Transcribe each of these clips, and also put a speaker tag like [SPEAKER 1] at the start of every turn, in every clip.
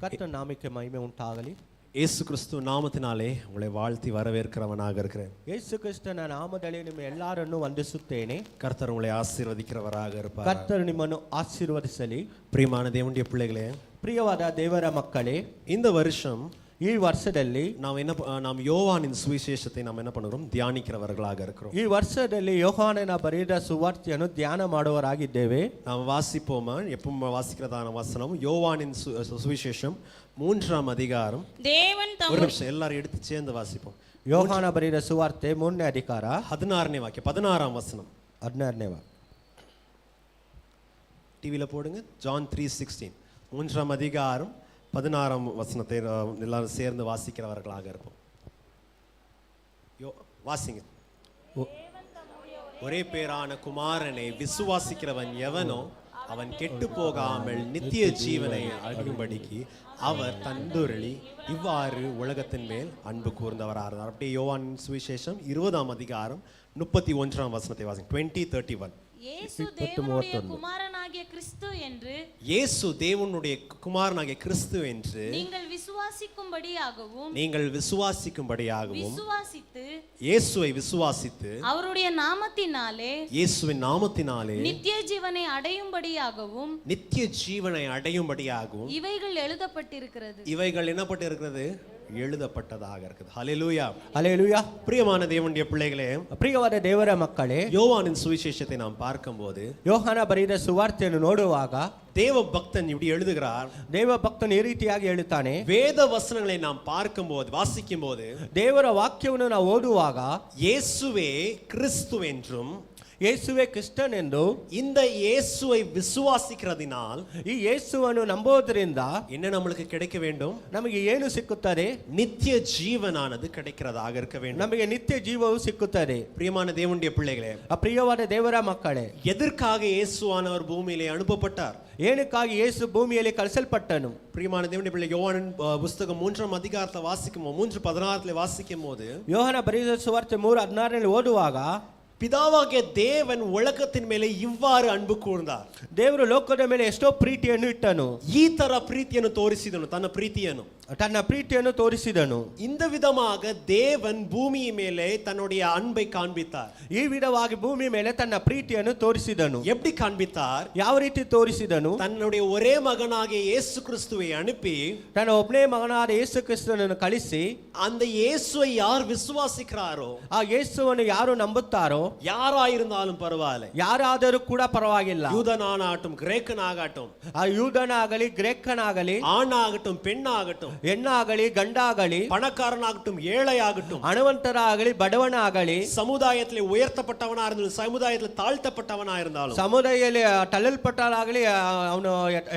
[SPEAKER 1] கர்த்தர் நாமಕ್ಕೆ மகிமை உண்டாகಲಿ.
[SPEAKER 2] இயேசு கிறிஸ்து நாமத்தினாலே உங்களை வாழ்த்தி வரவேற்கிறவனாக இருக்கிறேன்.
[SPEAKER 1] ಯೇಸು ಕ್ರಿಸ್ತನ ನಾಮದಲ್ಲಿ ನಿಮ್ಮ ಎಲ್ಲರನ್ನು ವಂದಿಸುತ್ತೇನೆ.
[SPEAKER 2] கர்த்தர் உங்களை ஆசீர்வதிக்கிறவராக இருப்பார்.
[SPEAKER 1] ಕರ್ತರು ನಿಮ್ಮನ್ನು ಆಶೀರ್ವದಿಸಲಿ.
[SPEAKER 2] பிரியமான தேவனுடைய பிள்ளைகளே,
[SPEAKER 1] ಪ್ರಿಯವಾದ ದೇವರ ಮಕ್ಕಳೇ,
[SPEAKER 2] இந்த வருஷம்
[SPEAKER 1] ಈ ವರ್ಷದಲ್ಲಿ
[SPEAKER 2] நாம் யோவானின் சுவிசேஷத்தை நாம் என்ன பண்ணுகிறோம், தியானிக்கிறவர்களாக இருக்கிறோம்.
[SPEAKER 1] ಈ ವರ್ಷದಲ್ಲಿ ಯೋಹಾನನ ಬರೆದ ಸುವಾರ್ತೆಯನ್ನು ಧ್ಯಾನ ಮಾಡುವವರಾಗಿದ್ದೇವೆ.
[SPEAKER 2] நாம் வாசிப்போமா? எப்பவும் வாசிக்கிறதான வசனம் யோவானின் சுவிசேஷம் 3ஆம் அதிகாரம். ஒரு நிமிஷம் எல்லாரும் எடுத்து சேர்ந்து வாசிப்போம்.
[SPEAKER 1] ಯೋಹಾನ ಬರೆದ ಸುವಾರ್ತೆ 3ನೇ ಅಧಿಕಾರ
[SPEAKER 2] 16ನೇ வாக்கியம், 16ஆம் வசனம்.
[SPEAKER 1] 16ನೇ ವಾಕ್ಯ
[SPEAKER 2] டிவியில போடுங்க. ஜான் 3:16, 3ஆம் அதிகாரம் 16ஆம் வசனத்தை எல்லாரும் சேர்ந்து வாசிக்கிறவர்களாக இருப்போம். வாசிங்க. ஒரே பேரான குமாரனை விசுவாசிக்கிறவன் எவனோ அவன் கெட்டு போகாமல் நித்திய ஜீவனை அடையும்படிக்கு அவர் தந்துருளி இவ்வாறு உலகத்தின் மேல் அன்பு கூர்ந்தவராக. அப்படியே யோவான் சுவிசேஷம் 20ஆம் அதிகாரம் 31ஆம் வசனத்தை வாசிங்க. 20:31.
[SPEAKER 3] இயேசு தேவனுடைய குமாரனாகிய கிறிஸ்து என்று,
[SPEAKER 2] இயேசு தேவனுடைய குமாரனாகிய கிறிஸ்து என்று
[SPEAKER 3] நீங்கள் விசுவாசிக்கும்படியாகவும்
[SPEAKER 2] விசுவாசித்து இயேசுவை விசுவாசித்து
[SPEAKER 3] அவருடைய நாமத்தினாலே
[SPEAKER 2] இயேசுவின் நாமத்தினாலே
[SPEAKER 3] நித்திய ஜீவனை அடையும்படியாகவும்
[SPEAKER 2] இவைகள்
[SPEAKER 3] எழுதப்பட்டிருக்கிறது.
[SPEAKER 2] இவைகள் என்னப்பட்டிருக்கிறது? எழுதப்பட்டதாக இருக்குது. ஹல்லேலூயா,
[SPEAKER 1] ஹல்லேலூயா.
[SPEAKER 2] பிரியமான தேவனுடைய பிள்ளைகளே,
[SPEAKER 1] ಪ್ರಿಯವಾದ ದೇವರ ಮಕ್ಕಳೇ,
[SPEAKER 2] யோவானின் சுவிசேஷத்தை நாம் பார்க்கும்போது
[SPEAKER 1] ಯೋಹಾನ ಬರೆದ ಸುವಾರ್ತೆಯನ್ನು ನೋಡುವಾಗ
[SPEAKER 2] தேவ பக்தன் இப்படி எழுதுகிறார்.
[SPEAKER 1] ದೇವ ಭಕ್ತನು ಈ ರೀತಿಯಾಗಿ ಹೇಳುತ್ತಾನೆ.
[SPEAKER 2] வேத வசனங்களை நாம் பார்க்கும்போது வாசிக்கும்போது
[SPEAKER 1] ದೇವರ ವಾಕ್ಯವನ್ನು ನಾವು ಓದುವಾಗ
[SPEAKER 2] இயேசுவே கிறிஸ்து என்றும்
[SPEAKER 1] ಯೇಸುವೆ ಕ್ರಿಸ್ತನ್ ಎಂದು,
[SPEAKER 2] இந்த இயேசுவை விசுவாசிக்கிறதினால்
[SPEAKER 1] ಈ ಯೇಸುವನ್ನು ನಂಬೋದರಿಂದ
[SPEAKER 2] என்ன நம்மளுக்கு கிடைக்க வேண்டும்?
[SPEAKER 1] ನಮಗೆ ಏನು ಸಿಕ್ಕುತ್ತದೆ?
[SPEAKER 2] நித்திய ஜீவனானது கிடைக்கிறதாக இருக்க வேண்டும்.
[SPEAKER 1] ನಮಗೆ ನಿತ್ಯ ಜೀವವು ಸಿಕ್ಕುತ್ತದೆ.
[SPEAKER 2] பிரியமான தேவனுடைய பிள்ளைகளே,
[SPEAKER 1] ಪ್ರಿಯವಾದ ದೇವರ ಮಕ್ಕಳೇ,
[SPEAKER 2] எதற்காக இயேசுவானவர் பூமியிலே அனுப்பப்பட்டார்?
[SPEAKER 1] ಏನಕ್ಕಾಗಿ ಯೇಸು ಭೂಮಿಯಲ್ಲಿ ಕಳಿಸಲ್ಪಟ್ಟನು?
[SPEAKER 2] பிரியமான தேவனுடைய பிள்ளை, யோவானின் புத்தகம் 3ஆம் அதிகாரத்தை வாசிக்கும் 3:16 வாசிக்கும் போது,
[SPEAKER 1] ಯೋಹಾನ ಬರೆದ ಸುವಾರ್ತೆ 3:16 ಓದುವಾಗ,
[SPEAKER 2] பிதாவாகிய தேவன் உலகத்தின் மேலே இவ்வாறு அன்பு கூர்ந்தார்.
[SPEAKER 1] ದೇವರು ಲೋಕದ ಮೇಲೆ ಎಷ್ಟೋ ಪ್ರೀತಿಯನ್ನು ಇಟ್ಟನು.
[SPEAKER 2] ಈ ತರ ಪ್ರೀತಿಯನ್ನು ತೋರಿಸಿದನು, ತನ್ನ ಪ್ರೀತಿಯನ್ನು
[SPEAKER 1] ತೋರಿಸಿದನು.
[SPEAKER 2] இந்த விதமாக தேவன் பூமி மேலே தன்னுடைய அன்பை காண்பித்தார்.
[SPEAKER 1] ಈ ವಿಧವಾಗಿ ಭೂಮಿ ಮೇಲೆ ತನ್ನ ಪ್ರೀತಿಯನ್ನು ತೋರಿಸಿದನು.
[SPEAKER 2] எப்படி காண்பித்தார்?
[SPEAKER 1] ಯಾವ ರೀತಿ ತೋರಿಸಿದನು?
[SPEAKER 2] தன்னுடைய ஒரே மகனாகிய இயேசு கிறிஸ்துவை அனுப்பி,
[SPEAKER 1] ತನ್ನ ಒಬ್ಬನೇ ಮಗನಾದ ಯೇಸು ಕ್ರಿಸ್ತನನ್ನು ಕಳಿಸಿ,
[SPEAKER 2] அந்த இயேசுவை யார் விசுவாசிக்கிறாரோ,
[SPEAKER 1] ಆ ಯೇಸುವನ್ನು ಯಾರು ನಂಬುತ್ತಾರೋ,
[SPEAKER 2] யாராயிருந்தாலும் பரவாயில்லை,
[SPEAKER 1] ಯಾರಾದರೂ ಕೂಡ ಪರವಾಗಿಲ್ಲ,
[SPEAKER 2] யூதனாகட்டும் கிரேக்கனாகட்டும்,
[SPEAKER 1] ಆ ಯೂದನಾಗಲಿ ಗ್ರೀಕನಾಗಲಿ,
[SPEAKER 2] ஆணாகட்டும் பெண்ணாகட்டும்,
[SPEAKER 1] ಹೆಣ್ಣಾಗಲಿ ಗಂಡಾಗಲಿ,
[SPEAKER 2] பணக்காரனாகட்டும் ஏழையாகட்டும்,
[SPEAKER 1] ಹಣವಂತರಾಗಲಿ ಬಡವನಾಗಲಿ,
[SPEAKER 2] சமுதாயத்திலே உயர்த்தப்பட்டவனா இருந்தாலும் சமுதாயத்தில் தாழ்த்தப்பட்டவனா இருந்தாலும்,
[SPEAKER 1] ಸಮುದಾಯದಲ್ಲಿ ತಳ್ಳಲ್ಪಟ್ಟಲಾಗಲಿ ಅವನು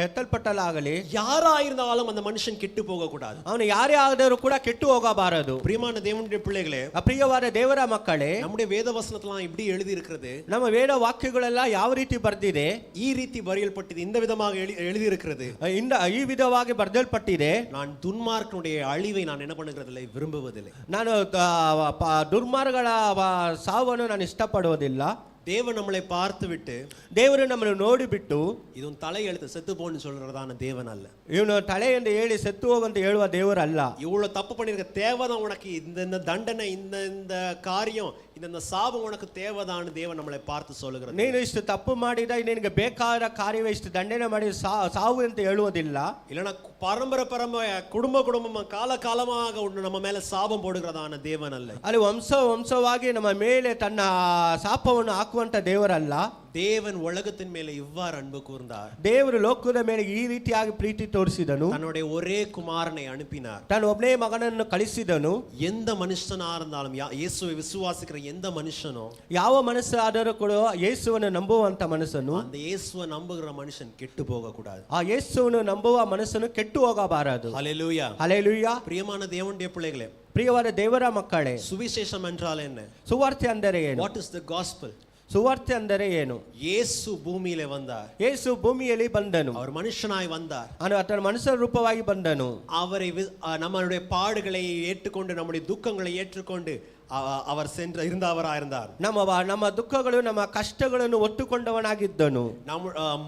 [SPEAKER 1] ಎತ್ತಲ್ಪಟ್ಟಲಾಗಲಿ,
[SPEAKER 2] யாராயிருந்தாலும் அந்த மனுஷன் கெட்டு போக கூடாது.
[SPEAKER 1] ಅವನು ಯಾರೇ ಆದರೂ ಕೂಡ ಕೆಟ್ಟು ಹೋಗಬಾರದು.
[SPEAKER 2] பிரியமான தேவனுடைய பிள்ளைகளே,
[SPEAKER 1] ಪ್ರಿಯವಾದ ದೇವರ ಮಕ್ಕಳೇ,
[SPEAKER 2] நம்முடைய வேத வசனத்தெல்லாம் இப்படி எழுதி இருக்கிறது.
[SPEAKER 1] ನಮ್ಮ ವೇದ ವಾಕ್ಯಗಳೆಲ್ಲ ಯಾವ ರೀತಿ ಬರೆದಿದೆ?
[SPEAKER 2] ಈ ರೀತಿ ಬರೆಯಲ್ಪಟ್ಟಿದೆ, இந்த விதமாக எழுதி இருக்கிறது.
[SPEAKER 1] ಈ ವಿಧವಾಗಿ ಬರೆದಲ್ಪಟ್ಟಿದೆ.
[SPEAKER 2] நான் துன்மார்க்கனுடைய அழிவை நான் என்ன பண்ணுகிறதில்லை, விரும்புவதில்லை.
[SPEAKER 1] ನಾನು ದುರ್ಮಾರ್ಗಗಳ ಸಾವನ್ನು ನಾನು ಇಷ್ಟಪಡುವುದಿಲ್ಲ.
[SPEAKER 2] தேவன் நம்மளை பார்த்து விட்டு,
[SPEAKER 1] ದೇವರು ನಮ್ಮನ್ನು ನೋಡಿಬಿಟ್ಟು,
[SPEAKER 2] இது உன் தலை எழுத்து செத்து போன்னு சொல்றதான தேவன் அல்ல.
[SPEAKER 1] ಇವನು ತಲೆ ಎಂದು ಹೇಳಿ ಸತ್ತು ಹೋಗಂತ ಹೇಳುವ ದೇವರಲ್ಲ.
[SPEAKER 2] இவ்வளவு தப்பு பண்ணிருக்க தேவைதான் உனக்கு, இந்த தண்டனை, இந்த காரியம், இந்த சாபம் உனக்கு தேவைதான் தேவன் நம்மளை பார்த்து சொல்லுகிறார்.
[SPEAKER 1] ನೀನು ಇಷ್ಟು ತಪ್ಪು ಮಾಡಿದ, ನಿನಗೆ ಬೇಕಾದ ಕಾರ್ಯವೇ ಇಷ್ಟು ದಂಡನೆ ಮಾಡಿ ಸಾವು ಅಂತ ಹೇಳುವುದಿಲ್ಲ.
[SPEAKER 2] இல்லனா பரம்பரை குடும்பமா காலகாலமாக நம்ம மேல சாபம் போடுகிறதான தேவன் அல்ல.
[SPEAKER 1] ಅಲ್ಲಿ ವಂಶವಾಗಿ ನಮ್ಮ ಮೇಲೆ ತನ್ನ ಶಾಪವನ್ನು ಹಾಕುವಂತ ದೇವರಲ್ಲ.
[SPEAKER 2] தேவன் உலகத்தின் மேலே இவ்வாறு அன்பு கூர்ந்தார்.
[SPEAKER 1] ದೇವರು ಲೋಕದ ಮೇಲೆ ಈ ರೀತಿಯಾಗಿ ಪ್ರೀತಿ ತೋರಿಸಿದನು.
[SPEAKER 2] தன்னுடைய ஒரே குமாரனை அனுப்பினார்.
[SPEAKER 1] ತನ್ನ ಒಬ್ಬನೇ ಮಗನನ್ನು ಕಳಿಸಿದನು.
[SPEAKER 2] எந்த மனுஷனா இருந்தாலும் இயேசுவை விசுவாசிக்கிற எந்த மனுஷனோ,
[SPEAKER 1] ಯಾವ ಮನಸ್ಸು ಆದರೂ ಕೂಡ ಯೇಸುವನ್ನು ನಂಬುವಂತ ಮನಸ್ಸನ್ನು,
[SPEAKER 2] அந்த இயேசுவை நம்புகிற மனுஷன் கெட்டு போக கூடாது.
[SPEAKER 1] ಆ ಯೇಸುವನ್ನು ನಂಬುವ ಮನಸ್ಸನ್ನು ಕೆಟ್ಟು ಹೋಗಬಾರದು.
[SPEAKER 2] ஹல்லேலூயா,
[SPEAKER 1] ஹல்லேலூயா.
[SPEAKER 2] பிரியமான தேவனுடைய பிள்ளைகளே,
[SPEAKER 1] ಪ್ರಿಯವಾದ ದೇವರ ಮಕ್ಕಳೇ,
[SPEAKER 2] சுவிசேஷம் என்றால் என்ன?
[SPEAKER 1] ಸುವಾರ್ತೆ ಅಂದರೆ ಏನು?
[SPEAKER 2] What is the gospel?
[SPEAKER 1] ಸುವಾರ್ತೆ ಅಂದರೆ ಏನು?
[SPEAKER 2] ಯೇಸು ಭೂಮಿயிலே வந்தார்.
[SPEAKER 1] ಯೇಸು ಭೂಮಿಯಲ್ಲಿ ಬಂದನು.
[SPEAKER 2] அவர் மனுஷனாய் வந்தார்.
[SPEAKER 1] ಆತನು ಮನುಷ್ಯ ರೂಪವಾಗಿ ಬಂದನು.
[SPEAKER 2] அவரை நம்மளுடைய பாடுகளை ஏற்றுக்கொண்டு நம்முடைய துக்கங்களை ஏற்றுக்கொண்டு அவர் இருந்தவராயிருந்தார்.
[SPEAKER 1] ನಮ್ಮ ದುಃಖಗಳು ನಮ್ಮ ಕಷ್ಟಗಳನ್ನು ಒತ್ತುಕೊಂಡವನಾಗಿದ್ದನು.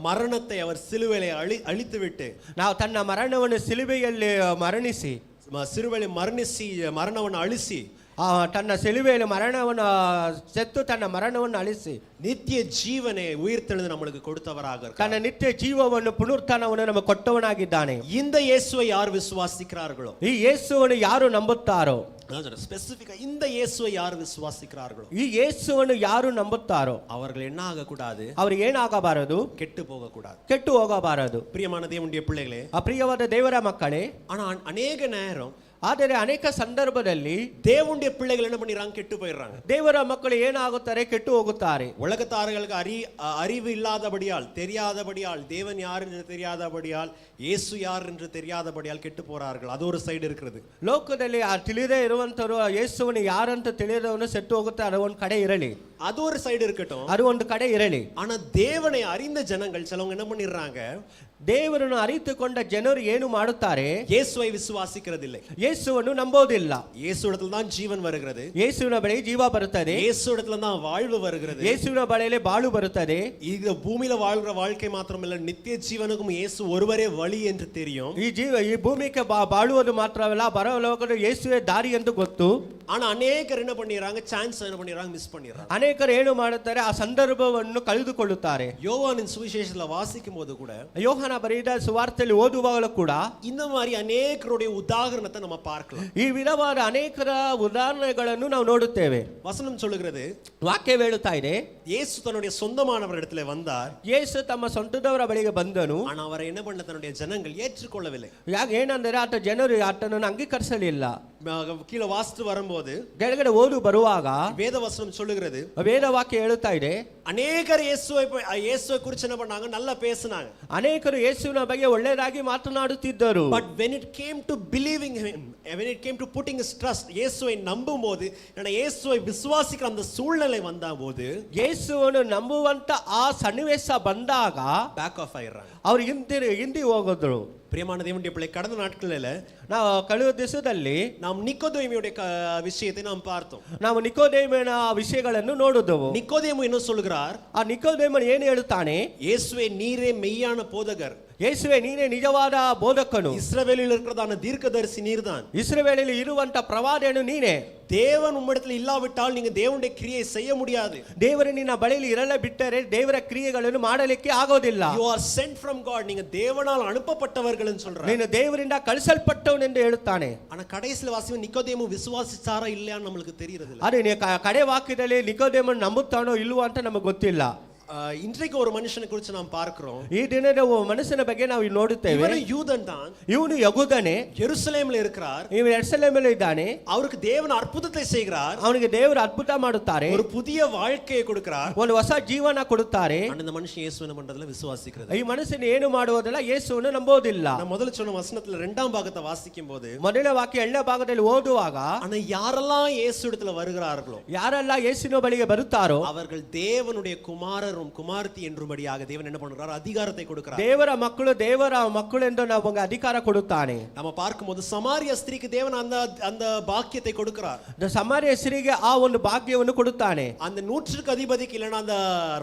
[SPEAKER 2] மரணத்தை அவர் சிலுவையிலே ಅಳಿತುவிட்டு
[SPEAKER 1] ನಾವು ತನ್ನ ಮರಣವನ್ನು ಸಿಲುಬೆಯಲ್ಲಿ ಮರಣಿಸಿ
[SPEAKER 2] சிலுவையிலே மரணವನ್ನು ಅಳಿಸಿ
[SPEAKER 1] ತನ್ನ ಸಿಲುಬೆಯಲ್ಲಿ ಮರಣವನ್ನು ಸೆತ್ತು ತನ್ನ ಮರಣವನ್ನು ಅಳಿಸಿ
[SPEAKER 2] நித்திய ஜீவனை உயிர்த்தெழுந்து நம்மளுக்கு கொடுத்தவராக
[SPEAKER 1] ತನ್ನ ನಿತ್ಯ ಜೀವವನ್ನು ಪುನರುತ್ಥಾನವನ್ನು ನಮಗೆ ಕೊಟ್ಟವನಾಗಿದ್ದಾನೆ.
[SPEAKER 2] இந்த இயேசுவை யார் விசுவாசிக்கிறார்களோ,
[SPEAKER 1] ಈ ಯೇಸುವನ್ನು ಯಾರು ನಂಬುತ್ತಾರೋ,
[SPEAKER 2] ஸ்பெசிபிக்கா இந்த இயேசுவை யார் விசுவாசிக்கிறார்களோ,
[SPEAKER 1] ಈ ಯೇಸುವನ್ನು ಯಾರು ನಂಬುತ್ತಾರೋ
[SPEAKER 2] அவர்கள் என்ன ஆகக்கூடாது?
[SPEAKER 1] ಅವರು ಏನಾಗಬಾರದು?
[SPEAKER 2] கெட்டு போகக்கூடாது,
[SPEAKER 1] ಕೆಟ್ಟು ಹೋಗಬಾರದು.
[SPEAKER 2] பிரியமான தேவனுடைய பிள்ளைகளே,
[SPEAKER 1] ಅಪ್ರಿಯವಾದ ದೇವರ ಮಕ್ಕಳೇ,
[SPEAKER 2] ஆனா அநேக நேரம்
[SPEAKER 1] ಆದರೆ ಅನೇಕ ಸಂದರ್ಭದಲ್ಲಿ
[SPEAKER 2] தேவனுடைய பிள்ளைகள் என்ன பண்ணிடுறாங்க? கெட்டு போயிடுறாங்க.
[SPEAKER 1] ದೇವರ ಮಕ್ಕಳು ಏನಾಗುತ್ತಾರೆ? ಕೆಟ್ಟು ಹೋಗುತ್ತಾರೆ.
[SPEAKER 2] உலகத்தார்களுக்கு அறிவு இல்லாதபடியால், தெரியாதபடியால், தேவன் யார் என்று தெரியாதபடியால், இயேசு யார் என்று தெரியாதபடியால் கெட்டு போறார்கள். அது ஒரு சைடு இருக்கிறது.
[SPEAKER 1] ಲೋಕದಲ್ಲಿ ತಿಳಿದೇ ಇರುವಂತರು ಯೇಸುವನ್ನು ಯಾರಂತ ತಿಳಿದವನು ಸೆಟ್ಟು ಹೋಗುತ್ತಾರೆ. ಒಂದು ಕಡೆ ಇರಲಿ,
[SPEAKER 2] அது ஒரு சைடு இருக்கட்டும்,
[SPEAKER 1] ಅದು ಒಂದು ಕಡೆ ಇರಲಿ.
[SPEAKER 2] ஆனா தேவனை அறிந்த ஜனங்கள் சிலவங்க என்ன பண்ணிடுறாங்க?
[SPEAKER 1] ದೇವರನ್ನು ಅರಿತುಕೊಂಡ ಜನರು ಏನು ಮಾಡುತ್ತಾರೆ?
[SPEAKER 2] இயேசுவை விசுவாசிக்கிறதில்லை.
[SPEAKER 1] ಯೇಸುವನ್ನು ನಂಬೋದಿಲ್ಲ.
[SPEAKER 2] இயேசுவிடத்தில் தான் ஜீவன் வருகிறது.
[SPEAKER 1] ಯೇಸುವಿನ ಬಳಿ ಜೀವ ಬರುತ್ತದೆ.
[SPEAKER 2] இயேசுவிடத்தில் தான் வாழ்வு வருகிறது.
[SPEAKER 1] ಯೇಸುವಿನ ಬಳಿಯಲ್ಲಿ ಬಾಳು ಬರುತ್ತದೆ.
[SPEAKER 2] இந்த பூமியில வாழ்கிற வாழ்க்கை மாத்திரமல்ல, நித்திய ஜீவனுக்கும் இயேசு ஒருவரே வழி என்று தெரியும்.
[SPEAKER 1] ಈ ಭೂಮಿಗೆ ಬಾಳುವುದು ಮಾತ್ರವಲ್ಲ, ಪರಲೋಕದ ಯೇಸುವೇ ದಾರಿ ಎಂದು ಗೊತ್ತು.
[SPEAKER 2] ஆனா ಅನೇಕರು என்ன பண்ணிடுறாங்க? சான்ஸ் என்ன பண்ணிடுறாங்க? மிஸ் பண்ணிடுறாங்க.
[SPEAKER 1] ಅನೇಕರು ಏನು ಮಾಡುತ್ತಾರೆ? ಆ ಸಂದರ್ಭವನ್ನು ಕಳೆದುಕೊಳ್ಳುತ್ತಾರೆ.
[SPEAKER 2] யோவானின் சுவிசேஷத்துல வாசிக்கும் போது கூட,
[SPEAKER 1] ಯೋಹಾನ ಬರೆದ ಸುವಾರ್ತೆಯಲ್ಲಿ ಓದುವಾಗಲೂ ಕೂಡ
[SPEAKER 2] இந்த மாதிரி ಅನೇಕருடைய உதாரணத்தை நம்ம பார்க்கலாம்.
[SPEAKER 1] ಈ ವಿಧವಾದ ಅನೇಕರ ಉದಾಹರಣೆಗಳನ್ನು ನಾವು ನೋಡುತ್ತೇವೆ.
[SPEAKER 2] வசனம் சொல்லுகிறது,
[SPEAKER 1] ವಾಕ್ಯ ಹೇಳುತ್ತಾ ಇದೆ,
[SPEAKER 2] இயேசு தன்னுடைய சொந்தமானவரிடத்திலே வந்தார்.
[SPEAKER 1] ಯೇಸು ತಮ್ಮ ಸ್ವಂತದವರ ಬಳಿಗೆ ಬಂದನು.
[SPEAKER 2] ஆனா அவரை என்ன பண்ண ತன்னுடைய ಜನங்கள் ஏற்றுக்கொள்ளவில்லை.
[SPEAKER 1] ಏನಂದರೆ ಆತ ಜನರು ಆತನನ್ನು ಅಂಗೀಕರಿಸಲಿಲ್ಲ.
[SPEAKER 2] கீழே வாசித்து வரும்போது,
[SPEAKER 1] ಕೆಳಗಡೆ ಓದು ಬರುವಾಗ
[SPEAKER 2] வேத வசனம் சொல்லுகிறது,
[SPEAKER 1] ವೇದ ವಾಕ್ಯ ಹೇಳುತ್ತಾ ಇದೆ,
[SPEAKER 2] அநேகர் இயேசுவை குறித்து என்ன பண்ணாங்க? நல்லா பேசினாங்க.
[SPEAKER 1] ಅನೇಕರು ಯೇಸುವಿನ ಬಗ್ಗೆ ಒಳ್ಳೆಯದಾಗಿ ಮಾತನಾಡುತ್ತಿದ್ದರು.
[SPEAKER 2] But when it came to believing him, when it came to putting his trust, இயேசுவை நம்பும்போது, இயேசுவை விசுவாசிக்கிற அந்த சூழ்நிலை வந்தபோது,
[SPEAKER 1] ಯೇಸುವನ್ನು ನಂಬುವಂತ ಆ ಸನ್ನಿವೇಶ ಬಂದಾಗ
[SPEAKER 2] பேக் ஆஃப் ஆயிடுறாங்க.
[SPEAKER 1] ಅವರು ಹಿಂದಿ ಹೋಗಿದ್ರು.
[SPEAKER 2] பிரியமான தேவனுடைய பிள்ளை, கடந்த நாட்களில்
[SPEAKER 1] ನಾವು ಕಳೆದ ದಿವಸದಲ್ಲಿ
[SPEAKER 2] நாம் நிக்கோதேமியுடைய விஷயத்தை நாம் பார்த்தோம்.
[SPEAKER 1] ನಾವು ನಿಕೋದೇಮನ ವಿಷಯಗಳನ್ನು ನೋಡಿದೆವು.
[SPEAKER 2] நிக்கோதேமு என்ன சொல்கிறார்?
[SPEAKER 1] ಆ ನಿಕೋದೇಮನು ಏನು ಹೇಳುತ್ತಾನೆ?
[SPEAKER 2] இயேசுவே நீரே மெய்யான போதகர்,
[SPEAKER 1] ಯೇಸುವೆ ನೀನೇ ನಿಜವಾದ ಬೋಧಕನು,
[SPEAKER 2] இஸ்ரவேலில் இருக்கிறதான தீர்க்கதரிசி நீர்தான்,
[SPEAKER 1] ಇಸ್ರಾಯೇಲಿನಲ್ಲಿ ಇರುವಂತ ಪ್ರವಾದಿಯನು ನೀನೇ.
[SPEAKER 2] தேவன் உம்மிடத்தில் இல்லாவிட்டால் நீங்க தேவனுடைய கிரியை செய்ய முடியாது.
[SPEAKER 1] ದೇವರು ನಿನ್ನ ಬಳಿಯಲ್ಲಿ ಇರಲೇ ಬಿಟ್ಟರೆ ದೇವರ ಕ್ರಿಯೆಗಳನ್ನು ಮಾಡಲಿಕ್ಕೆ ಆಗೋದಿಲ್ಲ.
[SPEAKER 2] You are sent from God, நீங்க தேவனால் அனுப்பப்பட்டவர்கள் என்று சொல்றார்.
[SPEAKER 1] ನೀನು ದೇವರಿಂದ ಕಳಿಸಲ್ಪಟ್ಟವನು ಎಂದು ಹೇಳುತ್ತಾನೆ.
[SPEAKER 2] ஆனா கடைசில வாசிக்கும் நிக்கோதேமு விசுவாசிச்சாரா இல்லையான்னு நமக்கு தெரியறது இல்ல.
[SPEAKER 1] ಅದೇ ಕಡೆ ವಾಕ್ಯದಲ್ಲಿ ನಿಕೋದೇಮನು ನಂಬುತ್ತಾನೋ ಇಲ್ವೋ ಅಂತ ನಮಗೆ ಗೊತ್ತಿಲ್ಲ.
[SPEAKER 2] இன்றைக்கு ஒரு மனுஷனை குறித்து நாம் பார்க்கிறோம்.
[SPEAKER 1] ಈ ದಿನದ ಮನುಷ್ಯನ ಬಗ್ಗೆ ನಾವು ನೋಡುತ್ತೇವೆ.
[SPEAKER 2] இவன் யூதன் தான்,
[SPEAKER 1] ಇವನು ಯಹೂದನೇ,
[SPEAKER 2] ಯೆರೂಸಲೇಮಿல் இருக்கிறார்,
[SPEAKER 1] ಇವನು ಯೆರೂಸಲೇಮಿನಲ್ಲಿ ಇದ್ದಾನೆ.
[SPEAKER 2] அவருக்கு தேவன் அற்புதத்தை செய்கிறார்,
[SPEAKER 1] ಅವನಿಗೆ ದೇವರು ಅದ್ಭುತ ಮಾಡುತ್ತಾರೆ,
[SPEAKER 2] ஒரு புதிய வாழ்க்கையை கொடுக்கிறார்,
[SPEAKER 1] ಒಂದು ಹೊಸ ಜೀವನ ಕೊಡುತ್ತಾರೆ.
[SPEAKER 2] அந்த மனுஷன் இயேசுவை பண்றதுல விசுவாசிக்கிறது.
[SPEAKER 1] ಈ ಮನುಷ್ಯನು ಏನು ಮಾಡುವುದಿಲ್ಲ, ಯೇಸುವನ್ನು ನಂಬೋದಿಲ್ಲ.
[SPEAKER 2] நான் முதல்ல சொன்ன வசனத்துல இரண்டாம் பாகத்தை வாசிக்கும் போது,
[SPEAKER 1] ಮೊದಲ ವಾಕ್ಯ 2ನೇ ಭಾಗದಲ್ಲಿ ಓದುವಾಗ,
[SPEAKER 2] ஆனா யாரெல்லாம் இயேசு இடத்துல வருகிறார்களோ,
[SPEAKER 1] ಯಾರೆಲ್ಲ ಯೇಸುವಿನ ಬಳಿಗೆ ಬರುತ್ತಾರೋ
[SPEAKER 2] அவர்கள் தேவனுடைய குமாரரும் குமார்த்தி என்றும்படியாக தேவன் என்ன பண்றார்? அதிகாரத்தை கொடுக்கிறார்.
[SPEAKER 1] ದೇವರ ಮಕ್ಕಳು ಎಂದು ನಮಗೆ ಅಧಿಕಾರ ಕೊಡುತ್ತಾನೆ.
[SPEAKER 2] நம்ம பார்க்கும்போது சமாரிய ஸ்திரீக்கு தேவன் அந்த பாக்கியத்தை கொடுக்கிறார்.
[SPEAKER 1] ಸಮಾರ್ಯ ಸ್ತ್ರೀಗೆ ಆ ಒಂದು ಭಾಗ್ಯವನ್ನು ಕೊಡುತ್ತಾನೆ.
[SPEAKER 2] அந்த 100க்கு அதிபதிக்கு இல்லனா அந்த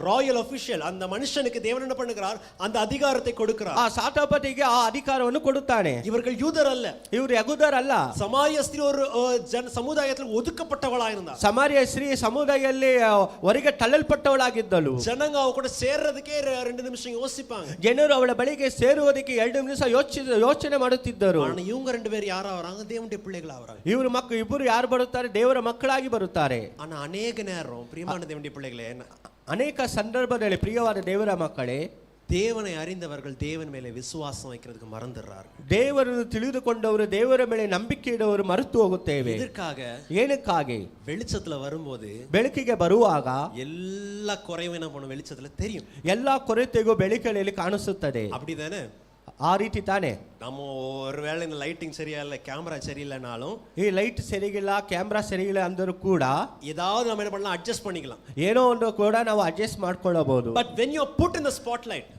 [SPEAKER 2] ராயல் ஆபீஷியல் அந்த மனுஷனுக்கு தேவன் என்ன பண்ணுகிறார்? அந்த அதிகாரத்தை கொடுக்கிறார்.
[SPEAKER 1] ಆ ಸಾತಾಪತಿಗೆ ಆ ಅಧಿಕಾರವನ್ನು ಕೊಡುತ್ತಾನೆ.
[SPEAKER 2] இவர்கள் யூதர் அல்ல,
[SPEAKER 1] ಇವರು ಯಹೂದರಲ್ಲ.
[SPEAKER 2] சமாரிய ஸ்திரீ ஒரு சமுதாயத்தில் ஒதுக்கப்பட்டவளாக இருந்தார்.
[SPEAKER 1] ಸಮಾರ್ಯ ಸ್ತ್ರೀ ಸಮುದಾಯದಲ್ಲಿ ಹೊರಗೆ ತಳ್ಳಲ್ಪಟ್ಟವಳಾಗಿದ್ದಳು.
[SPEAKER 2] ஜனங்க அவ கூட சேர்றதுக்கே 2 நிமிஷம் யோசிப்பாங்க.
[SPEAKER 1] ಜನರು ಅವಳ ಬಳಿಗೆ ಸೇರುವುದಕ್ಕೆ 2 ನಿಮಿಷ ಯೋಚನೆ ಮಾಡುತ್ತಿದ್ದರು.
[SPEAKER 2] ஆனா இவங்க 2 பேர் யாரா வராங்க? தேவனுடைய பிள்ளைகளா வராங்க.
[SPEAKER 1] ಇಬ್ಬರು ಯಾರು ಬರುತ್ತಾರೆ? ದೇವರ ಮಕ್ಕಳಾಗಿ ಬರುತ್ತಾರೆ.
[SPEAKER 2] ஆனா ಅನೇಕ நேரம் பிரியமான தேவனுடைய பிள்ளைகளே,
[SPEAKER 1] ಅನೇಕ ಸಂದರ್ಭದಲ್ಲಿ ಪ್ರಿಯವಾದ ದೇವರ ಮಕ್ಕಳೇ,
[SPEAKER 2] தேவனை அறிந்தவர்கள் தேவன் மேலே விசுவாசம் வைக்கிறதுக்கு மறந்துடுறார்கள்.
[SPEAKER 1] ದೇವರನ್ನು ತಿಳಿದುಕೊಂಡವರು ದೇವರ ಮೇಲೆ ನಂಬಿಕೆ ಇಡುವವರು ಮರೆತು ಹೋಗುತ್ತೇವೆ. ಏನಕ್ಕಾಗಿ?
[SPEAKER 2] வெளிச்சத்துல வரும்போது,
[SPEAKER 1] ಬೆಳಕಿಗೆ ಬರುವಾಗ
[SPEAKER 2] எல்லா குறைவும் என்ன பண்ணும்? வெளிச்சத்துல தெரியும்.
[SPEAKER 1] ಎಲ್ಲಾ ಕೊರತೆಗೂ ಬೆಳಕಿನಲ್ಲಿ ಕಾಣಿಸುತ್ತದೆ.
[SPEAKER 2] அப்படிதானே?
[SPEAKER 1] ಆ ರೀತಿ ತಾನೆ.
[SPEAKER 2] நம்ம ஒருவேளை இந்த லைட்டிங் சரியா இல்லை, கேமரா சரியில்லைனாலும்,
[SPEAKER 1] ಈ ಲೈಟ್ ಸರಿಗಿಲ್ಲ, ಕ್ಯಾಮ್ರಾ ಸರಿಗಿಲ್ಲ ಅಂದರೂ ಕೂಡ
[SPEAKER 2] ஏதாவது நம்ம என்ன பண்ணலாம், அட்ஜஸ்ட் பண்ணிக்கலாம்.
[SPEAKER 1] ಏನೋ ಒಂದು ಕೂಡ ನಾವು ಅಡ್ಜಸ್ಟ್ ಮಾಡ್ಕೊಳ್ಳಬಹುದು.
[SPEAKER 2] But when you are put in the spotlight,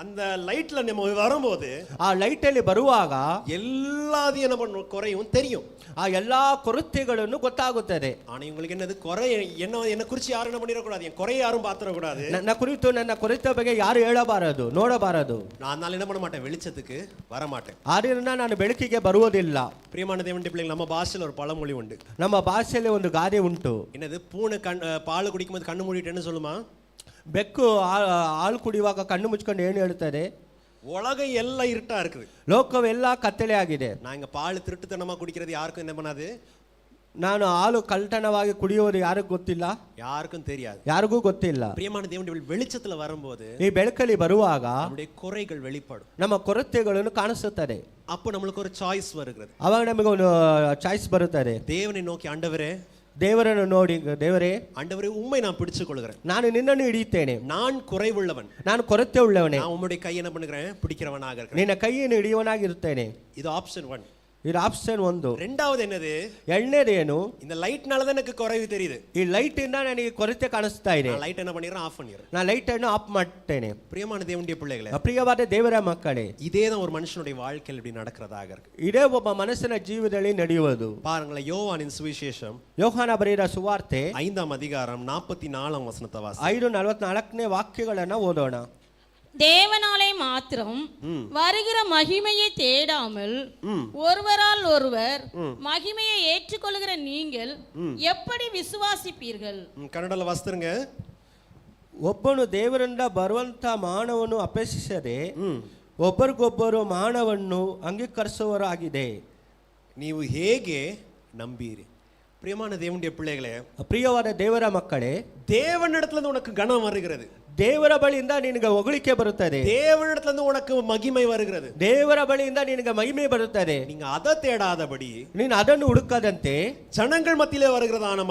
[SPEAKER 2] அந்த லைட்ல நம்ம வரும்போது,
[SPEAKER 1] ಆ ಲೈಟ್ ಅಲ್ಲಿ ಬರುವಾಗ
[SPEAKER 2] எல்லாத்தையும் என்ன பண்ணும், குறையும் தெரியும்.
[SPEAKER 1] ಆ ಎಲ್ಲಾ ಕೊರತೆಗಳನ್ನು ಗೊತ್ತಾಗುತ್ತದೆ.
[SPEAKER 2] ஆனா உங்களுக்கு என்னது, குறை என்ன குறித்து யாரும் என்ன பண்ணிடக்கூடாது, என் குறைய யாரும் பாத்திரக்கூடாது.
[SPEAKER 1] ನನ್ನ ಕುರಿತು ನನ್ನ ಕೊರತೆ ಬಗ್ಗೆ ಯಾರು ಹೇಳಬಾರದು, ನೋಡಬಾರದು.
[SPEAKER 2] நான் அதனால என்ன பண்ண மாட்டேன், வெளிச்சத்துக்கு வர மாட்டேன்.
[SPEAKER 1] ಆದ್ದರಿಂದ ನಾನು ಬೆಳಕಿಗೆ ಬರುವುದಿಲ್ಲ.
[SPEAKER 2] பிரியமான தேவனுடைய பிள்ளைகள், நம்ம பாஷையில் ஒரு பழமொழி உண்டு.
[SPEAKER 1] ನಮ್ಮ ಭಾಷೆಯಲ್ಲಿ ಒಂದು ಗಾದೆ ಉಂಟು.
[SPEAKER 2] என்னது, பூனை பால் குடிக்கும்போது கண்ணு மூடிட்டேன்னு சொல்லுமா?
[SPEAKER 1] ಬೆಕ್ಕು ಹಾಲು ಕುಡಿಯುವಾಗ ಕಣ್ಣು ಮುಚ್ಕೊಂಡು ಏನು ಹೇಳ್ತಾರೆ?
[SPEAKER 2] உலகம் எல்லாம் இருட்டா இருக்குது,
[SPEAKER 1] ಲೋಕವೆಲ್ಲ ಕತ್ತಲೆ ಆಗಿದೆ.
[SPEAKER 2] நான் இங்க பால் திருட்டுத்தனமா குடிக்கிறது யாருக்கும் என்ன பண்ணாது,
[SPEAKER 1] ನಾನು ಹಾಲು ಕಳ್ತನವಾಗಿ ಕುಡಿಯೋದು ಯಾರಿಗೂ ಗೊತ್ತಿಲ್ಲ,
[SPEAKER 2] யாருக்கும் தெரியாது,
[SPEAKER 1] ಯಾರಿಗೂ ಗೊತ್ತಿಲ್ಲ.
[SPEAKER 2] பிரியமான தேவனுடைய வெளிச்சத்துல வரும்போது
[SPEAKER 1] ಈ ಬೆಳಕಲ್ಲಿ ಬರುವಾಗ
[SPEAKER 2] நம்முடைய குறைகள் வெளிப்படும்.
[SPEAKER 1] ನಮ್ಮ ಕೊರತೆಗಳನ್ನು ಕಾಣಿಸುತ್ತದೆ.
[SPEAKER 2] அப்போ நம்மளுக்கு ஒரு சாய்ஸ் வருகிறது.
[SPEAKER 1] ಅವಾಗ ನಮಗೆ ಒಂದು ಚಾಯ್ಸ್ ಬರುತ್ತದೆ.
[SPEAKER 2] தேவனை நோக்கி, ஆண்டவரே,
[SPEAKER 1] ದೇವರನ್ನು ನೋಡಿ, ದೇವರೇ,
[SPEAKER 2] ஆண்டவரே உம்மை நான் பிடிச்சு கொள்கிறேன்,
[SPEAKER 1] ನಾನು ನಿನ್ನನ್ನು ಹಿಡಿಯುತ್ತೇನೆ,
[SPEAKER 2] நான் குறைவுள்ளவன்,
[SPEAKER 1] ನಾನು ಕೊರತೆ ಉಳ್ಳವನೇ,
[SPEAKER 2] நான் உம்முடைய கை என்ன பண்ணுகிறேன், பிடிக்கிறவனாக இருக்கிறேன்.
[SPEAKER 1] ನಿನ್ನ ಕೈಯನ್ನು ಹಿಡಿಯುವನಾಗಿರುತ್ತೇನೆ.
[SPEAKER 2] இது ஆப்ஷன் 1.
[SPEAKER 1] ಇದು ಆಪ್ಷನ್ 1.
[SPEAKER 2] ரெண்டாவது என்னது,
[SPEAKER 1] ಎರಡನೇದೇನು,
[SPEAKER 2] இந்த லைட்னால தான் எனக்கு குறைவு தெரியுது.
[SPEAKER 1] ಈ ಲೈಟ್ ಇಂದ ನನಗೆ ಕೊರತೆ ಕಾಣಿಸ್ತಾ ಇದೆ.
[SPEAKER 2] நான் லைட் என்ன பண்ணிடுறேன், ஆஃப் பண்ணிடுறேன்.
[SPEAKER 1] ನಾನು ಲೈಟ್ ಅನ್ನು ಆಫ್ ಮಾಡ್ತೇನೆ.
[SPEAKER 2] பிரியமான தேவனுடைய பிள்ளைகளே,
[SPEAKER 1] ಪ್ರಿಯವಾದ ದೇವರ ಮಕ್ಕಳೇ,
[SPEAKER 2] இதே தான் ஒரு மனுஷனுடைய வாழ்க்கையில் இப்படி நடக்கிறதாக இருக்கு.
[SPEAKER 1] ಇದೇ ಒಬ್ಬ ಮನಸ್ಸಿನ ಜೀವನದಲ್ಲಿ ನಡೆಯುವುದು.
[SPEAKER 2] பாருங்களேன், யோவானின் சுவிசேஷம்
[SPEAKER 1] ಯೋಹಾನ ಬರೆದ ಸುವಾರ್ತೆ
[SPEAKER 2] 5ஆம் அதிகாரம் 44ஆம் வசனத்தை வாசி.
[SPEAKER 1] 5:44 ವಾಕ್ಯಗಳನ್ನ ಓದೋಣ.
[SPEAKER 3] தேவனாலே மாத்திரம் வருகிற மகிமையை தேடாமல் ஒருவரால் ஒருவர் மகிமையை ஏற்றுக்கொள்கிற நீங்கள் எப்படி விசுவாசிப்பீர்கள்?
[SPEAKER 2] கன்னடல வாசித்துருங்க.
[SPEAKER 1] ಒಬ್ಬನು ದೇವರಿಂದ ಬರುವಂತ ಮಾನವನ್ನು ಅಪೇಕ್ಷಿಸದೆ ಒಬ್ಬರಿಗೊಬ್ಬರು ಮಾನವನ್ನು ಅಂಗೀಕರಿಸುವವರಾಗಿದೆ.
[SPEAKER 2] ನೀವು ಹೇಗೆ ನಂಬೀರಿ? பிரியமான தேவனுடைய பிள்ளைகளே,
[SPEAKER 1] ಪ್ರಿಯವಾದ ದೇವರ ಮಕ್ಕಳೇ,
[SPEAKER 2] தேவனிடத்திலிருந்து உனக்கு கனம் வருகிறது,
[SPEAKER 1] ದೇವರ ಬಳಿಯಿಂದ ನಿನಗೆ ಹೊಗಳಿಕೆ ಬರುತ್ತದೆ,
[SPEAKER 2] தேவனிடத்திலிருந்து உனக்கு மகிமை வருகிறது,
[SPEAKER 1] ದೇವರ ಬಳಿಯಿಂದ ನಿನಗೆ ಮಹಿಮೆ ಬರುತ್ತದೆ.
[SPEAKER 2] நீங்க அதை தேடாதபடி,
[SPEAKER 1] ನೀನು ಅದನ್ನು ಹುಡುಕದಂತೆ
[SPEAKER 2] ஜனங்கள் மத்தியிலே வருகிறதான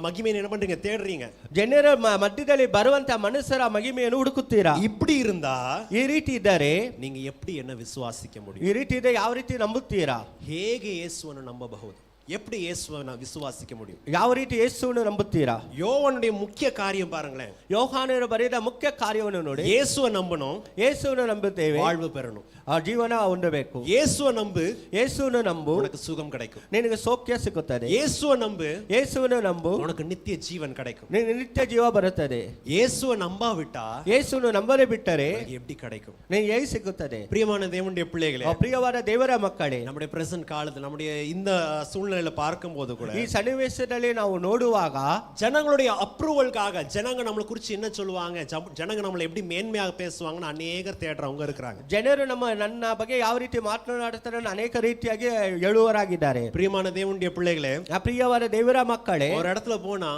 [SPEAKER 2] மகிமையை என்ன பண்றீங்க, தேடுறீங்க.
[SPEAKER 1] ಜನರ ಮಧ್ಯದಲ್ಲಿ ಬರುವಂತ ಮನುಷ್ಯರ ಮಹಿಮೆಯನ್ನು ಹುಡುಕುತ್ತೀರಾ.
[SPEAKER 2] இப்படி இருந்தா,
[SPEAKER 1] ಈ ರೀತಿ ಇದ್ದರೆ
[SPEAKER 2] நீங்க எப்படி என்ன விசுவாசிக்க முடியும்?
[SPEAKER 1] ಈ ರೀತಿ ಇದೆ, ಯಾವ ರೀತಿ ನಂಬುತ್ತೀರಾ?
[SPEAKER 2] ಹೇಗೆ ಯೇಸುವನ್ನು ನಂಬಬಹುದು? எப்படி இயேசுவை விசுவாசிக்க முடியும்?
[SPEAKER 1] ಯಾವ ರೀತಿ ಯೇಸುವನ್ನು ನಂಬುತ್ತೀರಾ?
[SPEAKER 2] யோவானுடைய முக்கிய காரியம் பாருங்களேன்.
[SPEAKER 1] ಯೋಹಾನರು ಬರೆದ ಮುಖ್ಯ ಕಾರ್ಯವನ್ನು ನೋಡಿ.
[SPEAKER 2] இயேசுவை நம்பணும்,
[SPEAKER 1] ಯೇಸುವನ್ನು ನಂಬುತ್ತೇವೆ,
[SPEAKER 2] வாழ்வு பெறணும்.
[SPEAKER 1] ಆ ಜೀವನ ಹೊಂದಬೇಕು.
[SPEAKER 2] இயேசுவை நம்பு,
[SPEAKER 1] ಯೇಸುವನ್ನು ನಂಬು,
[SPEAKER 2] உனக்கு சுகம் கிடைக்கும்.
[SPEAKER 1] ನಿನಗೆ ಸೌಖ್ಯ ಸಿಗುತ್ತದೆ.
[SPEAKER 2] இயேசுவை நம்பு,
[SPEAKER 1] ಯೇಸುವನ್ನು ನಂಬು,
[SPEAKER 2] உனக்கு நித்திய ஜீவன் கிடைக்கும்.
[SPEAKER 1] ನಿನಗೆ ನಿತ್ಯ ಜೀವ ಬರುತ್ತದೆ.
[SPEAKER 2] இயேசுவை நம்பாவிட்டா
[SPEAKER 1] ಯೇಸುವನ್ನು ನಂಬದೆ ಬಿಟ್ಟರೆ
[SPEAKER 2] எப்படி கிடைக்கும்?
[SPEAKER 1] ನಿನಗೆ ಹೇಗೆ ಸಿಗುತ್ತದೆ?
[SPEAKER 2] பிரியமான தேவனுடைய பிள்ளைகளே,
[SPEAKER 1] ಪ್ರಿಯವಾದ ದೇವರ ಮಕ್ಕಳೇ,
[SPEAKER 2] நம்முடைய பிரசன்ட் காலத்துல, நம்முடைய இந்த சூழ்நிலையில பார்க்கும்போது கூட,
[SPEAKER 1] ಈ ಸನ್ನಿವೇಶದಲ್ಲಿ ನಾವು ನೋಡುವಾಗ
[SPEAKER 2] ஜனங்களுடைய அப்ரூவல்காக, ஜனங்க நம்மளை குறித்து என்ன சொல்லுவாங்க, ஜனங்க நம்மளை எப்படி மேன்மையாக பேசுவாங்கன்னு அநேகர் தேடுறவங்க இருக்கிறாங்க.
[SPEAKER 1] ಜನರು ನನ್ನ ಬಗ್ಗೆ ಯಾವ ರೀತಿ ಮಾತನಾಡುತ್ತಾರೆ ಅನೇಕ ರೀತಿಯಾಗಿ ಹೇಳುವರಾಗಿದ್ದಾರೆ.
[SPEAKER 2] பிரியமான தேவனுடைய பிள்ளைகளே,
[SPEAKER 1] ಪ್ರಿಯವಾದ ದೇವರ ಮಕ್ಕಳೇ,
[SPEAKER 2] ஒரு இடத்துல போனா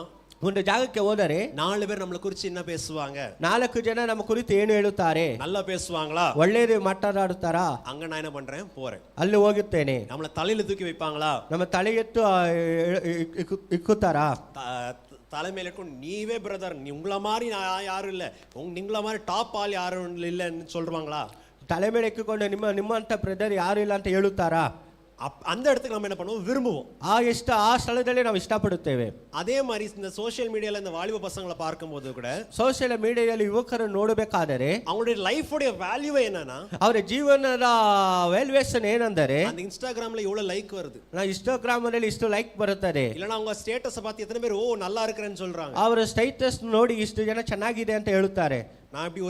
[SPEAKER 1] ಒಂದು ಜಾಗಕ್ಕೆ ಹೋದರೆ
[SPEAKER 2] 4 பேர் நம்மளை குறித்து என்ன பேசுவாங்க?
[SPEAKER 1] 4 ಜನ ನಮ್ಮ ಕುರಿತು ಏನು ಹೇಳುತ್ತಾರೆ?
[SPEAKER 2] நல்லா பேசுவாங்களா?
[SPEAKER 1] ಒಳ್ಳೆಯದು ಮಾತನಾಡುತ್ತಾರಾ?
[SPEAKER 2] அங்க நான் என்ன பண்றேன், போறேன்,
[SPEAKER 1] ಅಲ್ಲಿ ಹೋಗುತ್ತೇನೆ.
[SPEAKER 2] நம்மளை தலையில தூக்கி வைப்பாங்களா?
[SPEAKER 1] ನಮ್ಮ ತಲೆ ಎತ್ತು ಇಕ್ಕುತ್ತಾರಾ?
[SPEAKER 2] தலைமையில நீவே பிரதர், நீ உங்களை மாதிரி யாரும் இல்ல, நீங்கள மாதிரி டாப் ஆள் யாரும் இல்லைன்னு சொல்றாங்களா?
[SPEAKER 1] ತಲೆ ಮೇಲೆ ಇಕ್ಕುಕೊಂಡು ನಿಮ್ಮಂತ ಬ್ರದರ್ ಯಾರು ಇಲ್ಲ ಅಂತ ಹೇಳುತ್ತಾರಾ?
[SPEAKER 2] அந்த இடத்துக்கு நம்ம என்ன பண்ணுவோம், விரும்புவோம்.
[SPEAKER 1] ಆ ಸ್ಥಳದಲ್ಲಿ ನಾವು ಇಷ್ಟಪಡುತ್ತೇವೆ.
[SPEAKER 2] அதே மாதிரி இந்த சோஷியல் மீடியால இந்த வாலிப பசங்களை பார்க்கும்போது கூட,
[SPEAKER 1] ಸೋಷಿಯಲ್ ಮೀಡಿಯಾದಲ್ಲಿ ಯುವಕರನ್ನು ನೋಡಬೇಕಾದರೆ
[SPEAKER 2] அவங்களுடைய லைஃபோட வேல்யூ என்னன்னா,
[SPEAKER 1] ಅವರ ಜೀವನದ ವ್ಯಾಲ್ಯೂಯೇಷನ್ ಏನಂದರೆ,
[SPEAKER 2] அந்த இன்ஸ்டாகிராம்ல எவ்வளவு லைக் வருது,
[SPEAKER 1] ಇನ್ಸ್ಟಾಗ್ರಾಮ್ ಅಲ್ಲಿ ಇಷ್ಟು ಲೈಕ್ ಬರುತ್ತದೆ,
[SPEAKER 2] இல்லனா அவங்க ಸ್ಟೇಟಸ್ பார்த்து எத்தனை பேர் ஓ நல்லா இருக்கறேன்னு சொல்றாங்க,
[SPEAKER 1] ಅವರ ಸ್ಟೇಟಸ್ ನೋಡಿ ಇಷ್ಟು ಜನ ಚೆನ್ನಾಗಿದೆ ಅಂತ ಹೇಳುತ್ತಾರೆ.
[SPEAKER 2] நான் இப்படி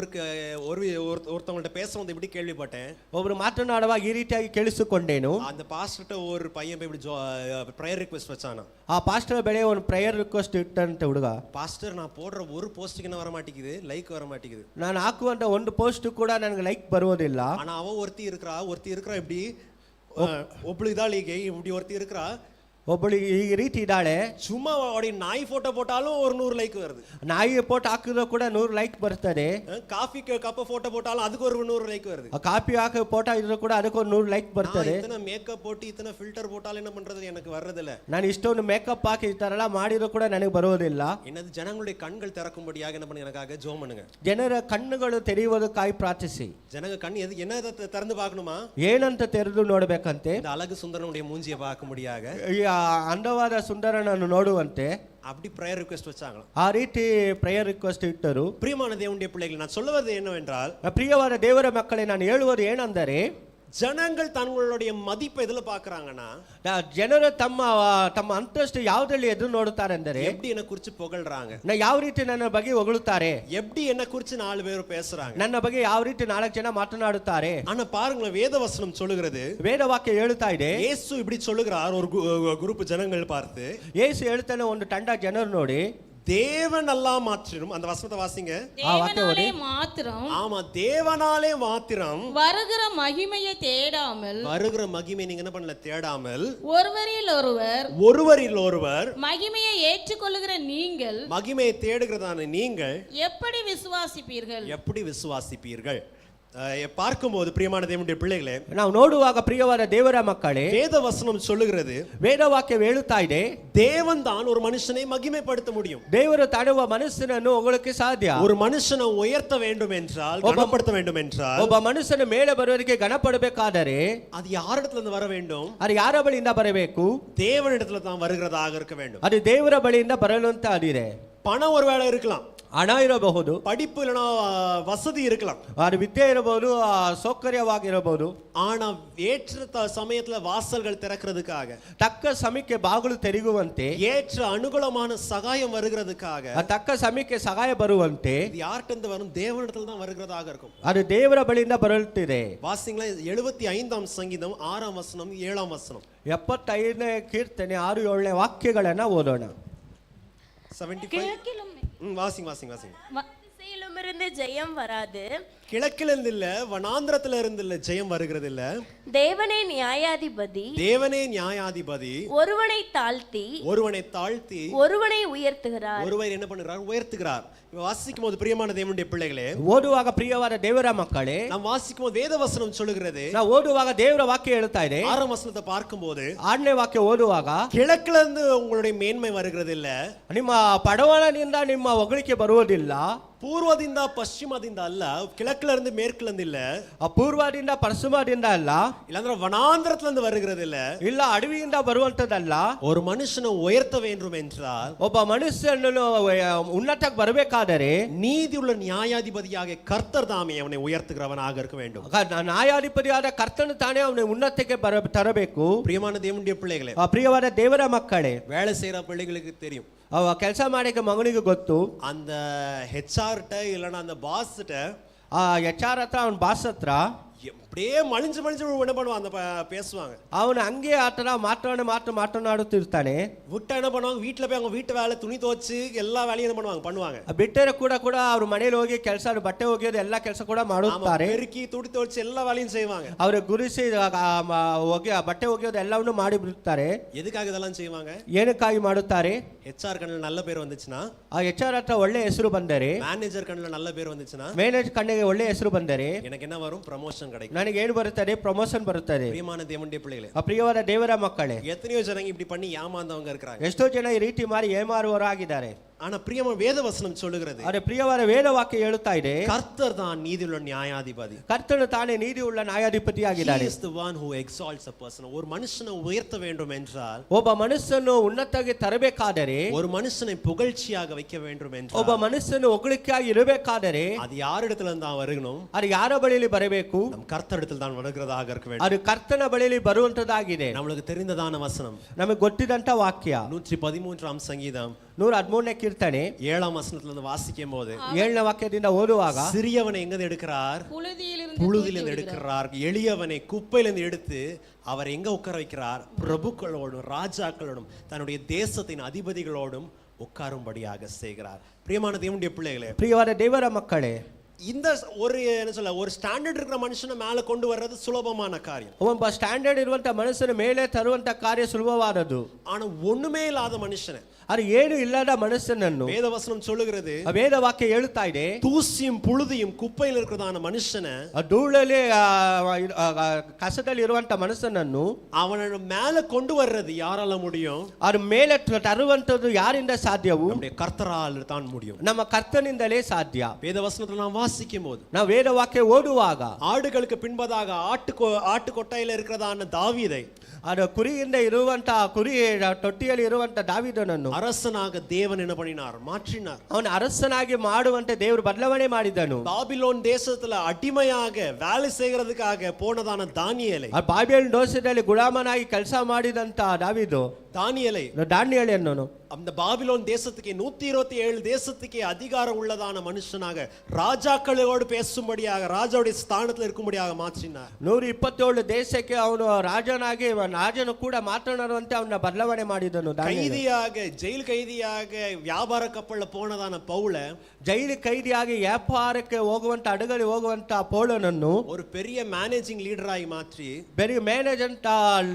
[SPEAKER 2] ஒருத்தவங்கள்ட்ட பேசும்போது இப்படி கேள்விப்பட்டேன்.
[SPEAKER 1] ಒಬ್ರು ಮಾತನಾಡುವಾಗ ಈ ರೀತಿಯಾಗಿ ಕೇಳಿಸಿಕೊಂಡೇನು.
[SPEAKER 2] அந்த பாஸ்டர்ட்ட ஒரு பையன் இப்படி பிரேயர் ரிக்வெஸ்ட் வச்சானா.
[SPEAKER 1] ಆ ಪಾಸ್ಟರ್ ಬೆಳೆ ಒಂದು ಪ್ರೇಯರ್ ರಿಕ್ವೆಸ್ಟ್ ಇಟ್ಟಂತೆ ಹುಡುಗ,
[SPEAKER 2] பாஸ்டர் நான் போடுற ஒரு போஸ்ட்டுக்கு என்ன வர மாட்டேங்குது, லைக் வர மாட்டேங்குது,
[SPEAKER 1] ನಾನು ಹಾಕುವಂತ ಒಂದು ಪೋಸ್ಟ್ ಕೂಡ ನನಗೆ ಲೈಕ್ ಬರುವುದಿಲ್ಲ.
[SPEAKER 2] ஆனா அவ ஒருத்தி இருக்கறா இப்படி ஒப்புளுதா லீகை இப்படி ஒருத்தி இருக்கறா,
[SPEAKER 1] ಒಬ್ಬಳು ಈ ರೀತಿ ಇದ್ದಾಳೆ,
[SPEAKER 2] சும்மா அவருடைய நாய் போட்டோ போட்டாலும் ஒரு 100 லைக் வருது.
[SPEAKER 1] ನಾಯಿ ಫೋಟೋ ಹಾಕಿದ್ರು ಕೂಡ 100 ಲೈಕ್ ಬರ್ತದೆ.
[SPEAKER 2] காஃபி கப் போட்டோ போட்டாலும் அதுக்கு ஒரு 100 லைக் வருது.
[SPEAKER 1] ಕಾಫಿ ಹಾಕಿ ಫೋಟೋ ಇದ್ರು ಕೂಡ ಅದಕ್ಕೆ 100 ಲೈಕ್ ಬರ್ತದೆ.
[SPEAKER 2] இத்தனை மேக்கப் போட்டு இத்தனை ஃபில்டர் போட்டாலும் என்ன பண்றது எனக்கு வர்றதில்ல.
[SPEAKER 1] ನಾನು ಇಷ್ಟೊಂದು ಮೇಕಪ್ ಹಾಕಿ ಈ ತರ ಎಲ್ಲ ಮಾಡಿದ್ರು ಕೂಡ ನನಗೆ ಬರೋದಿಲ್ಲ.
[SPEAKER 2] என்னது ஜனங்களுடைய கண்கள் திறக்கும்படியாக என்ன பண்ணுங்க, எனக்காக ஜெபம் பண்ணுங்க.
[SPEAKER 1] ಜನರ ಕಣ್ಣುಗಳು ತೆರೆಯುವುದಕ್ಕಾಗಿ ಪ್ರಾರ್ಥಿಸಿ.
[SPEAKER 2] ஜனங்க கண் எது என்ன திறந்து பார்க்கணுமா?
[SPEAKER 1] ಏನಂತ ತೆರೆದು ನೋಡಬೇಕಂತೆ?
[SPEAKER 2] இந்த அழகு சுந்தரனுடைய மூஞ்சியை பார்க்கும்படியாக,
[SPEAKER 1] ಈ ಅಂದವಾದ ಸುಂದರನನ್ನು ನೋಡುವಂತೆ
[SPEAKER 2] அப்படி பிரேயர் ரிக்வெஸ்ட் வச்சாங்க.
[SPEAKER 1] ಆ ರೀತಿ ಪ್ರೇಯರ್ ರಿಕ್ವೆಸ್ಟ್ ಇಟ್ಟರು.
[SPEAKER 2] பிரியமான தேவனுடைய பிள்ளைகள், நான் சொல்லுவது என்னவென்றால்,
[SPEAKER 1] ಪ್ರಿಯವಾದ ದೇವರ ಮಕ್ಕಳೇ, ನಾನು ಹೇಳುವುದು ಏನೆಂದರೆ,
[SPEAKER 2] ஜனங்கள் தங்களுடைய மதிப்பை எதுல பாக்குறாங்கன்னா,
[SPEAKER 1] ಜನರು ತಮ್ಮ ತಮ್ಮ ಅಂತಸ್ತು ಯಾವುದರಲ್ಲಿ ಎದುರು ನೋಡುತ್ತಾರೆ ಅಂದರೆ,
[SPEAKER 2] எப்படி என்ன குறிச்சு புகழ்றாங்க,
[SPEAKER 1] ಯಾವ ರೀತಿ ನನ್ನ ಬಗ್ಗೆ ಹೊಗಳುತ್ತಾರೆ,
[SPEAKER 2] எப்படி என்ன குறிச்சு 4 பேர் பேசுறாங்க,
[SPEAKER 1] ನನ್ನ ಬಗ್ಗೆ ಯಾವ ರೀತಿ 4 ಜನ ಮಾತನಾಡುತ್ತಾರೆ.
[SPEAKER 2] ஆனா பாருங்களேன், வேதவசனம் சொல்லுகிறது,
[SPEAKER 1] ವೇದವಾಕ್ಯ ಹೇಳುತ್ತಾ ಇದೆ,
[SPEAKER 2] இயேசு இப்படி சொல்லுகிறார் ஒரு குரூப் ஜனங்கள் பார்த்து.
[SPEAKER 1] ಯೇಸು ಹೇಳ್ತಾನೆ ಒಂದು ತಂಡ ಜನರು ನೋಡಿ,
[SPEAKER 2] தேவன் எல்லாம் மாத்திரம், அந்த வசனத்தை வாசிங்க.
[SPEAKER 3] தேவனாலே மாத்திரம்,
[SPEAKER 2] ஆமா, தேவனாலே மாத்திரம்
[SPEAKER 3] வருகிற மகிமையை தேடாமல்,
[SPEAKER 2] வருகிற மகிமை நீங்க என்ன பண்ணல, தேடாமல்,
[SPEAKER 3] ஒருவரில்
[SPEAKER 2] ஒருவர்
[SPEAKER 3] மகிமையை ஏற்றுக்கொள்ளுகிற நீங்கள்,
[SPEAKER 2] மகிமையை தேடுகிறதான நீங்கள்
[SPEAKER 3] எப்படி விசுவாசிப்பீர்கள்?
[SPEAKER 2] எப்படி விசுவாசிப்பீர்கள்? பார்க்கும்போது பிரியமான தேவனுடைய பிள்ளைகளே,
[SPEAKER 1] ನಾವು ನೋಡುವಾಗ ಪ್ರಿಯವಾದ ದೇವರ ಮಕ್ಕಳೇ,
[SPEAKER 2] வேத வசனம் சொல்லுகிறது,
[SPEAKER 1] ವೇದವಾಕ್ಯ ಹೇಳುತ್ತಾ ಇದೆ,
[SPEAKER 2] தேவன் தான் ஒரு மனுஷனை மகிமைப்படுத்த முடியும்.
[SPEAKER 1] ದೇವರು ತಾಡುವ ಮನಸ್ಸನ್ನು ಹೊಗಳಕ್ಕೆ ಸಾಧ್ಯ.
[SPEAKER 2] ஒரு மனுஷனை உயர்த்த வேண்டும் என்றால், கனப்படுத்த வேண்டும் என்றால்,
[SPEAKER 1] ಒಬ್ಬ ಮನುಷ್ಯನ ಮೇಲೆ ಬರುವವರಿಗೆ ಗಣಪಡಬೇಕಾದರೆ
[SPEAKER 2] அது யாரிடத்துல இருந்து வர வேண்டும்?
[SPEAKER 1] ಅದು ಯಾರ ಬಳಿಯಿಂದ ಬರಬೇಕು?
[SPEAKER 2] தேவனிடத்துல தான் வருகிறதாக இருக்க வேண்டும்.
[SPEAKER 1] ಅದು ದೇವರ ಬಳಿಯಿಂದ ಬರಲು ಅಂತ ಅದಿದೆ.
[SPEAKER 2] பணம் ஒருவேளை இருக்கலாம்,
[SPEAKER 1] ಹಣ ಇರಬಹುದು,
[SPEAKER 2] படிப்பு இல்லைனா வசதி இருக்கலாம்,
[SPEAKER 1] ಅದು ವಿದ್ಯೆ ಇರಬಹುದು, ಸೌಕರ್ಯವಾಗಿರಬಹುದು.
[SPEAKER 2] ஆனா ஏற்ற சமயத்துல வாசல்கள் திறக்கிறதுக்காக,
[SPEAKER 1] ತಕ್ಕ ಸಮಯಕ್ಕೆ ಬಾಗಿಲು ತೆರೆಯುವಂತೆ,
[SPEAKER 2] ஏற்ற அனுகூலமான சகாயம் வருகிறதுக்காக,
[SPEAKER 1] ತಕ್ಕ ಸಮಯಕ್ಕೆ ಸಹಾಯ ಬರುವಂತೆ
[SPEAKER 2] இது யார்கிட்ட வரும்? தேவனிடத்துல தான் வருகிறதாக இருக்கும்.
[SPEAKER 1] ಅದು ದೇವರ ಬಳಿಯಿಂದ ಬರುತ್ತಿದೆ.
[SPEAKER 2] வாசிங்களா, 75ஆம் சங்கீதம் 6ஆம் வசனம் 7ஆம் வசனம்.
[SPEAKER 1] 75ನೇ ಕೀರ್ತನೆ 6-7ನೇ ವಾಕ್ಯಗಳನ್ನ ಓದೋಣ.
[SPEAKER 2] 75. வாசிங்க வாசிங்க வாசிங்க.
[SPEAKER 4] திசையிலுமிருந்து ஜெயம் வராது,
[SPEAKER 2] கிழக்கிலிருந்து இல்ல, வனாந்திரத்துல இருந்து இல்ல ஜெயம் வருகிறது இல்ல.
[SPEAKER 4] தேவனே நியாயாதிபதி,
[SPEAKER 2] தேவனே நியாயாதிபதி,
[SPEAKER 4] ஒருவனை தாழ்த்தி ஒருவனை உயர்த்துகிறார்.
[SPEAKER 2] ஒருவர் என்ன பண்ணுகிறார்? உயர்த்துகிறார். வாசிக்கும் போது பிரியமான தேவனுடைய பிள்ளைகளே,
[SPEAKER 1] ಓದುವಾಗ ಪ್ರಿಯವಾದ ದೇವರ ಮಕ್ಕಳೇ,
[SPEAKER 2] நாம் வாசிக்கும் போது வேத வசனம் சொல்லுகிறது,
[SPEAKER 1] ನಾವು ಓದುವಾಗ ದೇವರ ವಾಕ್ಯ ಹೇಳ್ತಾ ಇದೆ.
[SPEAKER 2] 6ஆம் வசனத்தை பார்க்கும்போது,
[SPEAKER 1] 6ನೇ ವಾಕ್ಯ ಓದುವಾಗ,
[SPEAKER 2] கிழக்குல இருந்து உங்களுடைய மேன்மை வருகிறது இல்ல,
[SPEAKER 1] ನಿಮ್ಮ ಪಡವಲನಿಂದ ನಿಮ್ಮ ಹೊಗಳಿಕೆ ಬರುವುದಿಲ್ಲ,
[SPEAKER 2] ಪೂರ್ವದಿಂದ ಪಶ್ಚಿಮದಿಂದ ಅಲ್ಲ, கிழக்குல இருந்து மேற்குல இருந்து இல்ல,
[SPEAKER 1] ಪೂರ್ವದಿಂದ ಪಶ್ಚಿಮದಿಂದ ಅಲ್ಲ,
[SPEAKER 2] இல்ல வனாந்திரத்துல இருந்து வருகிறது இல்ல,
[SPEAKER 1] ಇಲ್ಲ ಅಡವಿಯಿಂದ ಬರುವಂತದಲ್ಲ.
[SPEAKER 2] ஒரு மனுஷனை உயர்த்த வேண்டும் என்றால்,
[SPEAKER 1] ಒಬ್ಬ ಮನುಷ್ಯನನ್ನು ಉನ್ನತಕ್ಕೆ ಬರಬೇಕಾದರೆ
[SPEAKER 2] நீதியுள்ள நியாயாதிபதியாக கர்த்தர் தாமே அவனை உயர்த்துகிறவனாக இருக்க வேண்டும்.
[SPEAKER 1] ನ್ಯಾಯಾಧಿಪತಿಯಾದ ಕರ್ತನು ತಾನೇ ಅವನ ಉನ್ನತಕ್ಕೆ ತರಬೇಕು.
[SPEAKER 2] பிரியமான தேவனுடைய பிள்ளைகளே,
[SPEAKER 1] ಪ್ರಿಯವಾದ ದೇವರ ಮಕ್ಕಳೇ,
[SPEAKER 2] வேலை செய்யற பிள்ளைகளுக்கு தெரியும்,
[SPEAKER 1] ಅವ ಕೆಲಸ ಮಾಡಕ್ಕೆ ಮಗನಿಗೆ ಗೊತ್ತು,
[SPEAKER 2] அந்த ஹெச்ஆர்ட்ட இல்லைன்னா அந்த பாஸ்ட்ட,
[SPEAKER 1] ಆ HR ಹತ್ರ ಅವನ ಬಾಸ್ ಹತ್ರ
[SPEAKER 2] அப்படியே மலிஞ்சு என்ன பண்ணுவான், அந்த பேசுவாங்க,
[SPEAKER 1] ಅವನು ಹಂಗೆ ಆತರ ಮಾತನಾಡುತ್ತಿರ್ತಾನೆ.
[SPEAKER 2] விட்டா என்ன பண்ணுவாங்க, வீட்டுல போய் அவங்க வீட்டு வேலை, துணி துவச்சு எல்லா வேலையும் என்ன பண்ணுவாங்க.
[SPEAKER 1] ಬಿಟ್ಟರೆ ಕೂಡ ಅವ್ರ ಮನೇಲಿ ಹೋಗಿ ಕೆಲಸ, ಬಟ್ಟೆ ಒಗೆಯೋದು ಎಲ್ಲ ಕೆಲಸ ಕೂಡ ಮಾಡುತ್ತಾರೆ.
[SPEAKER 2] பெருக்கி துணி துவச்சு எல்லா வேலையும் செய்வாங்க.
[SPEAKER 1] ಅವರು ಗುರಿಸಿ ಬಟ್ಟೆ ಒಗೆಯೋದು ಎಲ್ಲವನ್ನೂ ಮಾಡಿ ಬಿಡುತ್ತಾರೆ.
[SPEAKER 2] எதுக்காக இதெல்லாம் செய்வாங்க?
[SPEAKER 1] ಏನಕ್ಕಾಗಿ ಮಾಡುತ್ತಾರೆ?
[SPEAKER 2] ஹெச்ஆர் கண்ணில் நல்ல பேர் வந்துச்சுன்னா,
[SPEAKER 1] ಆ HR ಹತ್ರ ಒಳ್ಳೆ ಹೆಸರು ಬಂದರೆ,
[SPEAKER 2] மேனேஜர் கண்ணில் நல்ல பேர் வந்துச்சுன்னா,
[SPEAKER 1] ಮ್ಯಾನೇಜರ್ ಕಣ್ಣಿಗೆ ಒಳ್ಳೆ ಹೆಸರು ಬಂದರೆ
[SPEAKER 2] எனக்கு என்ன வரும்? ப்ரமோஷன் கிடைக்கும்.
[SPEAKER 1] ನನಗೆ ಏನು ಬರುತ್ತದೆ? ಪ್ರಮೋಷನ್ ಬರುತ್ತದೆ.
[SPEAKER 2] பிரியமான தேவனுடைய பிள்ளைகளே,
[SPEAKER 1] ಪ್ರಿಯವಾದ ದೇವರ ಮಕ್ಕಳೇ,
[SPEAKER 2] எத்தனையோ ஜனங்க இப்படி பண்ணி ஏமாந்தவங்க இருக்காங்க.
[SPEAKER 1] ಎಷ್ಟೋ ಜನ ಈ ರೀತಿ ಮಾಡಿ ಏಮಾರುವವರಾಗಿದ್ದಾರೆ.
[SPEAKER 2] ஆனா பிரியமான வேத வசனம் சொல்லுகிறது,
[SPEAKER 1] ಆದರೆ ಪ್ರಿಯವಾದ ವೇದ ವಾಕ್ಯ ಹೇಳುತ್ತಾ ಇದೆ,
[SPEAKER 2] கர்த்தர் தான் நீதியுள்ள நியாயாதிபதி.
[SPEAKER 1] ಕರ್ತನು ತಾನೇ ನೀತಿಯುಳ್ಳ ನ್ಯಾಯಾಧಿಪತಿಯಾಗಿದ್ದಾನೆ.
[SPEAKER 2] He is the one who exalts a person. ஒரு மனுஷனை உயர்த்த வேண்டும் என்றால்,
[SPEAKER 1] ಒಬ್ಬ ಮನುಷ್ಯನು ಉನ್ನತಕ್ಕೆ ತರಬೇಕಾದರೆ,
[SPEAKER 2] ஒரு மனுஷனை புகழ்ச்சியாக வைக்க வேண்டும் என்றால்,
[SPEAKER 1] ಒಬ್ಬ ಮನುಷ್ಯನು ಹೊಗಳಿಕೆಯಾಗಿ ಇರಬೇಕಾದರೆ,
[SPEAKER 2] அது யாரிடத்துல இருந்து தான் வரணும்?
[SPEAKER 1] ಅದು ಯಾರ ಬಳಿಯಲ್ಲಿ ಬರಬೇಕು?
[SPEAKER 2] நம் கர்த்தரிடத்தில் தான் வருகிறதாக இருக்க வேண்டும்.
[SPEAKER 1] ಅದು ಕರ್ತನ ಬಳಿಯಲ್ಲಿ ಬರುವಂತದ್ದಾಗಿದೆ.
[SPEAKER 2] நம்மளுக்கு தெரிந்ததான வசனம்,
[SPEAKER 1] ನಮಗೆ ಗೊತ್ತಿದಂತ ವಾಕ್ಯ
[SPEAKER 2] 113ஆம் சங்கீதம்
[SPEAKER 1] 113ನೇ ಕೀರ್ತನೆ
[SPEAKER 2] 7ஆம் வசனத்துல இருந்து வாசிக்கும் போது,
[SPEAKER 1] 7ನೇ வாಕ್ಯದಿಂದ ಓದುವಾಗ,
[SPEAKER 2] சிறியவனை எங்க எடுக்கிறார்? புழுதியிலிருந்து எடுக்கிறார். எளியவனை குப்பையிலிருந்து எடுத்து அவர் எங்க உட்கார வைக்கிறார்? பிரபுக்களோடும் ராஜாக்களோடும் தன்னுடைய தேசத்தின் அதிபதிகளோடும் உட்காரும்படியாக செய்கிறார். பிரியமான தேவனுடைய பிள்ளைகளே,
[SPEAKER 1] ಪ್ರಿಯವಾದ ದೇವರ ಮಕ್ಕಳೇ,
[SPEAKER 2] இந்த ஒரு என்ன சொல்ல ஒரு ஸ்டாண்டர்ட் இருக்கிற மனுஷனை மேல கொண்டு வர்றது சுலபமான காரியம்.
[SPEAKER 1] ಒಬ್ಬ ಸ್ಟ್ಯಾಂಡರ್ಡ್ ಇರುವಂತ ಮನುಷ್ಯನ ಮೇಲೆ ತರುವಂತ ಕಾರ್ಯ ಸುಲಭವಾದದ್ದು.
[SPEAKER 2] ஆனா ஒண்ணுமே இல்லாத மனுஷனை,
[SPEAKER 1] ಅದು ಏನು ಇಲ್ಲದ ಮನುಷ್ಯನನ್ನು
[SPEAKER 2] வேதவசனம் சொல்லுகிறது,
[SPEAKER 1] ವೇದ ವಾಕ್ಯ ಹೇಳುತ್ತಾ ಇದೆ,
[SPEAKER 2] தூசியும் புழுதியும் குப்பையில் இருக்கிறதான மனுஷனை,
[SPEAKER 1] ಧೂಳಲ್ಲಿ ಕಸದಲ್ಲಿ ಇರುವಂತ ಮನುಷ್ಯನನ್ನು
[SPEAKER 2] அவனை மேல கொண்டு வர்றது யாரால முடியும்?
[SPEAKER 1] ಅವ್ರ ಮೇಲೆ ತರುವಂತದ್ದು ಯಾರಿಂದ ಸಾಧ್ಯವು?
[SPEAKER 2] நம்முடைய கர்த்தரால் தான் முடியும்.
[SPEAKER 1] ನಮ್ಮ ಕರ್ತನಿಂದಲೇ ಸಾಧ್ಯ.
[SPEAKER 2] வேதவசனத்தை நாம் வாசிக்கும் போது,
[SPEAKER 1] ನಾವು ವೇದ ವಾಕ್ಯ ಓದುವಾಗ,
[SPEAKER 2] ஆடுகளுக்கு பின்பதாக ஆட்டு கொட்டையில இருக்கிறதான தாவீதை,
[SPEAKER 1] ಅದು ಕುರಿಯಿಂದ ಇರುವಂತ ಕುರಿ ತೊಟ್ಟಿಯಲ್ಲಿ ಇರುವಂತ ದಾವೀದನನ್ನು
[SPEAKER 2] அரசனாக தேவன் என்ன பண்ணினார்? மாற்றினார்.
[SPEAKER 1] ಅವನ ಅರಸನಾಗಿ ಮಾಡುವಂತೆ ದೇವರು ಬದಲಾವಣೆ ಮಾಡಿದನು.
[SPEAKER 2] பாபிலோன் தேசத்துல அடிமையாக வேலை செய்கிறதுக்காக போனதான தானியேலை,
[SPEAKER 1] ಬಾಬೆಲ್ ದೇಶದಲ್ಲಿ ಗುಲಾಮನಾಗಿ ಕೆಲಸ ಮಾಡಿದಂತ ದಾವೀದು ದಾನಿಯೇಲನನ್ನು
[SPEAKER 2] அந்த பாபிலோன் தேசத்துக்கு 127 தேசத்துக்கு அதிகாரம் உள்ளதான மனுஷனாக ராஜாக்களோடு பேசும்படியாக ராஜாவுடைய ஸ்தானத்தில் இருக்கும்படியாக மாற்றினார்.
[SPEAKER 1] 127 ದೇಶಕ್ಕೆ ಅವನು ರಾಜನಾಗಿ ರಾಜನು ಕೂಡ ಮಾತನಾಡುವಂತೆ ಅವನ ಬದಲಾವಣೆ ಮಾಡಿದನು.
[SPEAKER 2] கைதியாக ஜெயில் கைதியாக வியாபார கப்பல்ல போனதான பவுல,
[SPEAKER 1] ಜೈಲು ಕೈದಿಯಾಗಿ ವ್ಯಾಪಾರಕ್ಕೆ ಹೋಗುವಂತ ಹಡಗಲಿ ಹೋಗುವಂತ ಪೌಲನನ್ನು
[SPEAKER 2] ஒரு பெரிய மேனேஜிங் லீடராಗಿ மாற்றி,
[SPEAKER 1] பெரிய மேனேஜ்மெಂಟ್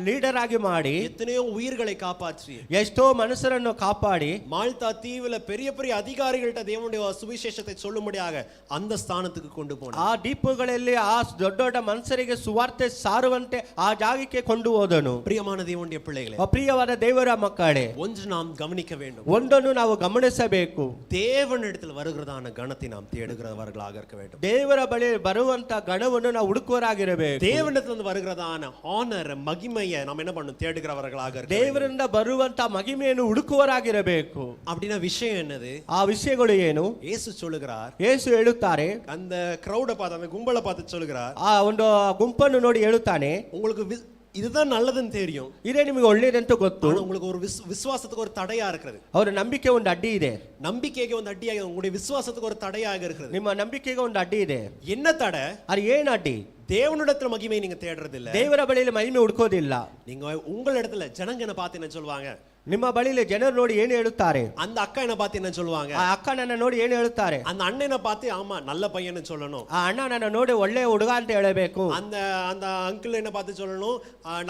[SPEAKER 1] ಲೀಡರ್ ಆಗಿ ಮಾಡಿ,
[SPEAKER 2] எத்தனையோ உயிர்களை காப்பாற்றி,
[SPEAKER 1] ಎಷ್ಟೋ ಮನುಷ್ಯರನ್ನು ಕಾಪಾಡಿ,
[SPEAKER 2] மால்டா தீவுல பெரிய பெரிய அதிகாரிகள்ட்ட தேவனுடைய சுவிசேஷத்தை சொல்லும்படியாக அந்த ஸ்தானத்துக்கு கொண்டு போனார்.
[SPEAKER 1] ಆ ದೀಪಗಳಲ್ಲಿ ಆ ದೊಡ್ಡ ದೊಡ್ಡ ಮನುಷ್ಯರಿಗೆ ಸುವಾರ್ತೆ ಸಾರುವಂತೆ ಆ ಜಾಗಕ್ಕೆ ಕೊಂಡು ಹೋದನು.
[SPEAKER 2] பிரியமான தேவனுடைய பிள்ளைகளே,
[SPEAKER 1] ಪ್ರಿಯವಾದ ದೇವರ ಮಕ್ಕಳೇ,
[SPEAKER 2] ஒன்று நாம் கவனிக்க வேண்டும்.
[SPEAKER 1] ಒಂದನ್ನು ನಾವು ಗಮನಿಸಬೇಕು.
[SPEAKER 2] தேவனிடத்தில் வருகிறதான கணத்தை நாம் தேடுகிறவர்களாக இருக்க வேண்டும்.
[SPEAKER 1] ದೇವರ ಬಳಿ ಬರುವಂತ ಗಣವನ್ನು ನಾವು ಹುಡುಕುವರಾಗಿರಬೇಕು.
[SPEAKER 2] தேவனிடத்தில் வருகிறதான ஆனர் மகிமையை நாம் என்ன பண்ணணும்? தேடுகிறவர்களாக இருக்க வேண்டும்.
[SPEAKER 1] ದೇವರಿಂದ ಬರುವಂತ ಮಹಿಮೆಯನ್ನು ಹುಡುಕುವರಾಗಿರಬೇಕು.
[SPEAKER 2] அப்படினா விஷயம் என்னது?
[SPEAKER 1] ಆ ವಿಷಯಗಳು ಏನು?
[SPEAKER 2] ಯೇಸು சொல்லுகிறார்,
[SPEAKER 1] ಯೇಸು ಹೇಳುತ್ತಾರೆ,
[SPEAKER 2] அந்த கிரௌட பார்த்து, அந்த கும்பலை பார்த்து சொல்லுகிறார்,
[SPEAKER 1] ಆ ಒಂದು ಗುಂಪನ್ನು ನೋಡಿ ಹೇಳುತ್ತಾನೆ,
[SPEAKER 2] உங்களுக்கு இதுதான் நல்லதுன்னு தெரியும்,
[SPEAKER 1] ಇದೇ ನಿಮಗೆ ಒಳ್ಳೆಯದಂತ ಗೊತ್ತು,
[SPEAKER 2] உங்களுக்கு ஒரு விசுவாசத்துக்கு ஒரு தடையா இருக்கிறது.
[SPEAKER 1] ಅವರ ನಂಬಿಕೆ ಒಂದು ಅಡ್ಡಿ ಇದೆ.
[SPEAKER 2] நம்பிக்கைக்கு ಒಂದು ಅಡ್ಡಿಯಾಗಿ, உங்களுடைய விசுவாசத்துக்கு ஒரு தடையாக இருக்கிறது.
[SPEAKER 1] ನಿಮ್ಮ ನಂಬಿಕೆಗೆ ಒಂದು ಅಡ್ಡಿ ಇದೆ.
[SPEAKER 2] என்ன தடை?
[SPEAKER 1] ಅದು ಏನು ಅಡ್ಡಿ?
[SPEAKER 2] தேவனிடத்துல மகிமை நீங்க தேடுறது இல்ல.
[SPEAKER 1] ದೇವರ ಬಳಿಯಲ್ಲಿ ಮಹಿಮೆ ಹುಡುಕೋದಿಲ್ಲ.
[SPEAKER 2] நீங்க உங்கள் இடத்துல ஜனங்க என்ன பார்த்து என்ன சொல்வாங்க?
[SPEAKER 1] ನಿಮ್ಮ ಬಳಿಯಲ್ಲಿ ಜನರು ನೋಡಿ ಏನು ಹೇಳುತ್ತಾರೆ?
[SPEAKER 2] அந்த அக்கா என்ன பார்த்து என்ன சொல்வாங்க?
[SPEAKER 1] ಆ ಅಕ್ಕ ನನ್ನ ನೋಡಿ ಏನು ಹೇಳುತ್ತಾರೆ?
[SPEAKER 2] அந்த அண்ணனை பார்த்து ஆமா நல்ல பையன்னு சொல்லணும்.
[SPEAKER 1] ಆ ಅಣ್ಣ ನನ್ನ ನೋಡಿ ಒಳ್ಳೆ ಹುಡುಗ ಅಂತ ಹೇಳಬೇಕು.
[SPEAKER 2] அந்த அந்த ಅಂಕಲ್ என்ன பார்த்து சொல்லணும்?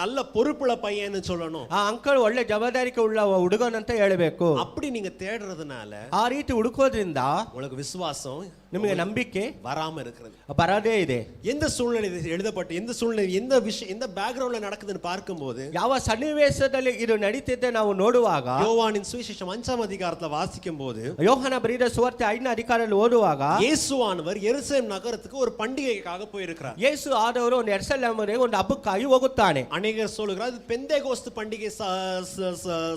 [SPEAKER 2] நல்ல பொறுப்புள்ள பையன்னு சொல்லணும்.
[SPEAKER 1] ಆ ಅಂಕಲ್ ಒಳ್ಳೆ ಜವಾಬ್ದಾರಿಕೆ ಉಳ್ಳ ಹುಡುಗನಂತ ಹೇಳಬೇಕು.
[SPEAKER 2] அப்படி நீங்க தேடுறதுனால,
[SPEAKER 1] ಆ ರೀತಿ ಹುಡುಕೋದ್ರಿಂದ
[SPEAKER 2] உங்களுக்கு விசுவாசம்,
[SPEAKER 1] ನಿಮಗೆ ನಂಬಿಕೆ
[SPEAKER 2] வராம இருக்கிறது.
[SPEAKER 1] ಬರದೇ ಇದೆ.
[SPEAKER 2] எந்த சூழ்நிலை எழுதப்பட்டு, எந்த சூழ்நிலை, எந்த விஷயம், எந்த பேக்ரவுண்ட்ல நடக்குதுன்னு பார்க்கும்போது,
[SPEAKER 1] ಯಾವ ಸನ್ನಿವೇಶದಲ್ಲಿ ಇದು ನಡೀತಿದೆ ನಾವು ನೋಡುವಾಗ,
[SPEAKER 2] யோவானின் சுவிசேஷம் 5ஆம் அதிகாரத்துல வாசிக்கும் போது,
[SPEAKER 1] ಯೋಹನ ಬರೆದ ಸುವಾರ್ತೆ 5ನೇ ಅಧಿಕಾರದಲ್ಲಿ ಓದುವಾಗ,
[SPEAKER 2] இயேசுவானவர் எருசலேம் நகரத்துக்கு ஒரு பண்டிகைக்காக போயிருக்கிறார்.
[SPEAKER 1] ಯೇಸು ಆದವರು ಒಂದು ಯೆರೂಸಲೇಮಿಗೆ ಒಂದು ಹಬ್ಬಕ್ಕಾಗಿ ಹೋಗುತ್ತಾನೆ.
[SPEAKER 2] அநேகர் சொல்லுகிறார், இது பெந்தேகோஸ்து பண்டிகை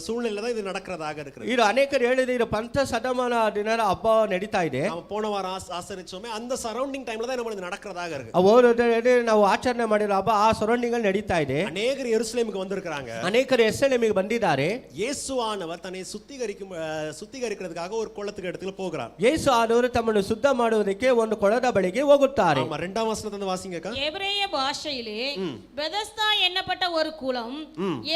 [SPEAKER 2] சூழ்நிலையில தான் இது நடக்கிறதாக இருக்கிறது.
[SPEAKER 1] ಇದು ಅನೇಕರು ಹೇಳಿದ್ರೆ ಇದು ಪಂಥ ಸದಮನ ದಿನದ ಹಬ್ಬ ನಡೀತಾ ಇದೆ.
[SPEAKER 2] ನಾವು போன வாரம் ஆசரிச்சோமே, அந்த சரௌண்டிங் டைம்ல தான் நம்ம நடக்கிறதாக இருக்கு.
[SPEAKER 1] ನಾವು ಆಚರಣೆ ಮಾಡಿರೋ ಹಬ್ಬ ಆ ಸರೌಂಡಿಂಗ್ ಅಲ್ಲಿ ನಡೀತಾ ಇದೆ.
[SPEAKER 2] அநேகர் எருசலேமுக்கு வந்திருக்காங்க.
[SPEAKER 1] ಅನೇಕರು ಯೆರೂಸಲೇಮಿಗೆ ಬಂದಿದ್ದಾರೆ.
[SPEAKER 2] இயேசுவானவர் தன்னை சுத்திகரிக்கிறதுக்காக ஒரு குளத்துக்கு இடத்துல போகிறார்.
[SPEAKER 1] ಯೇಸು ಆದವರು ತಮ್ಮನ್ನು ಶುದ್ಧ ಮಾಡುವುದಕ್ಕೆ ಒಂದು ಕೊಳದ ಬಳಿಗೆ ಹೋಗುತ್ತಾರೆ.
[SPEAKER 2] ஆமா, 2ஆம் வசனத்தை வாசிங்கக்கா.
[SPEAKER 3] எபிரேய பாஷையிலே பெதஸ்தா என்னப்பட்ட ஒரு குளம்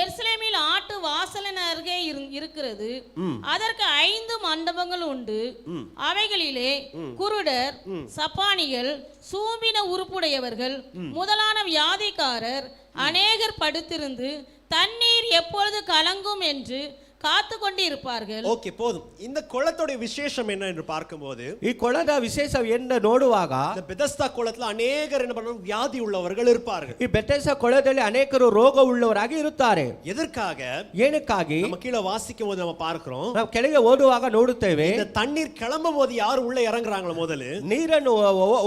[SPEAKER 3] எருசலேமில் ஆட்டு வாசலின் அருகே இருக்கிறது. அதற்கு 5 மண்டபங்கள் உண்டு. அவைகளிலே குருடர், சப்பானிகள், சூம்பின உறுப்புடையவர்கள் முதலான வியாதிக்காரர் அநேகர் படுத்திருந்து தண்ணீர் எப்பொழுது கலங்கும் என்று காத்து கொண்டு இருப்பார்கள்.
[SPEAKER 2] ஓகே, போதும். இந்த குளத்தோட விசேஷம் என்ன என்று பார்க்கும்போது,
[SPEAKER 1] ಈ ಕೊಳದ ವಿಶೇಷ என்ன ನೋಡುವಾಗ,
[SPEAKER 2] இந்த பெதஸ்தா குளத்துல அநேகர் என்ன பண்ணுவாங்க? வியாதி உள்ளவர்கள் இருப்பார்கள்.
[SPEAKER 1] ಈ ಬೆಥೆಸ್ದಾ ಕೊಳದಲ್ಲಿ ಅನೇಕರು ರೋಗ ಉಳ್ಳವರಾಗಿ ಇರುತ್ತಾರೆ.
[SPEAKER 2] எதற்காக?
[SPEAKER 1] ಏನಕ್ಕಾಗಿ?
[SPEAKER 2] நம்ம கீழே வாசிக்கும் போது நம்ம பார்க்கிறோம்,
[SPEAKER 1] ನಾವು ಕೆಳಗೆ ಓದುವಾಗ ನೋಡುತ್ತೇವೆ,
[SPEAKER 2] இந்த தண்ணீர் கிளம்பும் போது யார் உள்ள இறங்குறாங்களோ முதல்ல,
[SPEAKER 1] ನೀರನ್ನು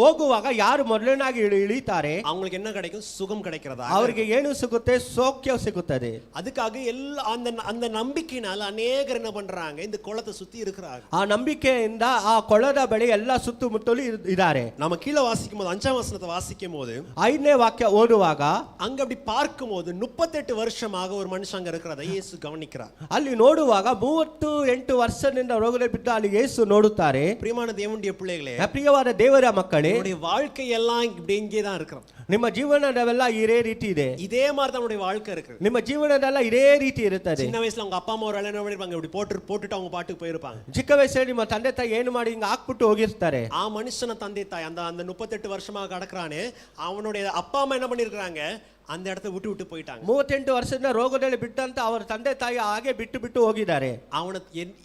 [SPEAKER 1] ಹೋಗುವಾಗ ಯಾರು ಮೊದಲನಾಗಿ ಇಳಿತಾರೆ,
[SPEAKER 2] அவங்களுக்கு என்ன கிடைக்கும்? சுகம் கிடைக்கிறதா?
[SPEAKER 1] ಅವರಿಗೆ ಏನು ಸಿಗುತ್ತೆ? ಸೌಖ್ಯ ಸಿಗುತ್ತದೆ.
[SPEAKER 2] அதுக்காக எல்லா அந்த நம்பிக்கையினால அநேகர் என்ன பண்றாங்க? இந்த குளத்தை சுத்தி இருக்கிறாங்க.
[SPEAKER 1] ಆ ನಂಬಿಕೆಯಿಂದ ಆ ಕೊಳದ ಬಳಿ ಎಲ್ಲ ಸುತ್ತಮುತ್ತಲು ಇದ್ದಾರೆ.
[SPEAKER 2] நம்ம கீழே வாசிக்கும் போது 5ஆம் வசனத்தை வாசிக்கும் போது
[SPEAKER 1] 5ನೇ ವಾಕ್ಯ ಓದುವಾಗ,
[SPEAKER 2] அங்க அப்படி பார்க்கும் போது 38 வருஷமாக ஒரு மனுஷன் அங்க இருக்கிறதை இயேசு கவனிக்கிறார்.
[SPEAKER 1] ಅಲ್ಲಿ ನೋಡುವಾಗ 38 ವರ್ಷದಿಂದ ರೋಗದಲ್ಲಿ ಬಿದ್ದ ಅಲ್ಲಿ ಯೇಸು ನೋಡುತ್ತಾರೆ.
[SPEAKER 2] பிரியமான தேவனுடைய பிள்ளைகளே,
[SPEAKER 1] ಪ್ರಿಯವಾದ ದೇವರ ಮಕ್ಕಳೇ,
[SPEAKER 2] நம்முடைய வாழ்க்கை எல்லாம் இப்படி இங்கே தான் இருக்கிறோம்.
[SPEAKER 1] ನಿಮ್ಮ ಜೀವನದವೆಲ್ಲ ಇದೇ ರೀತಿ ಇದೆ.
[SPEAKER 2] இதே மாதிரி தான் நம்முடைய வாழ்க்கை இருக்கு.
[SPEAKER 1] ನಿಮ್ಮ ಜೀವನದೆಲ್ಲ ಇದೇ ರೀತಿ ಇರುತ್ತದೆ.
[SPEAKER 2] சின்ன வயசுல அவங்க அப்பா அம்மா ஒரு வேலை பண்ணிருப்பாங்க, இப்படி போட்டுட்டு அவங்க பாட்டுக்கு போயிருப்பாங்க.
[SPEAKER 1] ಚಿಕ್ಕ ವಯಸ್ಸಲ್ಲಿ ನಿಮ್ಮ ತಂದೆ ತಾಯಿ ಏನು ಮಾಡಿ ಹಿಂಗ ಹಾಕ್ಬಿಟ್ಟು ಹೋಗಿರ್ತಾರೆ.
[SPEAKER 2] ಆ ಮನುಷ್ಯನ ತಂದೆ ತಾಯಿ அந்த 38 வருஷமா கடக்குறானே, அவனுடைய அப்பா அம்மா என்ன பண்ணிருக்காங்க, அந்த இடத்தை விட்டு போயிட்டாங்க.
[SPEAKER 1] 38 ವರ್ಷದಿಂದ ರೋಗದಲ್ಲಿ ಬಿಟ್ಟಂತ ಅವರ ತಂದೆ ತಾಯಿ ಹಾಗೆ ಬಿಟ್ಟು ಹೋಗಿದ್ದಾರೆ.
[SPEAKER 2] அவன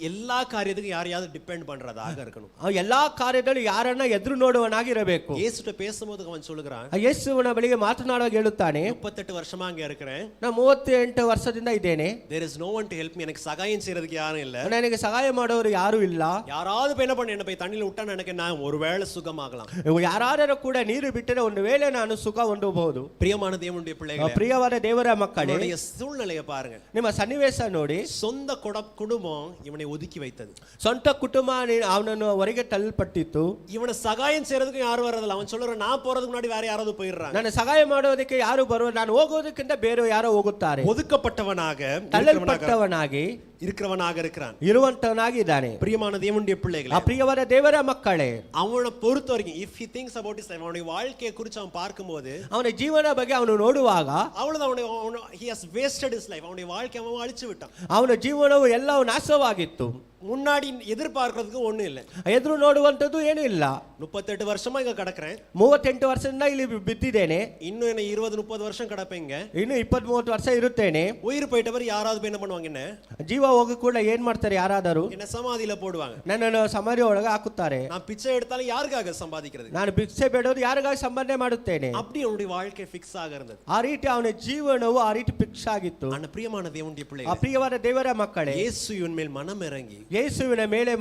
[SPEAKER 2] எல்லா காரியத்துக்கும் யாரையாவது டிபெண்ட் பண்றதாக இருக்கணும்.
[SPEAKER 1] ಎಲ್ಲಾ ಕಾರ್ಯದಲ್ಲಿ ಯಾರನ್ನ ಎದುರು ನೋಡುವನಾಗಿರಬೇಕು.
[SPEAKER 2] இயேசுட்ட பேசும்போது அவன் சொல்லுகிறான்,
[SPEAKER 1] ಯೇಸುವಿನ ಬಳಿಗೆ ಮಾತನಾಡುವಾಗ ಹೇಳುತ್ತಾನೆ,
[SPEAKER 2] 38 வருஷமா அங்க இருக்கிறேன்,
[SPEAKER 1] ನಾನು 38 ವರ್ಷದಿಂದ ಇದ್ದೇನೆ,
[SPEAKER 2] there is no one to help me, எனக்கு சகாயம் செய்யறதுக்கு யாரும் இல்ல,
[SPEAKER 1] ನನಗೆ ಸಹಾಯ ಮಾಡೋರು ಯಾರು ಇಲ್ಲ.
[SPEAKER 2] யாராவது போய் என்ன பண்ண, என்ன போய் தண்ணில விட்டா எனக்கு நான் ஒருவேளை சுகமாகலாம்.
[SPEAKER 1] ಯಾರಾದರೂ ಕೂಡ ನೀರು ಬಿಟ್ಟರೆ ಒಂದು ವೇಳೆ ನಾನು ಸುಖ ಹೊಂದಬಹುದು.
[SPEAKER 2] பிரியமான தேவனுடைய பிள்ளைகளே,
[SPEAKER 1] ಪ್ರಿಯವಾದ ದೇವರ ಮಕ್ಕಳೇ,
[SPEAKER 2] அவனுடைய சூழ்நிலையை பாருங்க,
[SPEAKER 1] ನಿಮ್ಮ ಸನ್ನಿವೇಶ ನೋಡಿ.
[SPEAKER 2] சொந்த குடும்பம் இவனை ஒதுக்கி வைத்தது,
[SPEAKER 1] ಸ್ವಂತ ಕುಟುಂಬ ಅವನನ್ನು ಹೊರಗೆ ತಳ್ಳಲ್ಪಟ್ಟಿತ್ತು.
[SPEAKER 2] இவனை சகாயம் செய்யறதுக்கு யாரும் வரதில்லை. அவன் சொல்றான், நான் போறதுக்கு முன்னாடி வேற யாராவது போயிடுறாங்க,
[SPEAKER 1] ನನ್ನ ಸಹಾಯ ಮಾಡೋದಕ್ಕೆ ಯಾರು ಬರುವ, ನಾನು ಹೋಗೋದಕ್ಕಿಂತ ಬೇರೆ ಯಾರೋ ಹೋಗುತ್ತಾರೆ.
[SPEAKER 2] ஒதுக்கப்பட்டவனாக
[SPEAKER 1] ತಳ್ಳಲ್ಪಟ್ಟವನಾಗಿ
[SPEAKER 2] இருக்கிறான்,
[SPEAKER 1] ಇರುವಂತವನಾಗಿ ಇದ್ದಾನೆ.
[SPEAKER 2] பிரியமான தேவனுடைய பிள்ளைகளே,
[SPEAKER 1] ಪ್ರಿಯವಾದ ದೇವರ ಮಕ್ಕಳೇ,
[SPEAKER 2] அவனை பொறுத்த வரைக்கும் if he thinks about his life, அவனுடைய வாழ்க்கையை குறித்து அவன் பார்க்கும்போது,
[SPEAKER 1] ಅವನ ಜೀವನ ಬಗ್ಗೆ ಅವನು ನೋಡುವಾಗ,
[SPEAKER 2] அவ்வளவுதான், he has wasted his life, அவனுடைய வாழ்க்கையை அவன் அழிச்சு விட்டான்.
[SPEAKER 1] ಅವನ ಜೀವನವು ಎಲ್ಲವೂ ನಾಶವಾಗಿತ್ತು.
[SPEAKER 2] முன்னாடி எதிர்பார்க்கிறதுக்கு ஒண்ணு இல்ல,
[SPEAKER 1] ಎದುರು ನೋಡುವಂತದ್ದು ಏನೂ ಇಲ್ಲ.
[SPEAKER 2] 38 வருஷமா இங்க கிடக்குறேன்,
[SPEAKER 1] 38 ವರ್ಷದಿಂದ ಇಲ್ಲಿ ಬಿದ್ದಿದ್ದೇನೆ,
[SPEAKER 2] இன்னும் என்ன 20-30 வருஷம் கிடப்பேங்க,
[SPEAKER 1] ಇನ್ನು 20-30 ವರ್ಷ ಇರುತ್ತೇನೆ.
[SPEAKER 2] உயிர் போயிட்டவர் யாராவது போய் என்ன பண்ணுவாங்க, என்ன
[SPEAKER 1] ಜೀವ ಹೋಗಿ ಕೂಡ ಏನ್ ಮಾಡ್ತಾರೆ, ಯಾರಾದರೂ
[SPEAKER 2] என்ன சமாதியில போடுவாங்க,
[SPEAKER 1] ನನ್ನನ್ನು ಸಮಾಧಿ ಒಳಗೆ ಹಾಕುತ್ತಾರೆ.
[SPEAKER 2] நான் பிச்சை எடுத்தாலும் யாருக்காக சம்பாதிக்கிறது,
[SPEAKER 1] ನಾನು ಭಿಕ್ಷೆ ಬೇಡೋದು ಯಾರಿಗಾಗಿ ಸಂಪಾದನೆ ಮಾಡುತ್ತೇನೆ.
[SPEAKER 2] அப்படி அவனுடைய வாழ்க்கை ஃபிக்ஸ் ஆக இருந்தது.
[SPEAKER 1] ಆ ರೀತಿ ಅವನ ಜೀವನವು ಆ ರೀತಿ ಫಿಕ್ಸ್ ಆಗಿತ್ತು.
[SPEAKER 2] ஆனா பிரியமான தேவனுடைய
[SPEAKER 1] ಆ
[SPEAKER 2] பிள்ளைகளே,
[SPEAKER 1] ಪ್ರಿಯವಾದ ದೇವರ ಮಕ್ಕಳೇ,
[SPEAKER 2] இயேசு இவன் மேல் மனம் இறங்கி
[SPEAKER 1] ಯೇಸುವಿನ ಮೇಲೆ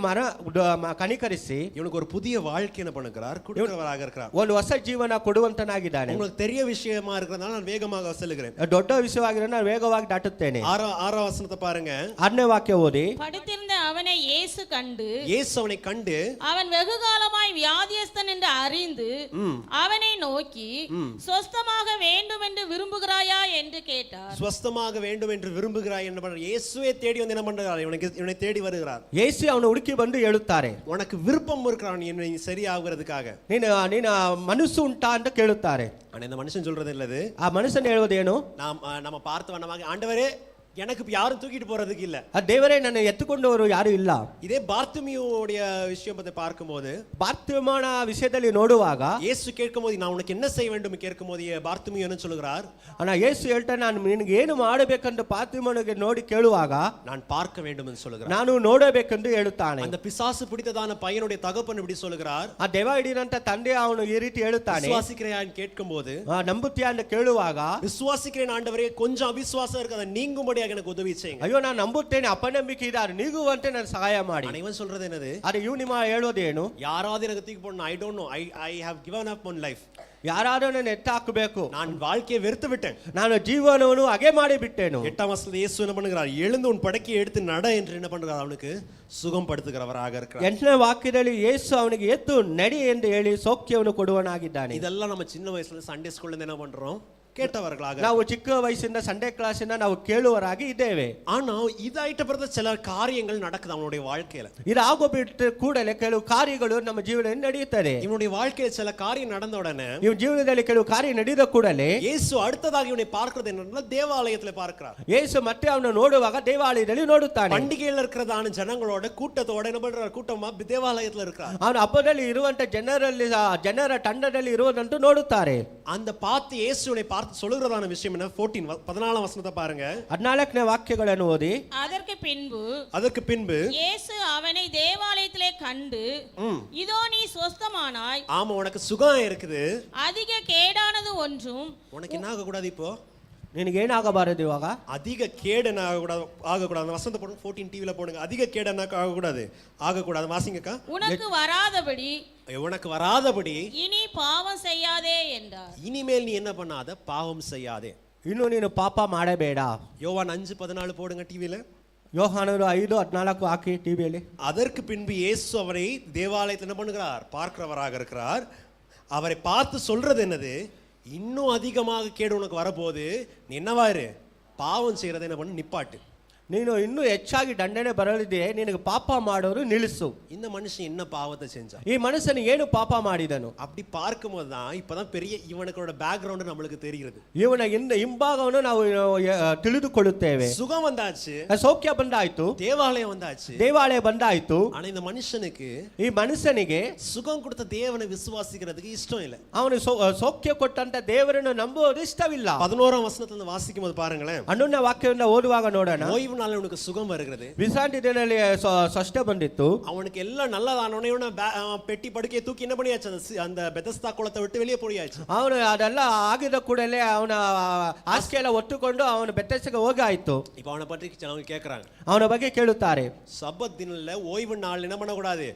[SPEAKER 1] ಕನಿಕರಿಸಿ
[SPEAKER 2] இவனுக்கு ஒரு புதிய வாழ்க்கை என்ன பண்ணுகிறார், கொடுக்கிறவராக இருக்கிறார்.
[SPEAKER 1] ಒಂದು ಹೊಸ ಜೀವನ ಕೊಡುವಂತನಾಗಿದ್ದಾನೆ.
[SPEAKER 2] உங்களுக்கு தெரிய விஷயமா இருக்கிறதால நான் வேகமாக சொல்லுகிறேன்,
[SPEAKER 1] ದೊಡ್ಡ ವಿಷಯವಾಗಿರೋ ನಾನು ವೇಗವಾಗಿ ದಾಟುತ್ತೇನೆ.
[SPEAKER 2] 6 வசனத்தை பாருங்க.
[SPEAKER 1] 6ನೇ ವಾಕ್ಯ ಓದಿ.
[SPEAKER 3] படுத்திருந்த அவனை இயேசு கண்டு,
[SPEAKER 2] இயேசு அவனை கண்டு,
[SPEAKER 3] அவன் வெகு காலமாய் வியாதியஸ்தன் என்று அறிந்து அவனை நோக்கி, சொஸ்தமாக வேண்டும் என்று விரும்புகிறாயா என்று கேட்டார்.
[SPEAKER 2] ஸ்வஸ்தமாக வேண்டும் என்று விரும்புகிறாய் என்ன பண்றார், இயேசுவே தேடி வந்து என்ன பண்றார், இவனை தேடி வருகிறார்.
[SPEAKER 1] ಯೇಸು ಅವನು ಹುಡುಕಿ ಬಂದು ಹೇಳುತ್ತಾರೆ,
[SPEAKER 2] உனக்கு விருப்பம் இருக்கிறான் என்னை சரியாகிறதுக்காக,
[SPEAKER 1] ನೀನು ಮನಸ್ಸು ಉಂಟಾ ಅಂತ ಕೇಳುತ್ತಾರೆ.
[SPEAKER 2] ஆனா இந்த மனுஷன் சொல்றது இல்லது,
[SPEAKER 1] ಆ ಮನುಷ್ಯನ ಹೇಳುವುದೇನು,
[SPEAKER 2] நம்ம பார்த்த வண்ணமாக, ஆண்டவரே எனக்கு யாரும் தூக்கிட்டு போறதுக்கு இல்ல,
[SPEAKER 1] ದೇವರೇ ನನ್ನ ಎತ್ತುಕೊಂಡವರು ಯಾರು ಇಲ್ಲ.
[SPEAKER 2] இதே பார்த்திமியோடைய விஷயம் பத்தி பார்க்கும்போது,
[SPEAKER 1] ಬಾರ್ತಿಮಾನ ವಿಷಯದಲ್ಲಿ ನೋಡುವಾಗ,
[SPEAKER 2] இயேசு கேட்கும்போது நான் உனக்கு என்ன செய்ய வேண்டும் கேட்கும்போது பார்த்திமியோ என்ன சொல்கிறார்,
[SPEAKER 1] ಅಣ್ಣ ಯೇಸು ಹೇಳ್ತಾನೆ, ನಾನು ನಿನಗೆ ಏನು ಮಾಡಬೇಕಂತ ಬಾರ್ತಿಮಾನಿಗೆ ನೋಡಿ ಕೇಳುವಾಗ,
[SPEAKER 2] நான் பார்க்க வேண்டும் என்று சொல்கிறார்,
[SPEAKER 1] ನಾನು ನೋಡಬೇಕೆಂದು ಹೇಳುತ್ತಾನೆ.
[SPEAKER 2] அந்த பிசாசு பிடித்ததான பையனுடைய தகப்பன் இப்படி சொல்கிறார்,
[SPEAKER 1] ಆ ದೆವ್ವ ಹಿಡಿದಂತ ತಂದೆ ಅವನು ಈ ರೀತಿ ಹೇಳುತ್ತಾನೆ.
[SPEAKER 2] விசுவாசிக்கிறேன் கேட்கும்போது,
[SPEAKER 1] ನಂಬುತ್ತೀಯಾ ಅಂತ ಕೇಳುವಾಗ,
[SPEAKER 2] விசுவாசிக்கிறேன் ஆண்டவரே கொஞ்சம் அவிசுவாசம் இருக்கு, அதை நீங்கும்படியாக எனக்கு உதவி செய்யுங்க.
[SPEAKER 1] ಅಯ್ಯೋ ನಾನು ನಂಬುತ್ತೇನೆ, ಅಪನಂಬಿಕೆ ಇದ್ದಾರೆ, ನೀಗುವಂತೆ ನಾನು ಸಹಾಯ ಮಾಡಿ.
[SPEAKER 2] இவன் சொல்றது என்னது,
[SPEAKER 1] ಅರೆ ಇವ್ ನಿಮ್ಮ ಹೇಳೋದೇನು,
[SPEAKER 2] யாராவது எனக்கு தூக்கி போடணும், I don't know, I have given up one life,
[SPEAKER 1] ಯಾರಾದರೂ ನನ್ನ ಎತ್ತ ಹಾಕಬೇಕು,
[SPEAKER 2] நான் வாழ்க்கையை வெறுத்து விட்டேன்,
[SPEAKER 1] ನಾನು ಜೀವನವನ್ನು ಹಾಗೆ ಮಾಡಿ ಬಿಟ್ಟೇನು.
[SPEAKER 2] 8ஆம் வசனத்தில் இயேசு என்ன பண்ணுகிறார், எழுந்து உன் படக்கையை எடுத்து நட என்று என்ன பண்றார், அவனுக்கு சுகம் படுத்துகிறவராக இருக்கிறார்.
[SPEAKER 1] 8ನೇ ವಾಕ್ಯದಲ್ಲಿ ಯೇಸು ಅವನಿಗೆ ಎದ್ದು ನಡಿ ಎಂದು ಹೇಳಿ ಸೌಖ್ಯವನ್ನು ಕೊಡುವನಾಗಿದ್ದಾನೆ.
[SPEAKER 2] இதெல்லாம் நம்ம சின்ன வயசுல சண்டே ஸ்கூல்ல இருந்து என்ன பண்றோம், கேட்டவர்களாக,
[SPEAKER 1] ನಾವು ಚಿಕ್ಕ ವಯಸ್ಸಿಂದ ಸಂಡೇ ಕ್ಲಾಸಿಂದ ನಾವು ಕೇಳುವರಾಗಿ ಇದ್ದೇವೆ.
[SPEAKER 2] ஆனா இதாயிட்ட பிறகு சில காரியங்கள் நடக்குது அவனுடைய வாழ்க்கையில,
[SPEAKER 1] ಇದು ಆಗೋಬಿಟ್ಟು ಕೂಡಲೇ ಕೆಲವು ಕಾರ್ಯಗಳು ನಮ್ಮ ಜೀವನದಲ್ಲಿ ನಡೆಯುತ್ತದೆ.
[SPEAKER 2] இவனுடைய வாழ்க்கையில சில காரியம் நடந்த உடனே,
[SPEAKER 1] ಇವ ಜೀವನದಲ್ಲಿ ಕೆಲವು ಕಾರ್ಯ ನಡೆದ ಕೂಡಲೇ
[SPEAKER 2] இயேசு அடுத்ததாக இவனை பார்க்கிறது என்னன்னா, தேவாலயத்துல பார்க்கிறார்.
[SPEAKER 1] ಯೇಸು ಮತ್ತೆ ಅವನು ನೋಡುವಾಗ ದೇವಾಲಯದಲ್ಲಿ ನೋಡುತ್ತಾನೆ.
[SPEAKER 2] பண்டிகையில் இருக்கிறதான ஜனங்களோட கூட்டத்தோட என்ன பண்றார், கூட்டமா தேவாலயத்துல இருக்கிறார்.
[SPEAKER 1] ಅವನು ಹಬ್ಬದಲ್ಲಿ ಇರುವಂತ ಜನರ ತಂಡದಲ್ಲಿ ಇರುವುದಂತೂ ನೋಡುತ್ತಾರೆ.
[SPEAKER 2] அந்த பார்த்து இயேசுவை பார்த்து சொல்லுகிறதான விஷயம் என்ன, 14ஆம் வசனத்தை பாருங்க.
[SPEAKER 1] 14ನೇ ವಾಕ್ಯಗಳನ್ನು ಓದಿ.
[SPEAKER 3] அதற்கு பின்பு
[SPEAKER 2] இயேசு
[SPEAKER 3] அவனை தேவாலயத்திலே கண்டு, இதோ நீ சொஸ்தமானாய்,
[SPEAKER 2] ஆமா உனக்கு சுகம் இருக்குது,
[SPEAKER 3] அதிக கேடானது ஒன்றும்
[SPEAKER 2] உனக்கு என்ன ஆக கூடாது, இப்போ
[SPEAKER 1] ನಿನಗೇನಾಗಬಾರದು, ಇವಾಗ
[SPEAKER 2] அதிக கேடு என்ன ஆகக்கூடாது. அந்த வசனத்தை போடுங்க, 14 டிவில போடுங்க, அதிக கேடு என்ன ஆகக்கூடாது, வாசிங்கக்கா. உனக்கு வராதபடி
[SPEAKER 3] இனி பாவம் செய்யாதே என்றார்.
[SPEAKER 2] இனிமேல் நீ என்ன பண்ணாத, பாவம் செய்யாதே,
[SPEAKER 1] ಇನ್ನು ನೀನು ಪಾಪ ಮಾಡಬೇಡ.
[SPEAKER 2] யோவான் 5:14 போடுங்க டிவில.
[SPEAKER 1] ಯೋಹಾನರು 5:14 ಹಾಕಿ ಟಿವಿಯಲ್ಲಿ.
[SPEAKER 2] அதற்கு பின்பு இயேசு அவரை தேவாலயத்தில் என்ன பண்ணுகிறார், பார்க்கிறவராக இருக்கிறார். அவரை பார்த்து சொல்றது என்னது, இன்னும் அதிகமாக கேடு உனக்கு வரப்போகுது, நீ என்னவாரு, பாவம் செய்யறதை என்ன பண்ணு, நிப்பாட்டு.
[SPEAKER 1] ನೀನು ಇನ್ನೂ ಹೆಚ್ಚಾಗಿ ದಂಡನೆ ಬರಲಿದೆ, ನಿನಗೆ ಪಾಪ ಮಾಡೋರು ನಿಲ್ಲಿಸು.
[SPEAKER 2] இந்த மனுஷன் என்ன பாவத்தை செஞ்சான்?
[SPEAKER 1] ಈ ಮನುಷ್ಯನು ಏನು ಪಾಪ ಮಾಡಿದನು?
[SPEAKER 2] அப்படி பார்க்கும்போது தான் இப்பதான் பெரிய இவனுக்கோட பேக்ரவுண்ட் நம்மளுக்கு தெரிகிறது.
[SPEAKER 1] ಇವನ ಹಿಂಭಾಗವನ್ನು ನಾವು ತಿಳಿದುಕೊಳ್ಳುತ್ತೇವೆ.
[SPEAKER 2] சுகம் வந்தாச்சு,
[SPEAKER 1] ಸೌಖ್ಯ ಬಂದಾಯ್ತು,
[SPEAKER 2] தேவாலயம் வந்தாச்சு,
[SPEAKER 1] ದೇವಾಲಯ ಬಂದಾಯ್ತು.
[SPEAKER 2] ஆனா இந்த மனுஷனுக்கு
[SPEAKER 1] ಈ ಮನುಷ್ಯನಿಗೆ
[SPEAKER 2] சுகம் கொடுத்த தேவனை விசுவாசிக்கிறதுக்கு இஷ்டம் இல்ல.
[SPEAKER 1] ಅವನು ಸೌಖ್ಯ ಕೊಟ್ಟಂತ ದೇವರನ್ನು ನಂಬುವುದು ಇಷ್ಟವಿಲ್ಲ.
[SPEAKER 2] 11ஆம் வசனத்துல வாசிக்கும் போது பாருங்களேன்,
[SPEAKER 1] 11ನೇ ವಾಕ್ಯವನ್ನು ಓದುವಾಗ ನೋಡೋಣ.
[SPEAKER 2] ஓய்வு நாள் அவனுக்கு சுகம் வருகிறது,
[SPEAKER 1] ವಿಶ್ರಾಂತಿ ದಿನದಲ್ಲಿ ಸ್ವಷ್ಟ ಬಂದಿತ್ತು.
[SPEAKER 2] அவனுக்கு எல்லாம் நல்லதானவனே பெட்டி படுக்கையை தூக்கி என்ன பண்ணியாச்சு, அந்த பெதஸ்தா குளத்தை விட்டு வெளியே போயாச்சு.
[SPEAKER 1] ಅವನು ಅದೆಲ್ಲ ಆಗಿದ ಕೂಡಲೇ ಅವನ ಹಾಸಿಗೆ ಎಲ್ಲ ಒತ್ತುಕೊಂಡು ಅವನು ಬೆತ್ತಸಿಗೆ ಹೋಗಿ ಆಯ್ತು.
[SPEAKER 2] இப்ப அவனை பற்றி அவங்க கேக்குறாங்க,
[SPEAKER 1] ಅವನ ಬಗ್ಗೆ ಕೇಳುತ್ತಾರೆ.
[SPEAKER 2] சப்பத் தினல்ல ஓய்வு நாள் என்ன பண்ணக்கூடாது,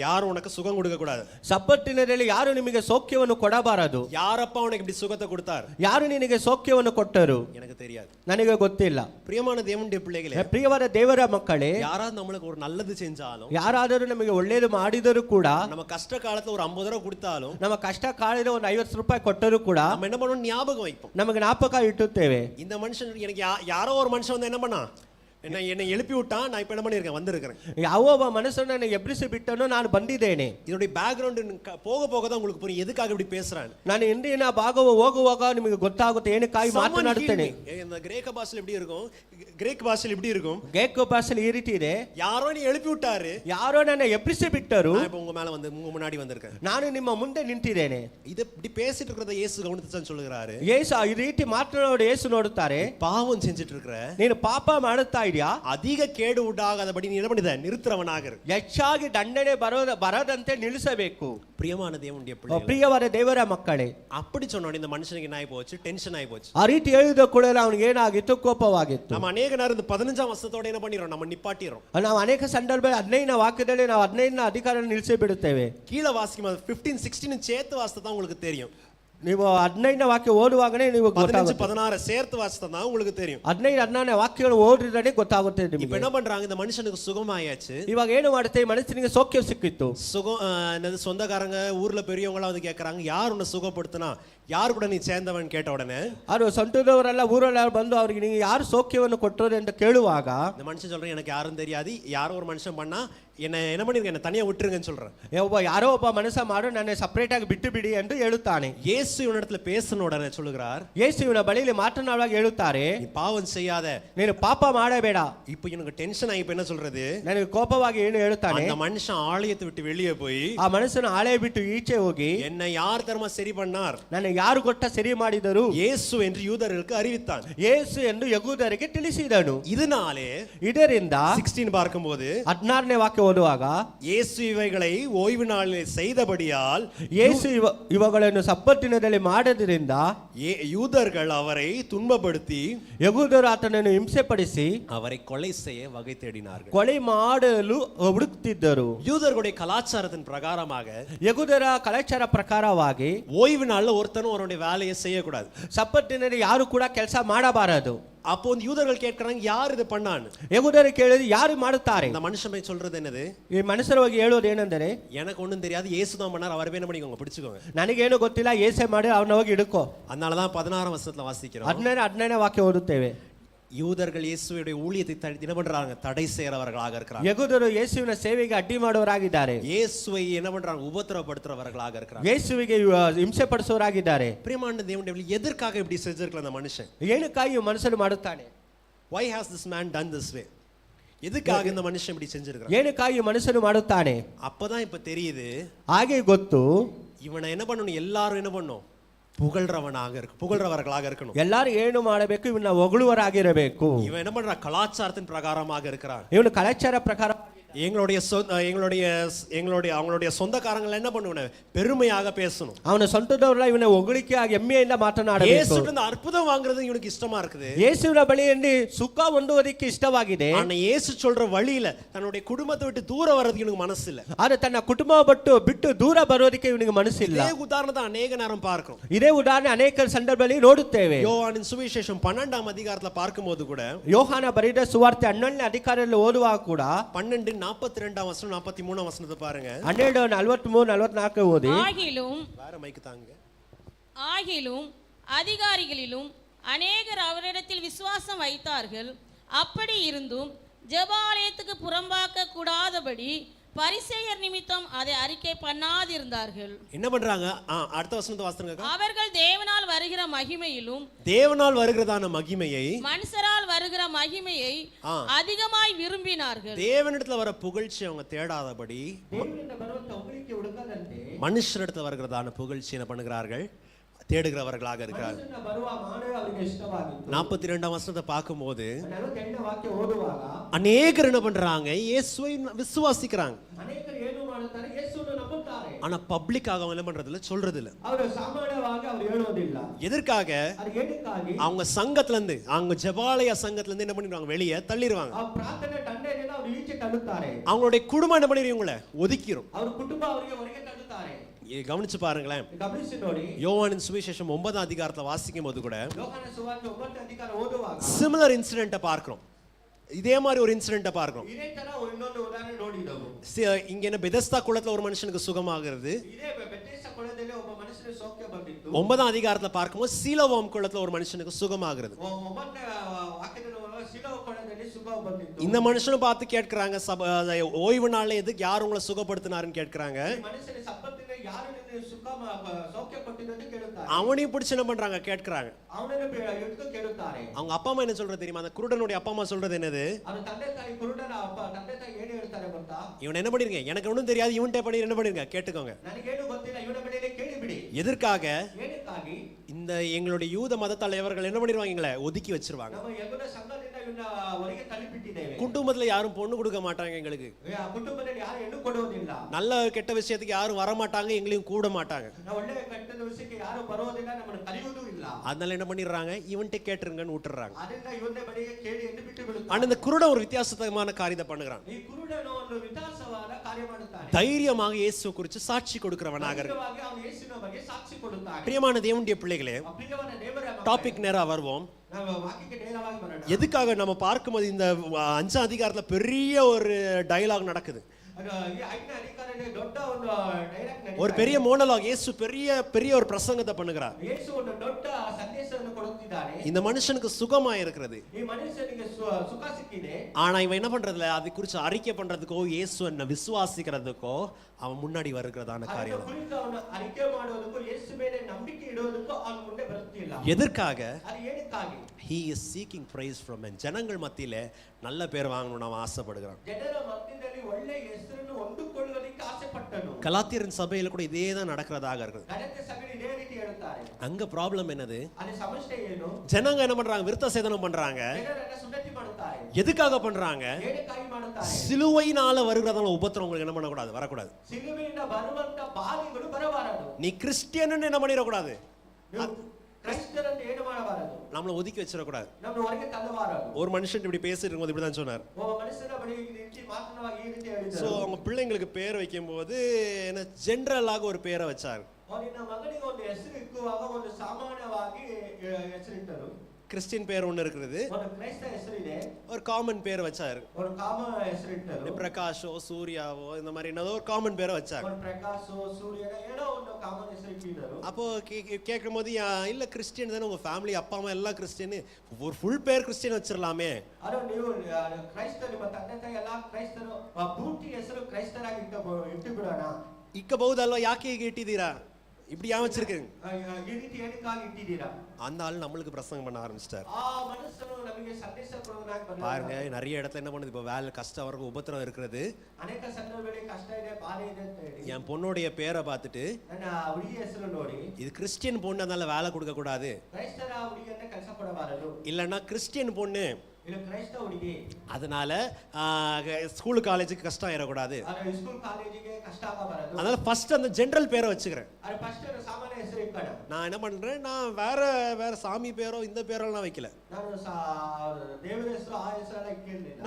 [SPEAKER 2] யாரும் உனக்கு சுகம் கொடுக்க கூடாது.
[SPEAKER 1] ಸಬ್ಬತ್ ದಿನದಲ್ಲಿ ಯಾರು ನಿಮಗೆ ಸೌಖ್ಯವನ್ನು ಕೊಡಬಾರದು.
[SPEAKER 2] யாரப்பா உனக்கு இப்படி சுகத்தை கொடுத்தார்?
[SPEAKER 1] ಯಾರು ನಿನಗೆ ಸೌಖ್ಯವನ್ನು ಕೊಟ್ಟರು?
[SPEAKER 2] எனக்கு தெரியாது,
[SPEAKER 1] ನನಗೆ ಗೊತ್ತಿಲ್ಲ.
[SPEAKER 2] பிரியமான தேவனுடைய பிள்ளைகளே,
[SPEAKER 1] ಪ್ರಿಯವಾದ ದೇವರ ಮಕ್ಕಳೇ,
[SPEAKER 2] யாராவது நம்மளுக்கு ஒரு நல்லது செஞ்சாலும்,
[SPEAKER 1] ಯಾರಾದರೂ ನಮಗೆ ಒಳ್ಳೆಯದು ಮಾಡಿದರೂ ಕೂಡ,
[SPEAKER 2] நம்ம கஷ்ட காலத்துல ஒரு 50 ரூபாய் கொடுத்தாலும்,
[SPEAKER 1] ನಮ್ಮ ಕಷ್ಟ ಕಾಲದ ಒಂದು 50 ರೂಪಾಯಿ ಕೊಟ್ಟರೂ ಕೂಡ
[SPEAKER 2] நம்ம என்ன பண்ணணும், ஞாபகம் வைப்போம்,
[SPEAKER 1] ನಮಗೆ ಜ್ಞಾಪಕ ಇಟ್ಟುತ್ತೇವೆ.
[SPEAKER 2] இந்த மனுஷன் எனக்கு யாரோ ஒரு மனுஷன் வந்து என்ன பண்ணா, என்னை எழுப்பி விட்டான், நான் இப்ப என்ன பண்ணிருக்கேன், வந்திருக்கிறேன்.
[SPEAKER 1] ಯಾವ ಒಬ್ಬ ಮನಸ್ಸನ್ನು ನನಗೆ ಎಬ್ಬಿಸಿ ಬಿಟ್ಟನು, ನಾನು ಬಂದಿದ್ದೇನೆ.
[SPEAKER 2] இதோட பேக்ரவுண்ட் போக போக தான் உங்களுக்கு புரியும் எதுக்காக இப்படி பேசுறான்.
[SPEAKER 1] ನಾನು ಇಂದಿನ ಭಾಗವು ಹೋಗುವಾಗ ನಿಮಗೆ ಗೊತ್ತಾಗುತ್ತೆ ಏನಕ್ಕಾಗಿ ಮಾತನಾಡುತ್ತೇನೆ.
[SPEAKER 2] இந்த கிரேக்க பாஷையில் எப்படி இருக்கும், கிரேக் பாஷையில் எப்படி இருக்கும்,
[SPEAKER 1] ಗ್ರೀಕ್ ಭಾಷೆಯಲ್ಲಿ ಈ ರೀತಿ ಇದೆ.
[SPEAKER 2] யாரோ நீ எழுப்பி விட்டாரு,
[SPEAKER 1] ಯಾರೋ ನನ್ನ ಎಬ್ಬಿಸಿ ಬಿಟ್ಟರು,
[SPEAKER 2] நான் இப்ப உங்க மேல வந்து உங்க முன்னாடி வந்திருக்கேன்,
[SPEAKER 1] ನಾನು ನಿಮ್ಮ ಮುಂದೆ ನಿಂತಿದ್ದೇನೆ.
[SPEAKER 2] இது இப்படி பேசிட்டு இருக்கிறத இயேசு கவனித்துதான் சொல்லுகிறாரு.
[SPEAKER 1] ಯೇಸು ಈ ರೀತಿ ಮಾತನಾಡೋದು ಯೇಸು ನೋಡುತ್ತಾರೆ.
[SPEAKER 2] பாவம் செஞ்சுட்டு இருக்கிற,
[SPEAKER 1] ನೀನು ಪಾಪ ಮಾಡುತ್ತಾ ಇದೆಯಾ,
[SPEAKER 2] அதிக கேடு உண்டாகாதபடி நீ என்ன பண்ணித, நிறுத்துறவனாக இரு.
[SPEAKER 1] ಹೆಚ್ಚಾಗಿ ದಂಡನೆ ಬರದಂತೆ ನಿಲ್ಲಿಸಬೇಕು.
[SPEAKER 2] பிரியமான தேவனுடைய பிள்ளைகளே,
[SPEAKER 1] ಪ್ರಿಯವಾದ ದೇವರ ಮಕ್ಕಳೇ,
[SPEAKER 2] அப்படி சொன்னோட இந்த மனுஷனுக்கு என்ன ஆகி போச்சு, டென்ஷன் ஆகி போச்சு.
[SPEAKER 1] ಆ ರೀತಿ ಹೇಳಿದ ಕೂಡಲೇ ಅವನಿಗೆ ಏನಾಗಿತ್ತು, ಕೋಪವಾಗಿತ್ತು.
[SPEAKER 2] நம்ம அநேக நேரம் இந்த 15ஆம் வசனத்தோட என்ன பண்ணிரோம், நம்ம நிப்பாட்டிரோம்.
[SPEAKER 1] ನಾವು ಅನೇಕ ಸಂದರ್ಭದಲ್ಲಿ 15ನೇ ವಾಕ್ಯದಲ್ಲಿ ನಾವು 15ನೇ ಅಧಿಕಾರ ನಿಲ್ಲಿಸಿ ಬಿಡುತ್ತೇವೆ.
[SPEAKER 2] கீழ வாசிக்கும் 15 16 சேர்த்து வாசித்தா தான் உங்களுக்கு தெரியும்.
[SPEAKER 1] ನೀವು 15ನೇ ವಾಕ್ಯ ಓದುವಾಗನೇ ನೀವು
[SPEAKER 2] 15 16 சேர்த்து வாசித்தா தான் உங்களுக்கு தெரியும்.
[SPEAKER 1] 15 16ನೇ ವಾಕ್ಯಗಳು ಓದಿದ್ರೆ ಗೊತ್ತಾಗುತ್ತೆ
[SPEAKER 2] இப்போ
[SPEAKER 1] ನಿಮಗೆ.
[SPEAKER 2] என்ன பண்றாங்க, இந்த மனுஷனுக்கு சுகமாயாச்சு.
[SPEAKER 1] ಇವಾಗ ಏನು ಮಾಡುತ್ತೆ, ಮನಸ್ಸಿನಿಗೆ ಸೌಖ್ಯ ಸಿಕ್ಕಿತ್ತು.
[SPEAKER 2] சுகம் என்னது, சொந்தக்காரங்க ஊர்ல பெரியவங்களா வந்து கேக்குறாங்க, யார் உன்னை சுகப்படுத்தினா, யார் கூட நீ சேர்ந்தவன் கேட்ட உடனே,
[SPEAKER 1] ಅವರು ಸ್ವಂತದವರೆಲ್ಲ ಊರೆಲ್ಲ ಬಂದು ಅವರಿಗೆ ನೀವು ಯಾರು ಸೌಖ್ಯವನ್ನು ಕೊಟ್ಟರು ಅಂತ ಕೇಳುವಾಗ
[SPEAKER 2] இந்த மனுஷன் சொல்றேன், எனக்கு யாரும் தெரியாது, யாரோ ஒரு மனுஷன் பண்ணா என்ன பண்ணிருங்க, என்ன தனியா விட்டுருங்கன்னு சொல்றேன்.
[SPEAKER 1] ಯಾರೋ ಒಬ್ಬ ಮನಸ್ಸ ಮಾಡು, ನನ್ನ ಸಪರೇಟ್ ಆಗಿ ಬಿಟ್ಟು ಬಿಡಿ ಎಂದು ಹೇಳುತ್ತಾನೆ.
[SPEAKER 2] இயேசு இவனிடத்துல பேசின உடனே சொல்லுகிறார்,
[SPEAKER 1] ಯೇಸುವಿನ ಬಳಿಯಲ್ಲಿ ಮಾತನಾಡುವಾಗ ಹೇಳುತ್ತಾರೆ,
[SPEAKER 2] நீ பாவம் செய்யாத,
[SPEAKER 1] ನೀನು ಪಾಪ ಮಾಡಬೇಡ.
[SPEAKER 2] இப்போ எனக்கு டென்ஷன் ஆகி இப்ப என்ன சொல்றது,
[SPEAKER 1] ನನಗೆ ಕೋಪವಾಗಿ ಏನು ಹೇಳುತ್ತಾನೆ,
[SPEAKER 2] அந்த மனுஷன் ஆலயத்தை விட்டு வெளியே போய்,
[SPEAKER 1] ಆ ಮನಸ್ಸನ್ನು ಆಳೆ ಬಿಟ್ಟು ಈಚೆ ಹೋಗಿ,
[SPEAKER 2] என்னை யார் தர்ம சரி பண்ணார்,
[SPEAKER 1] ನನ್ನ ಯಾರು ಕೊಟ್ಟ ಸರಿ ಮಾಡಿದರು,
[SPEAKER 2] இயேசு என்று யூதர்களுக்கு அறிவித்தான்.
[SPEAKER 1] ಯೇಸು ಎಂದು ಯಹೂದರಿಗೆ ತಿಳಿಸಿದನು.
[SPEAKER 2] இதனாலே
[SPEAKER 1] ಇದರಿಂದ
[SPEAKER 2] 16 பார்க்கும்போது
[SPEAKER 1] 16ನೇ ವಾಕ್ಯ ಓದುವಾಗ,
[SPEAKER 2] இயேசு இவைகளை ஓய்வு நாளில் செய்தபடியால்,
[SPEAKER 1] ಯೇಸು ಇವುಗಳನ್ನು ಸಬ್ಬತ್ ದಿನದಲ್ಲಿ ಮಾಡದ್ರಿಂದ
[SPEAKER 2] யூதர்கள் அவரை துன்பப்படுத்தி,
[SPEAKER 1] ಯಹೂದರು ಆತನನ್ನು ಹಿಂಸೆಪಡಿಸಿ
[SPEAKER 2] அவரை கொலை செய்ய வகை தேடினார்கள்.
[SPEAKER 1] ಕೊಲೆ ಮಾಡಲು ಹುಡುಕ್ತಿದ್ದರು.
[SPEAKER 2] யூதர்களுடைய கலாச்சாரத்தின் பிரகாரமாக,
[SPEAKER 1] ಯಹೂದರ ಕಲಾಚಾರ ಪ್ರಕಾರವಾಗಿ
[SPEAKER 2] ஓய்வு நாள்ல ஒருத்தனும் அவருடைய வேலையை செய்யக்கூடாது.
[SPEAKER 1] ಸಬ್ಬತ್ ದಿನದಲ್ಲಿ ಯಾರು ಕೂಡ ಕೆಲಸ ಮಾಡಬಾರದು.
[SPEAKER 2] அப்போ இந்த யூதர்கள் கேட்கறாங்க, யார் இது பண்ணான்னு.
[SPEAKER 1] ಯಹೂದರು ಕೇಳಿದ್ರು, ಯಾರು ಮಾಡುತ್ತಾರೆ.
[SPEAKER 2] இந்த மனுஷன் போய் சொல்றது என்னது,
[SPEAKER 1] ಈ ಮನುಷ್ಯರ ಬಗ್ಗೆ ಹೇಳೋದು ಏನೆಂದರೆ,
[SPEAKER 2] எனக்கு ஒண்ணும் தெரியாது, இயேசு தான் பண்ணார், அவரை என்ன பண்ணிக்கோங்க, பிடிச்சுக்கோங்க.
[SPEAKER 1] ನನಗೇನು ಗೊತ್ತಿಲ್ಲ, ಏಸೆ ಮಾಡಿ ಅವನ ಹೋಗಿ ಹಿಡ್ಕೋ.
[SPEAKER 2] அதனாலதான் 16ஆம் வசனத்துல வாசிக்கிறோம்,
[SPEAKER 1] 16ನೇ ವಾಕ್ಯ ಓದುತ್ತೇವೆ.
[SPEAKER 2] யூதர்கள் இயேசுவுடைய ஊழியத்தை என்ன பண்றாங்க, தடை செய்யறவர்களாக இருக்கிறாங்க.
[SPEAKER 1] ಯಹೂದರು ಯೇಸುವಿನ ಸೇವೆಗೆ ಅಡ್ಡಿ ಮಾಡುವವರಾಗಿದ್ದಾರೆ.
[SPEAKER 2] இயேசுவை என்ன பண்றாங்க, உபத்திரவப்படுத்துறவர்களாக இருக்கிறாங்க.
[SPEAKER 1] ಯೇಸುವಿಗೆ ಹಿಂಸೆ ಪಡಿಸುವವರಾಗಿದ್ದಾರೆ.
[SPEAKER 2] பிரியமான தேவனுடைய எதற்காக இப்படி செஞ்சிருக்கலாம் அந்த மனுஷன்,
[SPEAKER 1] ಏನಕ್ಕಾಗಿ ಮನುಷ್ಯನು ಮಾಡುತ್ತಾನೆ,
[SPEAKER 2] why has this man done this way, எதுக்காக இந்த மனுஷன் இப்படி செஞ்சிருக்கான்,
[SPEAKER 1] ಏನಕ್ಕಾಗಿ ಮನುಷ್ಯನು ಮಾಡುತ್ತಾನೆ.
[SPEAKER 2] அப்பதான் இப்ப தெரியுது,
[SPEAKER 1] ಹಾಗೆ ಗೊತ್ತು,
[SPEAKER 2] இவனை என்ன பண்ணணும், எல்லாரும் என்ன பண்ணும், புகழ்றவர்களாக இருக்கணும்.
[SPEAKER 1] எல்லாரும் ಏನು ಮಾಡಬೇಕು, ಇವನ್ನ ಹೊಗಳುವರಾಗಿರಬೇಕು.
[SPEAKER 2] இவன் என்ன பண்றான், கலாச்சாரத்தின் பிரகாரமாக இருக்கிறான்.
[SPEAKER 1] ಇವನು ಕಲಾಚಾರ ಪ್ರಕಾರ
[SPEAKER 2] அவங்களுடைய சொந்தக்காரங்களை என்ன பண்ணுவன, பெருமையாக பேசணும்.
[SPEAKER 1] ಅವನ ಸ್ವಂತದವರೆಲ್ಲ ಇವನ ಹೊಗಳಿಕೆಯಾಗಿ ಹೆಮ್ಮೆಯಿಂದ ಮಾತನಾಡಬೇಕು.
[SPEAKER 2] ಯೇಸುವಿನಿಂದ ಅற்புதம் வாங்குறது இவனுக்கு இஷ்டமா இருக்குது.
[SPEAKER 1] ಯೇಸುವಿನ ಬಳಿಯಲ್ಲಿ ಸುಖ ಹೊಂದುವುದಕ್ಕೆ ಇಷ್ಟವಾಗಿದೆ.
[SPEAKER 2] ஆனா இயேசு சொல்ற வழியில தன்னுடைய குடும்பத்தை விட்டு தூர வர்றதுக்கு இவனுக்கு மனசு இல்ல.
[SPEAKER 1] ಆದರೆ ತನ್ನ ಕುಟುಂಬ ಬಿಟ್ಟು ದೂರ ಬರೋದಕ್ಕೆ ಇವನಿಗೆ ಮನಸ್ಸಿಲ್ಲ.
[SPEAKER 2] இதே உதாரணத்தை ಅನೇಕ நேரம் பார்க்கிறோம்.
[SPEAKER 1] ಇದೇ ಉದಾಹರಣೆ ಅನೇಕ ಸಂದರ್ಭದಲ್ಲಿ ನೋಡುತ್ತೇವೆ.
[SPEAKER 2] யோவானின் சுவிசேஷம் 12ஆம் அதிகாரத்துல பார்க்கும்போது கூட,
[SPEAKER 1] ಯೋಹಾನ ಬರೆದ ಸುವಾರ್ತೆ 12ನೇ ಅಧಿಕಾರದಲ್ಲಿ ಓದುವಾಗ ಕೂಡ
[SPEAKER 2] 12:42 வசனம் 43 வசனத்தை பாருங்க.
[SPEAKER 1] 12:43-44 ಓದಿ.
[SPEAKER 3] ஆகிலும் அதிகாரிகளிலும் அநேகர் அவரிடத்தில் விசுவாசம் வைத்தார்கள். அப்படி இருந்தும் ஜெபாலயத்துக்கு புறம்பாக்க கூடாதபடி பரிசேயர் நிமித்தம் அதை அறிக்கை பண்ணாதிருந்தார்கள்.
[SPEAKER 2] என்ன பண்றாங்க? அடுத்த வசனத்தை வாசிங்க.
[SPEAKER 3] அவர்கள் தேவனால் வருகிற மகிமையிலும்
[SPEAKER 2] தேவனால் வருகிறதான மகிமையை
[SPEAKER 3] மனுஷரால் வருகிற மகிமையை அதிகமாய் விரும்பினார்கள்.
[SPEAKER 2] தேவனிடத்துல வர புகழ்ச்சி அவங்க தேடாதபடி மனுஷரிடத்துல வருகிறதான புகழ்ச்சி என்ன பண்ணுகிறார்கள்? தேடுகிறவர்களாக இருக்கிறார். 42ஆம் வசனத்தை பார்க்கும்போது அநேகர் என்ன பண்றாங்க? இயேசுவை விசுவாசிக்கிறாங்க. ஆனா பப்ளிக்காக அவங்க என்ன பண்றது இல்ல, சொல்றது இல்ல. எதற்காக? அவங்க சங்கத்துல இருந்து, அவங்க ஜெபாலய சங்கத்துல இருந்து என்ன பண்ணிடுவாங்க? வெளியே தள்ளிடுவாங்க. அவங்களுடைய குடும்பம் என்ன பண்ணிடுவீங்கள? ஒதுக்கிரும். கவனிச்சு பாருங்களேன். யோவானின் சுவிசேஷம் 9ஆம் அதிகாரத்தை வாசிக்கும் போது கூட சிமிலர் இன்சிடென்ட்டை பார்க்கிறோம். இதே மாதிரி ஒரு இன்சிடென்ட்டை பார்க்கிறோம். இங்க என்ன பெதஸ்தா குளத்துல ஒரு மனுஷனுக்கு சுகமாகிறது. 9ஆம் அதிகாரத்துல பார்க்கும்போது சீலோவாம் குளத்துல ஒரு மனுஷனுக்கு சுகமாகிறது. இந்த மனுஷனும் பார்த்து கேட்கிறாங்க, ஓய்வு நாள்ல எதுக்கு யார் உங்களை சுகப்படுத்தினாருன்னு கேட்கிறாங்க. அவனையும் பிடிச்சு என்ன பண்றாங்க? கேட்கிறாங்க. அவங்க அப்பா அம்மா என்ன சொல்றது தெரியுமா? அந்த குருடனுடைய அப்பா அம்மா சொல்றது என்னது? இவன் என்ன பண்ணிருங்க? எனக்கு ஒன்றும் தெரியாது, இவன்கிட்ட பண்ணி என்ன பண்ணிருங்க? கேட்டுக்கோங்க. எதற்காக? இந்த எங்களுடைய யூத மத தலைவர்கள் என்ன பண்ணிடுவாங்க? ஒதுக்கி வச்சிருவாங்க. குடும்பத்துல யாரும் பொண்ணு கொடுக்க மாட்டாங்க எங்களுக்கு. நல்ல கெட்ட விஷயத்துக்கு யாரும் வர மாட்டாங்க, எங்களையும் கூட மாட்டாங்க. அதனால என்ன பண்ணிடுறாங்க? இவன்கிட்ட கேட்டுருங்கன்னு விட்டுறாங்க. ஆனா இந்த குருடன் ஒரு வித்தியாசமான காரியத்தை பண்ணுகிறான். தைரியமாக இயேசு குறித்து சாட்சி கொடுக்கிறவனாக இருக்கு. பிரியமான தேவனுடைய பிள்ளைகளே, டாபிக் நேரா வருவோம். எதுக்காக நம்ம பார்க்கும்போது இந்த 5ஆம் அதிகாரத்துல பெரிய ஒரு டயலாக் நடக்குது. ஒரு பெரிய மோனோலாக். இயேசு பெரிய ஒரு பிரசங்கத்தை பண்ணுகிறார். இந்த மனுஷனுக்கு சுகமா இருக்கிறது. ஆனா இவன் என்ன பண்றதுல அதை குறித்து அறிக்கை பண்றதுக்கோ இயேசு என்ன விசுவாசிக்கிறதுக்கோ அவன் முன்னாடி வருகிறதான காரியம். எதற்காக? He is seeking praise from men. ஜனங்கள் மத்தியில நல்ல பேர் வாங்கணும்னு அவன் ஆசைப்படுகிறான். கலாத்தியரின் சபையில கூட இதே தான் நடக்கிறதாக இருக்குது. அங்க ப்ராப்ளம் என்னது? ஜனங்க என்ன பண்றாங்க? விருத்த சேதனம் பண்றாங்க. எதுக்காக பண்றாங்க? சிலுவையினால வருகிறதான உபத்திரம் உங்களுக்கு என்ன பண்ணக்கூடாது? வரக்கூடாது. நீ கிறிஸ்டியன் என்ன பண்ணிடக்கூடாது? நம்மள ஒதுக்கி வச்சிடக்கூடாது. ஒரு மனுஷன் இப்படி பேசிட்டு இருக்கும்போது இப்படிதான் சொன்னார். சோ அவங்க பிள்ளைங்களுக்கு பேர் வைக்கும் போது என்ன ஜெனரலாக ஒரு பேரை வச்சார். கிறிஸ்டியன் பேர் ஒன்னு இருக்குது, ஒரு காமன் பேர் வச்சாரு. பிரகாஷோ சூர்யாவோ இந்த மாதிரி என்னதோ ஒரு காமன் பேரை வச்சாரு. அப்போ கேட்கும் போது இல்ல கிறிஸ்டியன் தானே உங்க ஃபேமிலி அப்பா அம்மா எல்லாம் கிறிஸ்டியன், ஒரு ஃபுல் பேர் கிறிஸ்டியன் வச்சிடலாமே. ಇಕ್ಕಬಹುದಲ್ವಾ ಯಾಕೆ ಹೀಗೆ ಇಟ್ಟಿದ್ದೀರಾ இப்படி ஏன் வச்சிருக்கீங்க? அந்த ஆள் நம்மளுக்கு பிரசங்கம் பண்ண ஆரம்பிச்சிட்டார். பாருங்க நிறைய இடத்துல என்ன பண்ணுது, இப்போ வேலை கஷ்டம் வர உபத்திரம் இருக்கிறது. என் பொண்ணுடைய பேரை பார்த்துட்டு இது கிறிஸ்டியன் பொண்ணு அதனால வேலை கொடுக்க கூடாது, இல்லைன்னா கிறிஸ்டியன் பொண்ணு அதனால ஸ்கூல் காலேஜுக்கு கஷ்டம் ஆயிடக்கூடாது, அதனால ஃபர்ஸ்ட் அந்த ஜெனரல் பேரை வச்சுக்கிறேன். நான் என்ன பண்றேன், நான் வேற சாமி பேரோ இந்த பேரோ நான் வைக்கல,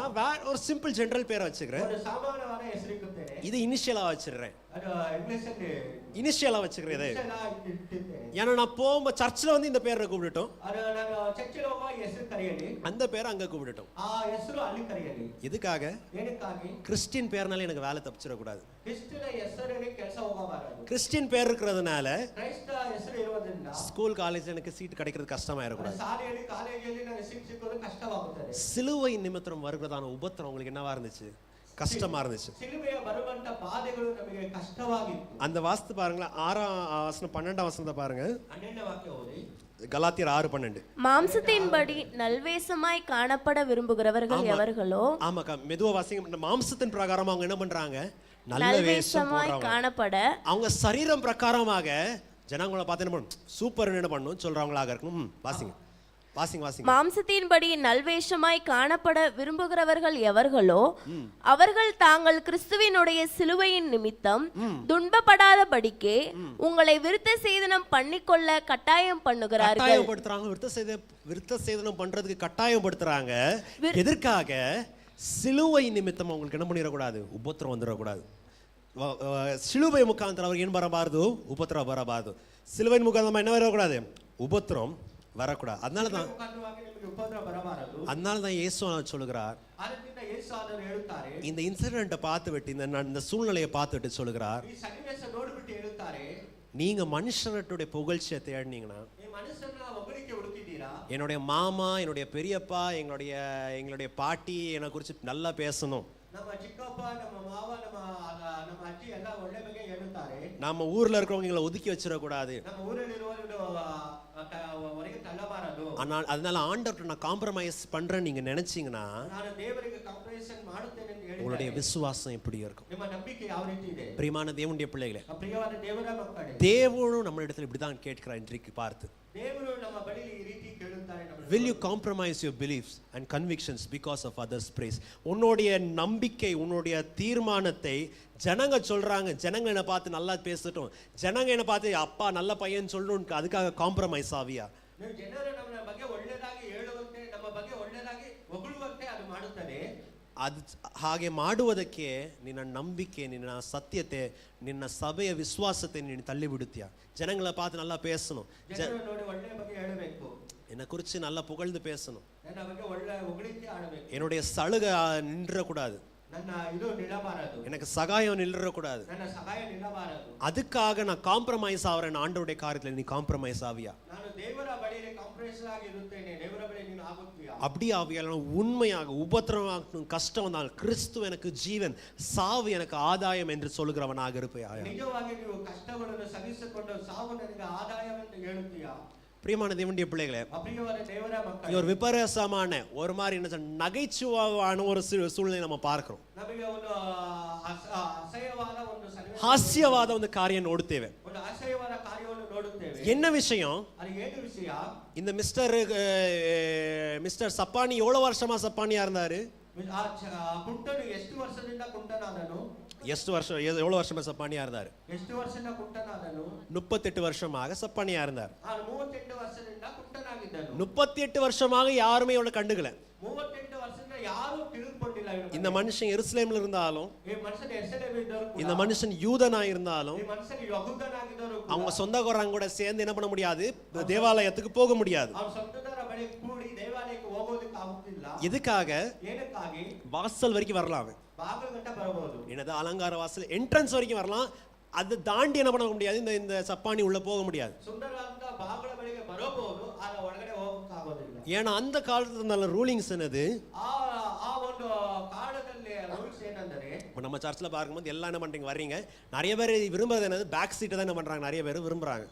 [SPEAKER 2] நான் வேற ஒரு சிம்பிள் ஜெனரல் பேரை வச்சுக்கிறேன். இது இனிஷியலா வச்சிடுறேன்.
[SPEAKER 1] ಅದು ಇಂಗ್ಲಿಷ್ ಅಲ್ಲಿ
[SPEAKER 2] இனிஷியலா வச்சுக்கிறது.
[SPEAKER 1] ಇಟ್ಟಿದ್ದೆ.
[SPEAKER 2] ஏன்னா நான் போகும்போது சர்ச்சில் வந்து இந்த பேரை கூப்பிட்டுட்டோம்,
[SPEAKER 1] ಅದು ನಾನು ಚರ್ಚಿಗೆ ಹೋಗುವಾಗ ಹೆಸರು ಕರೆಯಲಿ,
[SPEAKER 2] அந்த பேரை அங்க கூப்பிட்டுட்டோம்.
[SPEAKER 1] ಆ ಹೆಸರು ಅಲ್ಲಿ ಕರೆಯಲಿ.
[SPEAKER 2] எதுக்காக?
[SPEAKER 1] ಏನಕ್ಕಾಗಿ?
[SPEAKER 2] கிறிஸ்டின் பேர்னால எனக்கு வேலை தப்பிச்சிடக்கூடாது.
[SPEAKER 1] ಕ್ರಿಸ್ತನ ಹೆಸರಿಗೆ ಕೆಲಸ ಹೋಗಬಾರದು.
[SPEAKER 2] கிறிஸ்டின் பேர் இருக்கிறதுனால
[SPEAKER 1] ಕ್ರೈಸ್ತ ಹೆಸರು ಇರುವುದರಿಂದ
[SPEAKER 2] ஸ்கூல் காலேஜ்ல எனக்கு சீட் கிடைக்கிறது கஷ்டமாயிடக்கூடாது.
[SPEAKER 1] ಶಾಲೆಯಲ್ಲಿ ಕಾಲೇಜಲ್ಲಿ ನನಗೆ ಸೀಟ್ ಸಿಕ್ಕೋದು ಕಷ್ಟವಾಗುತ್ತದೆ.
[SPEAKER 2] சிலுவை நிமித்தம் வருகிறதான உபத்திரம் உங்களுக்கு என்னவா இருந்துச்சு? கஷ்டமா இருந்துச்சு.
[SPEAKER 1] ಸಿಲುಬೆಯ ಬರುವಂತ ಬಾಧೆಗಳು ನಮಗೆ ಕಷ್ಟವಾಗಿತ್ತು.
[SPEAKER 2] அந்த வாஸ்து பாருங்களேன், 6ஆம் வசனம் 12ஆம் வசனத்தை பாருங்க.
[SPEAKER 1] 12ನೇ ವಾಕ್ಯ ಓದಿ.
[SPEAKER 2] கலாத்தியர் 6:12.
[SPEAKER 4] மாம்சத்தின்படி நல்வேஷமாய் காணப்பட விரும்புகிறவர்கள் எவர்களோ,
[SPEAKER 2] ஆமாக்கா, மெதுவா வாசிங்க. மாம்சத்தின் பிரகாரம் அவங்க என்ன பண்றாங்க? நல்ல வேஷம்
[SPEAKER 4] நல்வேஷமாய்
[SPEAKER 2] போடுறாங்க.
[SPEAKER 4] காணப்பட,
[SPEAKER 2] அவங்க சரீரம் பிரகாரமாக ஜனங்களை பார்த்து என்ன பண்ணணும்? சூப்பர் என்ன பண்ணணும் சொல்றவங்களாக இருக்கணும். வாசிங்க வாசிங்க வாசிங்க.
[SPEAKER 4] மாம்சத்தின்படி நல்வேஷமாய் காணப்பட விரும்புகிறவர்கள் எவர்களோ அவர்கள் தாங்கள் கிறிஸ்துவினுடைய சிலுவையின் நிமித்தம் துன்பப்படாதபடிக்கே உங்களை விருத்த சேதனம் பண்ணிக்கொள்ள கட்டாயம் பண்ணுகிறார்கள்.
[SPEAKER 2] கட்டாயப்படுத்துறாங்க. விருத்த சேதனம் பண்றதுக்கு கட்டாயப்படுத்துறாங்க. எதற்காக? சிலுவை நிமித்தம் அவங்களுக்கு என்ன பண்ணிடக்கூடாது? உபத்திரம் வந்துடக்கூடாது. சிலுவை முகாந்தரம் அவருக்கு ಏನು ಬರಬಾರದು? ಉಪದ್ರ ಬರಬಾರದು. ಸಿಲುವೈ ಮುಖಾಂತರ என்ன வரக்கூடாது? உபத்திரம் வரக்கூடாது. அதனால தான் இயேசு சொல்லுகிறார், இந்த இன்சிடென்ட்டை பார்த்துவிட்டு இந்த சூழ்நிலையை பார்த்துட்டு சொல்லுகிறார், நீங்க மனுஷனுடைய புகழ்ச்சியை தேடினீங்கன்னா, என்னுடைய மாமா, என்னுடைய பெரியப்பா, எங்களுடைய பாட்டி என்னை குறித்து நல்லா பேசணும், நம்ம ஊர்ல இருக்கிறவங்க எங்களை ஒதுக்கி வச்சிடக்கூடாது, அதனால ஆண்டவர்கிட்ட நான் காம்ப்ரமைஸ் பண்றேன்னு நீங்க நினைச்சீங்கன்னா உங்களுடைய விசுவாசம் எப்படி இருக்கும்? பிரியமான தேவனுடைய பிள்ளைகளே, தேவனும் நம்ம இடத்துல இப்படிதான் கேட்கிறார் இன்றைக்கு பார்த்து. Will you compromise your beliefs and convictions because of others' praise? உன்னுடைய நம்பிக்கை, உன்னுடைய தீர்மானத்தை ஜனங்க சொல்றாங்க, ஜனங்க என்ன பார்த்து நல்லா பேசட்டும், ஜனங்க என்ன பார்த்து அப்பா நல்ல பையன் சொல்லணும், அதுக்காக காம்ப்ரமைஸ் ஆவியா? ಅದು ಹಾಗೆ ಮಾಡುವುದಕ್ಕೆ ನಿನ್ನ ನಂಬಿಕೆ, ನಿನ್ನ ಸತ್ಯತೆ, ನಿನ್ನ ಸಭೆಯ ವಿಶ್ವಾಸತೆ ನೀನು ತಳ್ಳಿ ಬಿಡುತ್ತೀಯ. ಜನಗಳ பார்த்து நல்லா பேசணும், என்னை குறித்து நல்லா புகழ்ந்து பேசணும், என்னுடைய சலுகை நின்றக்கூடாது, எனக்கு சகாயம் நின்றக்கூடாது, அதுக்காக நான் காம்ப்ரமைஸ் ஆகிறேன். ஆண்டவருடைய காரியத்தில் நீ காம்ப்ரமைஸ் ஆவியா? அப்படி ஆவியால் உண்மையாக உபத்திரமாகட்டும், கஷ்டம் வந்தால் கிறிஸ்து எனக்கு ஜீவன், சாவு எனக்கு ஆதாயம் என்று சொல்லுகிறவனாக இருப்பையா? பிரியமான தேவனுடைய பிள்ளைகளே, ஒரு விபரீதமான ஒரு மாதிரி என்ன நகைச்சுவான ஒரு சூழ்நிலை நம்ம பார்க்கிறோம். ಹಾಸ್ಯವಾದ ಒಂದು ಕಾರ್ಯ ನೋಡುತ್ತೇವೆ. என்ன விஷயம்? இந்த மிஸ்டர் சப்பானி எவ்வளவு வருஷமா சப்பானியா இருந்தாரு? எவ்வளவு வருஷமா சப்பானியா இருந்தாரு? 38 வருஷமாக சப்பானியா இருந்தார். 38 வருஷமாக யாருமே இவனை கண்டுக்கல. இந்த மனுஷன் எருசலேம்ல இருந்தாலும், இந்த மனுஷன் யூதனா இருந்தாலும், அவங்க சொந்தக்காரங்க கூட சேர்ந்து என்ன பண்ண முடியாது? தேவாலயத்துக்கு போக முடியாது. எதுக்காக? வாசல் வரைக்கும் வரலாம், என்னது அலங்கார வாசல் என்ட்ரன்ஸ் வரைக்கும் வரலாம், அதை தாண்டி என்ன பண்ண முடியாது? இந்த சப்பானி உள்ள போக முடியாது. ஏன்னா அந்த காலத்துல ரூலிங்ஸ் என்னது? நம்ம சர்ச்சில் பார்க்கும்போது எல்லாம் என்ன பண்றீங்க, வர்றீங்க, நிறைய பேர் விரும்புறது என்னது? பேக் சீட்டை தான் என்ன பண்றாங்க, நிறைய பேர் விரும்புறாங்க.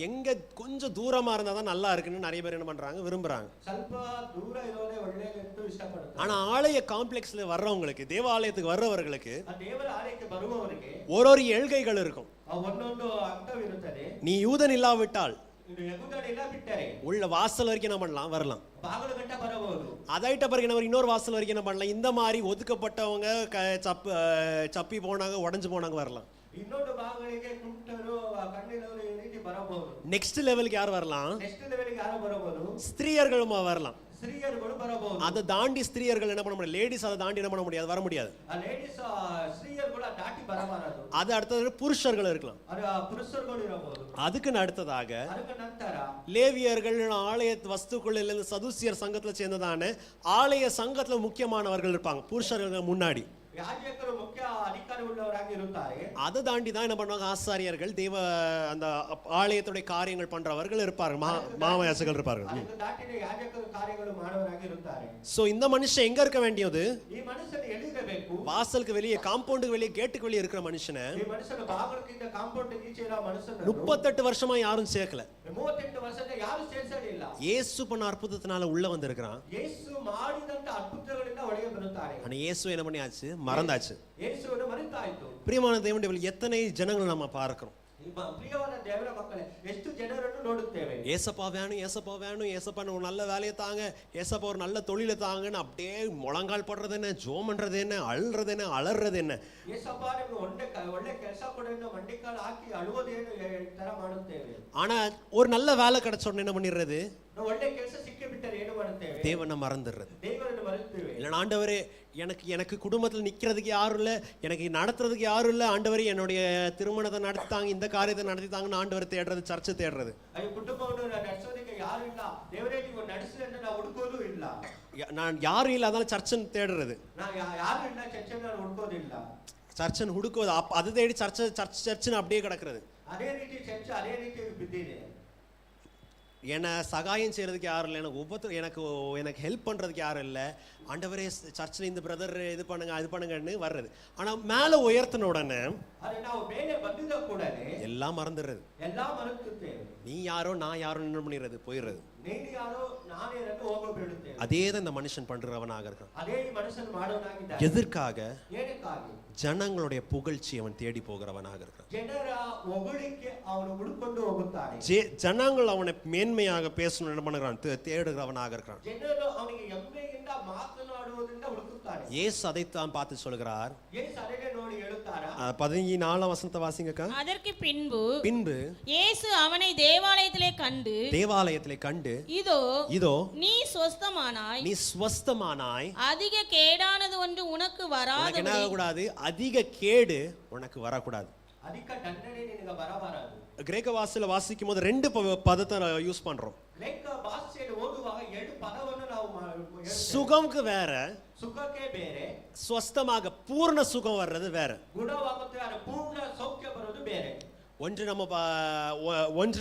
[SPEAKER 2] எங்க கொஞ்சம் தூரமா இருந்தா தான் நல்லா இருக்குன்னு நிறைய பேர் என்ன பண்றாங்க, விரும்புறாங்க. ஆனா ஆலய காம்ப்ளெக்ஸ்ல வர்றவங்களுக்கு, தேவாலயத்துக்கு வர்றவர்களுக்கு ஒரு எல்கைகள் இருக்கும். நீ யூதன் இல்லாவிட்டால் உள்ள வாசல் வரைக்கும் என்ன பண்ணலாம், வரலாம். அதாயிட்ட பிறகு என்ன, இன்னொரு வாசல் வரைக்கும் என்ன பண்ணலாம், இந்த மாதிரி ஒதுக்கப்பட்டவங்க சப்பி போனாங்க, உடஞ்சு போனாங்க வரலாம். நெக்ஸ்ட் லெவலுக்கு யார் வரலாம்? ஸ்திரீயர்களும் வரலாம்.
[SPEAKER 1] ಸ್ತ್ರೀಯರುಗಳು ಬರಬಹುದು.
[SPEAKER 2] அதை தாண்டி ஸ்திரீயர்கள் என்ன பண்ண முடியாது, லேடிஸ் அதை தாண்டி என்ன பண்ண முடியாது, வர முடியாது.
[SPEAKER 1] ಲೇಡೀಸ್ ಸ್ತ್ರೀಯರುಗಳು ದಾಟಿ ಬರಬಾರದು.
[SPEAKER 2] அது அடுத்தது புருஷர்கள் இருக்கலாம்.
[SPEAKER 1] ಪುರುಷರುಗಳು ಇರಬಹುದು.
[SPEAKER 2] அதுக்கு அடுத்ததாக
[SPEAKER 1] ಅದರ ನಂತರ
[SPEAKER 2] லேவியர்கள் ஆலய வஸ்துக்களில் சதுசியர் சங்கத்துல சேர்ந்ததான ஆலய சங்கத்துல முக்கியமானவர்கள் இருப்பாங்க புருஷர்கள் முன்னாடி.
[SPEAKER 1] ಯಾಜಕರು ಮುಖ್ಯ ಅಧಿಕಾರಿ ಉಳ್ಳವರಾಗಿ ಇರುತ್ತಾರೆ.
[SPEAKER 2] அதை தாண்டி தான் என்ன பண்ணுவாங்க, ஆசாரியர்கள் தேவ அந்த ஆலயத்துடைய காரியங்கள் பண்றவர்கள் இருப்பார்கள், மாமயாசகர்கள் இருப்பார்கள்.
[SPEAKER 1] ಅದನ್ನು ದಾಟಿದ ಯಾಜಕರು ಕಾರ್ಯಗಳು ಮಾಡುವವರಾಗಿ ಇರುತ್ತಾರೆ.
[SPEAKER 2] சோ இந்த மனுஷன் எங்க இருக்க வேண்டியது,
[SPEAKER 1] ಈ ಮನುಷ್ಯನು ಎಲ್ಲಿರಬೇಕು,
[SPEAKER 2] வாசலுக்கு வெளியே, காம்பவுண்டுக்கு வெளியே, கேட்டுக்கு வெளியே இருக்கிற மனுஷனை
[SPEAKER 1] ಈ ಮನುಷ್ಯನ ಬಾಗಿಲಕ್ಕಿಂತ ಕಾಂಪೌಂಡ್ ಈಚೆ ಇರೋ ಮನುಷ್ಯನನ್ನು
[SPEAKER 2] 38 வருஷமா யாரும் சேர்க்கல.
[SPEAKER 1] 38 ವರ್ಷದ ಯಾರು ಸೇರಿಸಲಿಲ್ಲ.
[SPEAKER 2] இயேசு பண்ண அற்புதத்தினால உள்ள வந்திருக்கிறான்.
[SPEAKER 1] ಯೇಸು ಮಾಡಿದಂತ ಅದ್ಭುತಗಳಿಂದ ಒಳಗೆ ಬರುತ್ತಾರೆ.
[SPEAKER 2] ஆனா இயேசு என்ன பண்ணியாச்சு, மறந்தாச்சு.
[SPEAKER 1] ಯೇಸುವನ್ನು ಮರೆತಾಯಿತು.
[SPEAKER 2] பிரியமான தேவனுடைய எத்தனை ஜனங்கள் நம்ம பார்க்கிறோம்.
[SPEAKER 1] ಪ್ರಿಯವಾದ ದೇವರ ಮಕ್ಕಳೇ, ಎಷ್ಟು ಜನರನ್ನು ನೋಡುತ್ತೇವೆ.
[SPEAKER 2] ஏசப்பா வேணும், ஏசப்பா வேணும், ஏசப்பா ஒரு நல்ல வேலையை தாங்க, ஏசப்பா ஒரு நல்ல தொழிலை தாங்கன்னு அப்படியே முழங்கால் படுறது என்ன, ஜோம் பண்றது என்ன, அழுறது என்ன, அலறது என்ன.
[SPEAKER 1] ಏಸಪ್ಪ ನಿಮ್ಗೆ ಒಳ್ಳೆ ಕೆಲಸ ಕೊಡು ಎಂದು ಮಂಡಿಕಾಲು ಹಾಕಿ ಅಳುವುದೇನು ತರ ಮಾಡುತ್ತೇವೆ.
[SPEAKER 2] ஆனா ஒரு நல்ல வேலை கிடைச்ச உடனே என்ன பண்ணிடுறது,
[SPEAKER 1] ನಾವು ಒಳ್ಳೆ ಕೆಲಸ ಸಿಕ್ಕಿ ಬಿಟ್ಟರೆ ಏನು ಮಾಡುತ್ತೇವೆ,
[SPEAKER 2] தேவனை மறந்துடுறது.
[SPEAKER 1] ದೇವರನ್ನು ಮರೆಯುತ್ತೇವೆ.
[SPEAKER 2] இல்லைன்னா ஆண்டவரೇ எனக்கு குடும்பத்தில் நிக்கிறதுக்கு யாரும் இல்லை, எனக்கு நடத்துறதுக்கு யாரும் இல்லை, ஆண்டவரே என்னுடைய திருமணத்தை நடத்தித்தாங்க, இந்த காரியத்தை நடத்தித்தாங்கன்னு ஆண்டவர் தேடுறது, சர்ச்சை தேடுறது.
[SPEAKER 1] ಅಯ್ಯೋ ಕುಟುಂಬವನ್ನು ನಡೆಸೋದಕ್ಕೆ ಯಾರು ಇಲ್ಲ, ದೇವರೇ ನೀವು ನಡೆಸಿ ಅಂತ ನಾವು ಹುಡುಕೋದು ಇಲ್ಲ.
[SPEAKER 2] நான் யாரும் இல்லை அதனால சர்ச்சைன்னு தேடுறது.
[SPEAKER 1] ಯಾರು ಇಲ್ಲ ಚರ್ಚೆಯನ್ನು ನಾನು ಹುಡುಕೋದಿಲ್ಲ.
[SPEAKER 2] சர்ச்சைன்னு ಹುಡುಕೋದು, அது தேடி சர்ச்சுன்னு அப்படியே கிடக்கிறது.
[SPEAKER 1] ಅದೇ ರೀತಿ ಚರ್ಚೆ ಅದೇ ರೀತಿ ಬಿದ್ದಿದೆ.
[SPEAKER 2] என்னை சகாயம் செய்யறதுக்கு யாரும் இல்லை, எனக்கு ஹெல்ப் பண்றதுக்கு யாரும் இல்லை, ஆண்டவரே சர்ச்சில் இந்த பிரதர் இது பண்ணுங்க அது பண்ணுங்கன்னு வர்றது. ஆனா மேல உயர்த்தின உடனே
[SPEAKER 1] ಅದು ನಾವು ಮೇಲೆ ಬಂದಿದ್ದ ಕೂಡಲೇ
[SPEAKER 2] எல்லாம் மறந்துடுறது.
[SPEAKER 1] ಎಲ್ಲಾ ಮರೆಯುತ್ತೇವೆ.
[SPEAKER 2] நீ யாரோ நான் யாரோ என்ன பண்ணிடுறது, போயிடுறது.
[SPEAKER 1] ನೀನು ಯಾರೋ ನಾನೇ ಎಂದು ಹೋಗಬಿಡುತ್ತೇವೆ.
[SPEAKER 2] அதே தான் இந்த மனுஷன் பண்றவனாக இருக்கான்.
[SPEAKER 1] ಅದೇ ಈ ಮನುಷ್ಯನು ಮಾಡುವನಾಗಿದ್ದಾನೆ.
[SPEAKER 2] எதற்காக?
[SPEAKER 1] ಏನಕ್ಕಾಗಿ?
[SPEAKER 2] ஜனங்களுடைய புகழ்ச்சி அவன் தேடி போகிறவனாக இருக்கான்.
[SPEAKER 1] ಜನರ ಹೊಗಳಿಕೆ ಅವನು ಹುಡುಕೊಂಡು ಹೋಗುತ್ತಾನೆ.
[SPEAKER 2] ஜனங்கள் அவனை மேன்மையாக பேசணும் என்ன பண்ணுகிறான், தேடுகிறவனாக இருக்கான்.
[SPEAKER 1] ಜನರು ಅವನಿಗೆ ಹೆಮ್ಮೆಯಿಂದ ಮಾತನಾಡುವುದರಿಂದ ಹುಡುಕುತ್ತಾರೆ.
[SPEAKER 2] இயேசு அதைத்தான் பார்த்து சொல்கிறார்.
[SPEAKER 1] ಯೇಸು ಅದನ್ನೇ ನೋಡಿ ಹೇಳುತ್ತಾರಾ?
[SPEAKER 2] 14 வசனத்தை வாசிங்கக்கா.
[SPEAKER 3] அதற்கு பின்பு இயேசு அவனை தேவாலயத்திலே கண்டு இதோ நீ ஸ்வஸ்தமானாய் அதிக கேடானது ஒன்று உனக்கு வராது. என்ன கூடாது, அதிக கேடு உனக்கு வரக்கூடாது.
[SPEAKER 1] அதிக தண்டனை ನಿನಗೆ ಬರಬಾರದು.
[SPEAKER 2] கிரேக்க வாசியில வாசிக்கும் போது 2 பதத்தை யூஸ் பண்றோம்.
[SPEAKER 1] கிரேக்க ಭಾಷೆಯಲ್ಲಿ ಓದುವಾಗ 2 ಪದವನ್ನು ನಾವು
[SPEAKER 2] சுகம்க்கு வேற,
[SPEAKER 1] ಸುಖಕ್ಕೆ ಬೇರೆ,
[SPEAKER 2] ஸ்வஸ்தமாக பூர்ண சுகம் வர்றது வேற,
[SPEAKER 1] ಗುಣವಾಗುತ್ತೆ ಅದು ಪೂರ್ಣ ಸೌಖ್ಯ ಬರೋದು ಬೇರೆ.
[SPEAKER 2] ஒன்று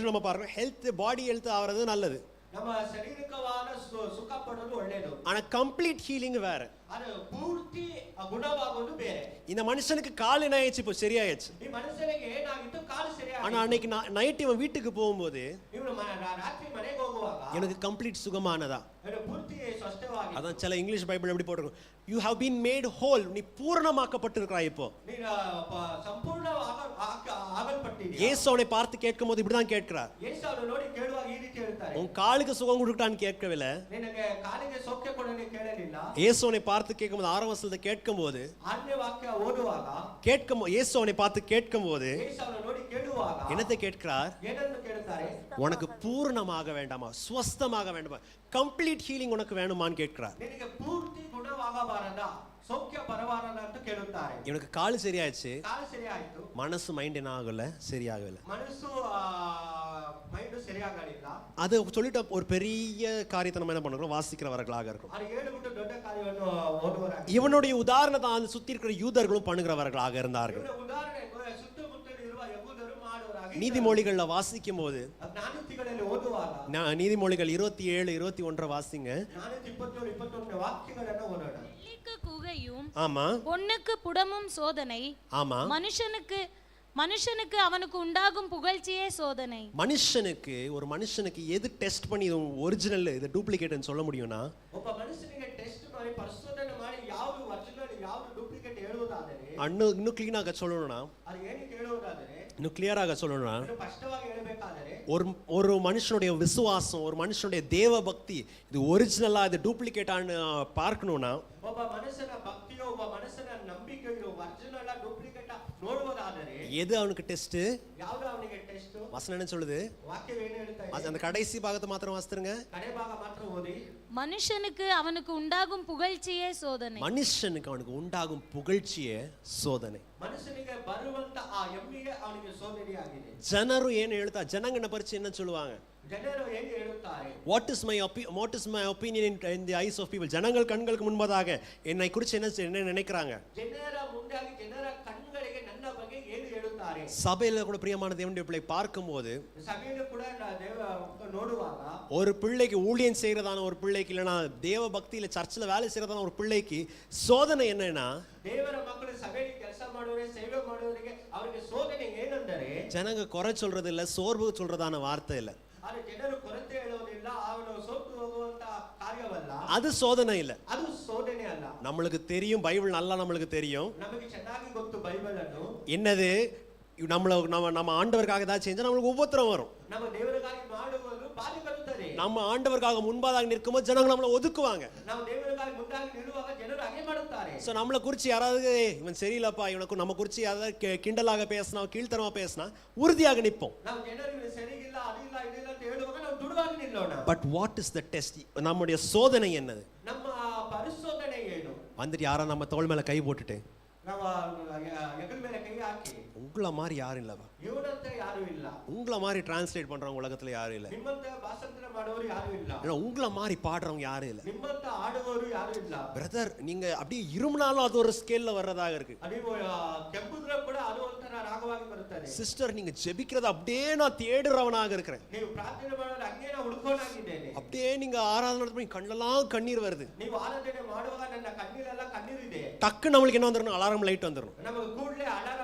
[SPEAKER 2] நம்ம பாருங்க, ஹெல்த் பாடி ஹெல்த் ஆகிறது நல்லது,
[SPEAKER 1] ನಮ್ಮ ಶಾರೀರಿಕವಾದ ಸುಖ ಪಡೋದು ಒಳ್ಳೆಯದು.
[SPEAKER 2] ஆனா கம்ப்ளீட் ஹீலிங் வேற,
[SPEAKER 1] ಅದು ಪೂರ್ತಿ ಗುಣವಾಗೋದು ಬೇರೆ.
[SPEAKER 2] இந்த மனுஷனுக்கு கால் என்ன ஆயிடுச்சு, இப்போ சரியாயிடுச்சு.
[SPEAKER 1] ಈ ಮನುಷ್ಯನಿಗೆ ಏನಾಗಿತ್ತು, ಕಾಲು ಸರಿಯಾಗಿ.
[SPEAKER 2] ஆனா அன்னைக்கு நைட் இவன் வீட்டுக்கு போகும்போது
[SPEAKER 1] ಇವನು ರಾತ್ರಿ ಮನೆಗೆ ಹೋಗುವಾಗ
[SPEAKER 2] எனக்கு கம்ப்ளீட் சுகமானதா,
[SPEAKER 1] ಪೂರ್ತಿ ಸ್ವಸ್ಥವಾಗಿ.
[SPEAKER 2] அதான் சில இங்கிலீஷ் பைபிள் எப்படி போட்டிருக்கும், you have been made whole, நீ பூரணமாக்கப்பட்டிருக்கிறாய். இப்போ
[SPEAKER 1] ನೀನು ಸಂಪೂರ್ಣ ಆಗಲ್ಪಟ್ಟಿದ್ದೀಯ.
[SPEAKER 2] இயேசு அவனை பார்த்து கேட்கும் போது இப்படிதான் கேட்கிறார்.
[SPEAKER 1] ಯೇಸು ಅವನು ನೋಡಿ ಕೇಳುವಾಗ ಈ ರೀತಿ ಹೇಳ್ತಾರೆ,
[SPEAKER 2] உன் காலுக்கு சுகம் கொடுக்கட்டான்னு கேட்கவில்லை,
[SPEAKER 1] ನಿನಗೆ ಕಾಲಿಗೆ ಸೌಖ್ಯ ಕೊಡಲು ಕೇಳಲಿಲ್ಲ.
[SPEAKER 2] இயேசு அவனை பார்த்து கேட்கும்போது 6 வசனத்தை கேட்கும்போது
[SPEAKER 1] ಆಜ್ಞೆ ವಾಕ್ಯ ಓದುವಾಗ
[SPEAKER 2] இயேசு அவனை பார்த்து கேட்கும்போது
[SPEAKER 1] ಯೇಸು ಅವನು ನೋಡಿ ಕೇಳುವಾಗ
[SPEAKER 2] என்னத்தை கேட்கிறார்,
[SPEAKER 1] ಏನನ್ನು ಕೇಳುತ್ತಾರೆ,
[SPEAKER 2] உனக்கு பூர்ணமாக வேண்டாமா, ஸ்வஸ்தமாக வேண்டாமா, கம்ப்ளீட் ஹீலிங் உனக்கு வேணுமான்னு கேட்கிறார்.
[SPEAKER 1] ನಿನಗೆ ಪೂರ್ತಿ ಗುಣವಾಗಬಾರದಾ, ಸೌಖ್ಯ ಬರಬಾರದಾ ಅಂತ ಕೇಳುತ್ತಾರೆ.
[SPEAKER 2] இவனுக்கு கால் சரியாயிடுச்சு,
[SPEAKER 1] ಕಾಲು ಸರಿಯಾಯಿತು,
[SPEAKER 2] மனசு மைண்ட் என்ன ஆகல, சரியாகல.
[SPEAKER 1] ಮನಸ್ಸು ಮೈಂಡ್ ಸರಿಯಾಗಲಿಲ್ಲ.
[SPEAKER 2] அது சொல்லிட்டு ஒரு பெரிய காரியத்தை நம்ம என்ன பண்றோம், வாசிக்கிறவர்களாக இருக்கும்.
[SPEAKER 1] ಅದು ಹೇಳಿಬಿಟ್ಟು ದೊಡ್ಡ ಕಾರ್ಯವನ್ನು ಓದುವರಾಗಿ.
[SPEAKER 2] இவனுடைய உதாரணத்தை அந்த சுத்தி இருக்கிற யூதர்களும் பண்ணுகிறவர்களாக இருந்தார்கள்.
[SPEAKER 1] ಉದಾಹರಣೆ ಸುತ್ತಮುತ್ತಲು ಇರುವ ಯಹೂದರು ಮಾಡುವರಾಗಿ.
[SPEAKER 2] நீதிமொழிகள்ல வாசிக்கும் போது,
[SPEAKER 1] ಜ್ಞಾನೋಕ್ತಿಗಳಲ್ಲಿ ಓದುವಾಗ
[SPEAKER 2] நீதிமொழிகள் 27, 21 வாசிங்க.
[SPEAKER 1] 27-21 ವಾಕ್ಯಗಳನ್ನು ಓದೋಣ.
[SPEAKER 3] குகையும்
[SPEAKER 2] ஆமா,
[SPEAKER 3] பொன்னுக்கு புடமும் சோதனை,
[SPEAKER 2] ஆமா,
[SPEAKER 3] மனுஷனுக்கு அவனுக்கு உண்டாகும் புகழ்ச்சியே சோதனை.
[SPEAKER 2] ஒரு மனுஷனுக்கு எது டெஸ்ட் பண்ணி இது ஒரிஜினல் இது டூப்ளிகேட்னு சொல்ல முடியும்னா,
[SPEAKER 1] ಒಬ್ಬ ಮನುಷ್ಯನಿಗೆ ಟೆಸ್ಟ್ ಮಾಡಿ ಪರಿಶೋಧನೆ ಮಾಡಿ ಯಾವುದು ಒರಿಜಿನಲ್ ಯಾವುದು ಡೂಪ್ಲಿಕೇಟ್ ಹೇಳುವುದಾದರೆ,
[SPEAKER 2] இன்னும் கிளீனாக சொல்லணும்னா,
[SPEAKER 1] ಅದು ಏನಕ್ಕೆ ಹೇಳುವುದಾದರೆ,
[SPEAKER 2] இன்னும் கிளியராக சொல்லணும்னா,
[SPEAKER 1] ಸ್ಪಷ್ಟವಾಗಿ ಹೇಳಬೇಕಾದರೆ,
[SPEAKER 2] ஒரு மனுஷனுடைய விசுவாசம், ஒரு மனுஷனுடைய தேவ பக்தி இது ஒரிஜினலா இது டூப்ளிகேட்டான்னு பார்க்கணும்னா,
[SPEAKER 1] ಒಬ್ಬ ಮನುಷ್ಯನ ಭಕ್ತಿಯೋ ಒಬ್ಬ ಮನುಷ್ಯನ ನಂಬಿಕೆಯೋ ಒರಿಜಿನಲ್ ಡೂಪ್ಲಿಕೇಟ್ ನೋಡುವುದಾದರೆ
[SPEAKER 2] எது அவனுக்கு டெஸ்ட்,
[SPEAKER 1] ಯಾವುದು ಅವನಿಗೆ ಟೆಸ್ಟ್,
[SPEAKER 2] வசனம் என்ன சொல்லுது?
[SPEAKER 1] ವಾಕ್ಯವೇನು ಹೇಳ್ತಾ ಇದೆ?
[SPEAKER 2] அந்த கடைசி பாகத்தை மாத்திரம் வாசித்துருங்க.
[SPEAKER 1] ಕಡೆ ಭಾಗ ಮಾತ್ರ ಓದಿ.
[SPEAKER 3] மனுஷனுக்கு அவனுக்கு உண்டாகும் புகழ்ச்சியே சோதனை.
[SPEAKER 2] மனுஷனுக்கு அவனுக்கு உண்டாகும் புகழ்ச்சியே சோதனை.
[SPEAKER 1] ಮನುಷ್ಯನಿಗೆ ಬರುವಂತ ಆ ಹೆಮ್ಮೆಗೆ ಅವನಿಗೆ ಸೋದನೆಯಾಗಿದೆ.
[SPEAKER 2] ಜನರು ಏನು ಹೇಳ್ತಾ, ಜನಗಣ ಪರಿಚಯ என்ன சொல்லுவாங்க?
[SPEAKER 1] ಜನರು ಹೇಗೆ ಹೇಳುತ್ತಾರೆ?
[SPEAKER 2] What is my opinion in the eyes of people? ஜனங்கள் கண்களுக்கு முன்பதாக என்னை குறித்து என்ன நினைக்கிறாங்க?
[SPEAKER 1] ಜನರ ಮುಂದಾಗಿ ಜನರ ಕಣ್ಗಳಿಗೆ ನನ್ನ ಬಗ್ಗೆ ಏನು ಹೇಳುತ್ತಾರೆ?
[SPEAKER 2] சபையில கூட பிரியமான தேவனுடைய பிள்ளை பார்க்கும்போது,
[SPEAKER 1] ಸಭೆಯಲ್ಲೂ ಕೂಡ ದೇವ ನೋಡುವಾಗ,
[SPEAKER 2] ஒரு பிள்ளைக்கு ஊழியம் செய்யறதான ஒரு பிள்ளைக்கு, இல்லைன்னா தேவ பக்தியில சர்ச்சில் வேலை செய்யறதான ஒரு பிள்ளைக்கு சோதனை என்னன்னா,
[SPEAKER 1] ದೇವರ ಮಕ್ಕಳು ಸಭೆಯಲ್ಲಿ ಕೆಲಸ ಮಾಡುವವರಿಗೆ, ಸೇವೆ ಮಾಡುವವರಿಗೆ ಅವರಿಗೆ ಸೋದನೆ ಏನೆಂದರೆ,
[SPEAKER 2] ஜனங்க குறை சொல்றது இல்ல, சோர்வு சொல்றதான வார்த்தை இல்ல,
[SPEAKER 1] ಆದರೆ ಜನರು ಕೊರತೆ ಹೇಳುವುದಿಲ್ಲ, ಅವನು ಸೋತು ಹೋಗುವಂತ ಕಾರ್ಯವಲ್ಲ,
[SPEAKER 2] அது சோதனை இல்ல.
[SPEAKER 1] ಅದು ಸೋದನೆ ಅಲ್ಲ.
[SPEAKER 2] நம்மளுக்கு தெரியும், பைபிள் நல்லா நம்மளுக்கு தெரியும்.
[SPEAKER 1] ನಮಗೆ ಚೆನ್ನಾಗಿ ಗೊತ್ತು ಬೈಬಲ್ ಅನ್ನು.
[SPEAKER 2] என்னது, நம்ம ஆண்டவருக்காக ஏதாவது செஞ்சா நம்மளுக்கு உபத்திரம் வரும்.
[SPEAKER 1] ನಮ್ಮ ದೇವರಿಗಾಗಿ ಮಾಡುವುದು ಬಾಧೆ ಬರುತ್ತದೆ.
[SPEAKER 2] நம்ம ஆண்டவருக்காக முன்பாக நிற்கும்போது ஜனங்க நம்மளை ஒதுக்குவாங்க.
[SPEAKER 1] ನಾವು ದೇವರಿಗಾಗಿ ಮುಂದಾಗಿ ನಿಲ್ಲುವಾಗ ಜನರು ಹಾಗೆ ಮಾಡುತ್ತಾರೆ.
[SPEAKER 2] சோ நம்மளை குறிச்சு யாராவது இவன் சரியில்லப்பா, இவனுக்கு நம்ம குறிச்சு யாராவது கிண்டலாக பேசினா, கீழ்த்தரமா பேசினா உறுதியாக நிற்போம்.
[SPEAKER 1] ನಾವು ಜನರು ಸರಿಗಿಲ್ಲ, ಅದಿಲ್ಲ, ಇದಿಲ್ಲ ಅಂತ ಹೇಳುವಾಗ ನಾವು ದೃಢವಾಗಿ ನಿಲ್ಲೋಣ.
[SPEAKER 2] But what is the test? நம்முடைய சோதனை என்னது?
[SPEAKER 1] ನಮ್ಮ ಪರಿಶೋಧನೆ ಏನು?
[SPEAKER 2] வந்துட்டு யாரா நம்ம தோள் மேல கை போட்டுட்டு,
[SPEAKER 1] ನಾವು ಹೆಗಲ ಮೇಲೆ ಕೈ ಹಾಕಿ,
[SPEAKER 2] உங்கள மாதிரி யாரும் இல்லவா,
[SPEAKER 1] ಇವನಂತ ಯಾರು ಇಲ್ಲ,
[SPEAKER 2] உங்கள மாதிரி டிரான்ஸ்லேட் பண்றவங்க உலகத்துல யாரும் இல்ல,
[SPEAKER 1] ನಿಮ್ಮಂತ ಭಾಷಾಂತರ ಮಾಡುವವರು ಯಾರು ಇಲ್ಲ,
[SPEAKER 2] இல்ல உங்கள மாதிரி பாடுறவங்க யாரும் இல்ல.
[SPEAKER 1] ನಿಮ್ಮಂತ ಆಡುವವರು ಯಾರು ಇಲ್ಲ.
[SPEAKER 2] பிரதர், நீங்க அப்படியே இருமுனாலும் அது ஒரு ஸ்கேல்ல வர்றதாக இருக்கு.
[SPEAKER 1] ನೀವು ಕೆಂಪುದ್ರೆ ಕೂಡ ಅದು ಒಂಥರ ರಾಗವಾಗಿ ಬರುತ್ತದೆ.
[SPEAKER 2] சிஸ்டர், நீங்க ஜெபிக்கிறத அப்படியே நான் தேடுறவனாக இருக்கிறேன்.
[SPEAKER 1] ನೀವು ಪ್ರಾರ್ಥನೆ ಮಾಡೋದು ಹಂಗೆ ನಾನು ಹುಡುಕೋನಾಗಿದ್ದೇನೆ.
[SPEAKER 2] அப்படியே நீங்க ஆராதனை நடத்தும் கண்ணெல்லாம் கண்ணீர் வருது.
[SPEAKER 1] ನೀವು ಆರಾಧನೆ ಮಾಡುವಾಗ ನನ್ನ ಕಣ್ಣೀರೆಲ್ಲ ಕಣ್ಣೀರಿದೆ.
[SPEAKER 2] டக்கு நம்மளுக்கு என்ன வந்துடணும்? அலாரம் லைட் வந்துடணும்.
[SPEAKER 1] ನಮಗೆ ಕೂಡಲೇ ಅಲಾರಾಮ್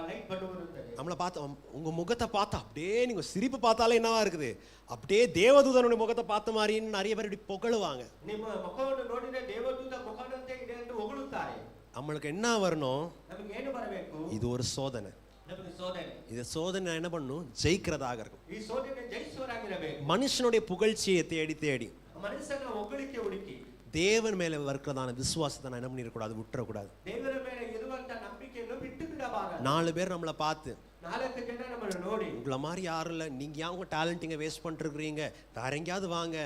[SPEAKER 1] ಲೈಟ್ ಬಂದು ಬರುತ್ತದೆ.
[SPEAKER 2] நம்மளை பார்த்து, உங்க முகத்தை பார்த்தா அப்படியே, நீங்க சிரிப்பு பார்த்தாலே என்னவா இருக்குது, அப்படியே தேவதூதனுடைய முகத்தை பார்த்த மாதிரின்னு நிறைய பேர் இப்படி புகழுவாங்க.
[SPEAKER 1] ನಿಮ್ಮ ಮುಖವನ್ನು ನೋಡಿದ್ರೆ ದೇವದೂತ ಮುಖದಂತೆ ಇದೆ ಎಂದು ಹೊಗಳುತ್ತಾರೆ.
[SPEAKER 2] நம்மளுக்கு என்ன வரணும்?
[SPEAKER 1] ನಮಗೆ ಏನು ಬರಬೇಕು?
[SPEAKER 2] இது ஒரு சோதனை.
[SPEAKER 1] ನಮಗೆ ಸೋದನೆ.
[SPEAKER 2] இது சோதனை என்ன பண்ணும்? ஜெயிக்கிறதாக இருக்கும்.
[SPEAKER 1] ಈ ಸೋದನೆ ಜಯಿಸುವರಾಗಿರಬೇಕು.
[SPEAKER 2] மனுஷனுடைய புகழ்ச்சியை தேடி தேடி
[SPEAKER 1] ಮನಸ್ಸನ್ನ ಹೊಗಳಿಕೆ ಹುಡುಕಿ
[SPEAKER 2] தேவன் மேல இருக்கிறதான விசுவாசத்தை நான் என்ன பண்ணிடக்கூடாது, விட்டுறக்கூடாது.
[SPEAKER 1] ದೇವರ ಮೇಲೆ ಇರುವಂತ ನಂಬಿಕೆಯನ್ನು ಬಿಟ್ಟು ಬಿಡಬಾರದು.
[SPEAKER 2] 4 பேர் நம்மளை பார்த்து,
[SPEAKER 1] 4 ಜನ ನಮ್ಮನ್ನು ನೋಡಿ,
[SPEAKER 2] உங்களை மாதிரி யாரும் இல்லை, நீங்க ஏன் உங்க டேலண்டிங்க வேஸ்ட் பண்ணிருக்கிறீங்க, வேற எங்கேயாவது வாங்க,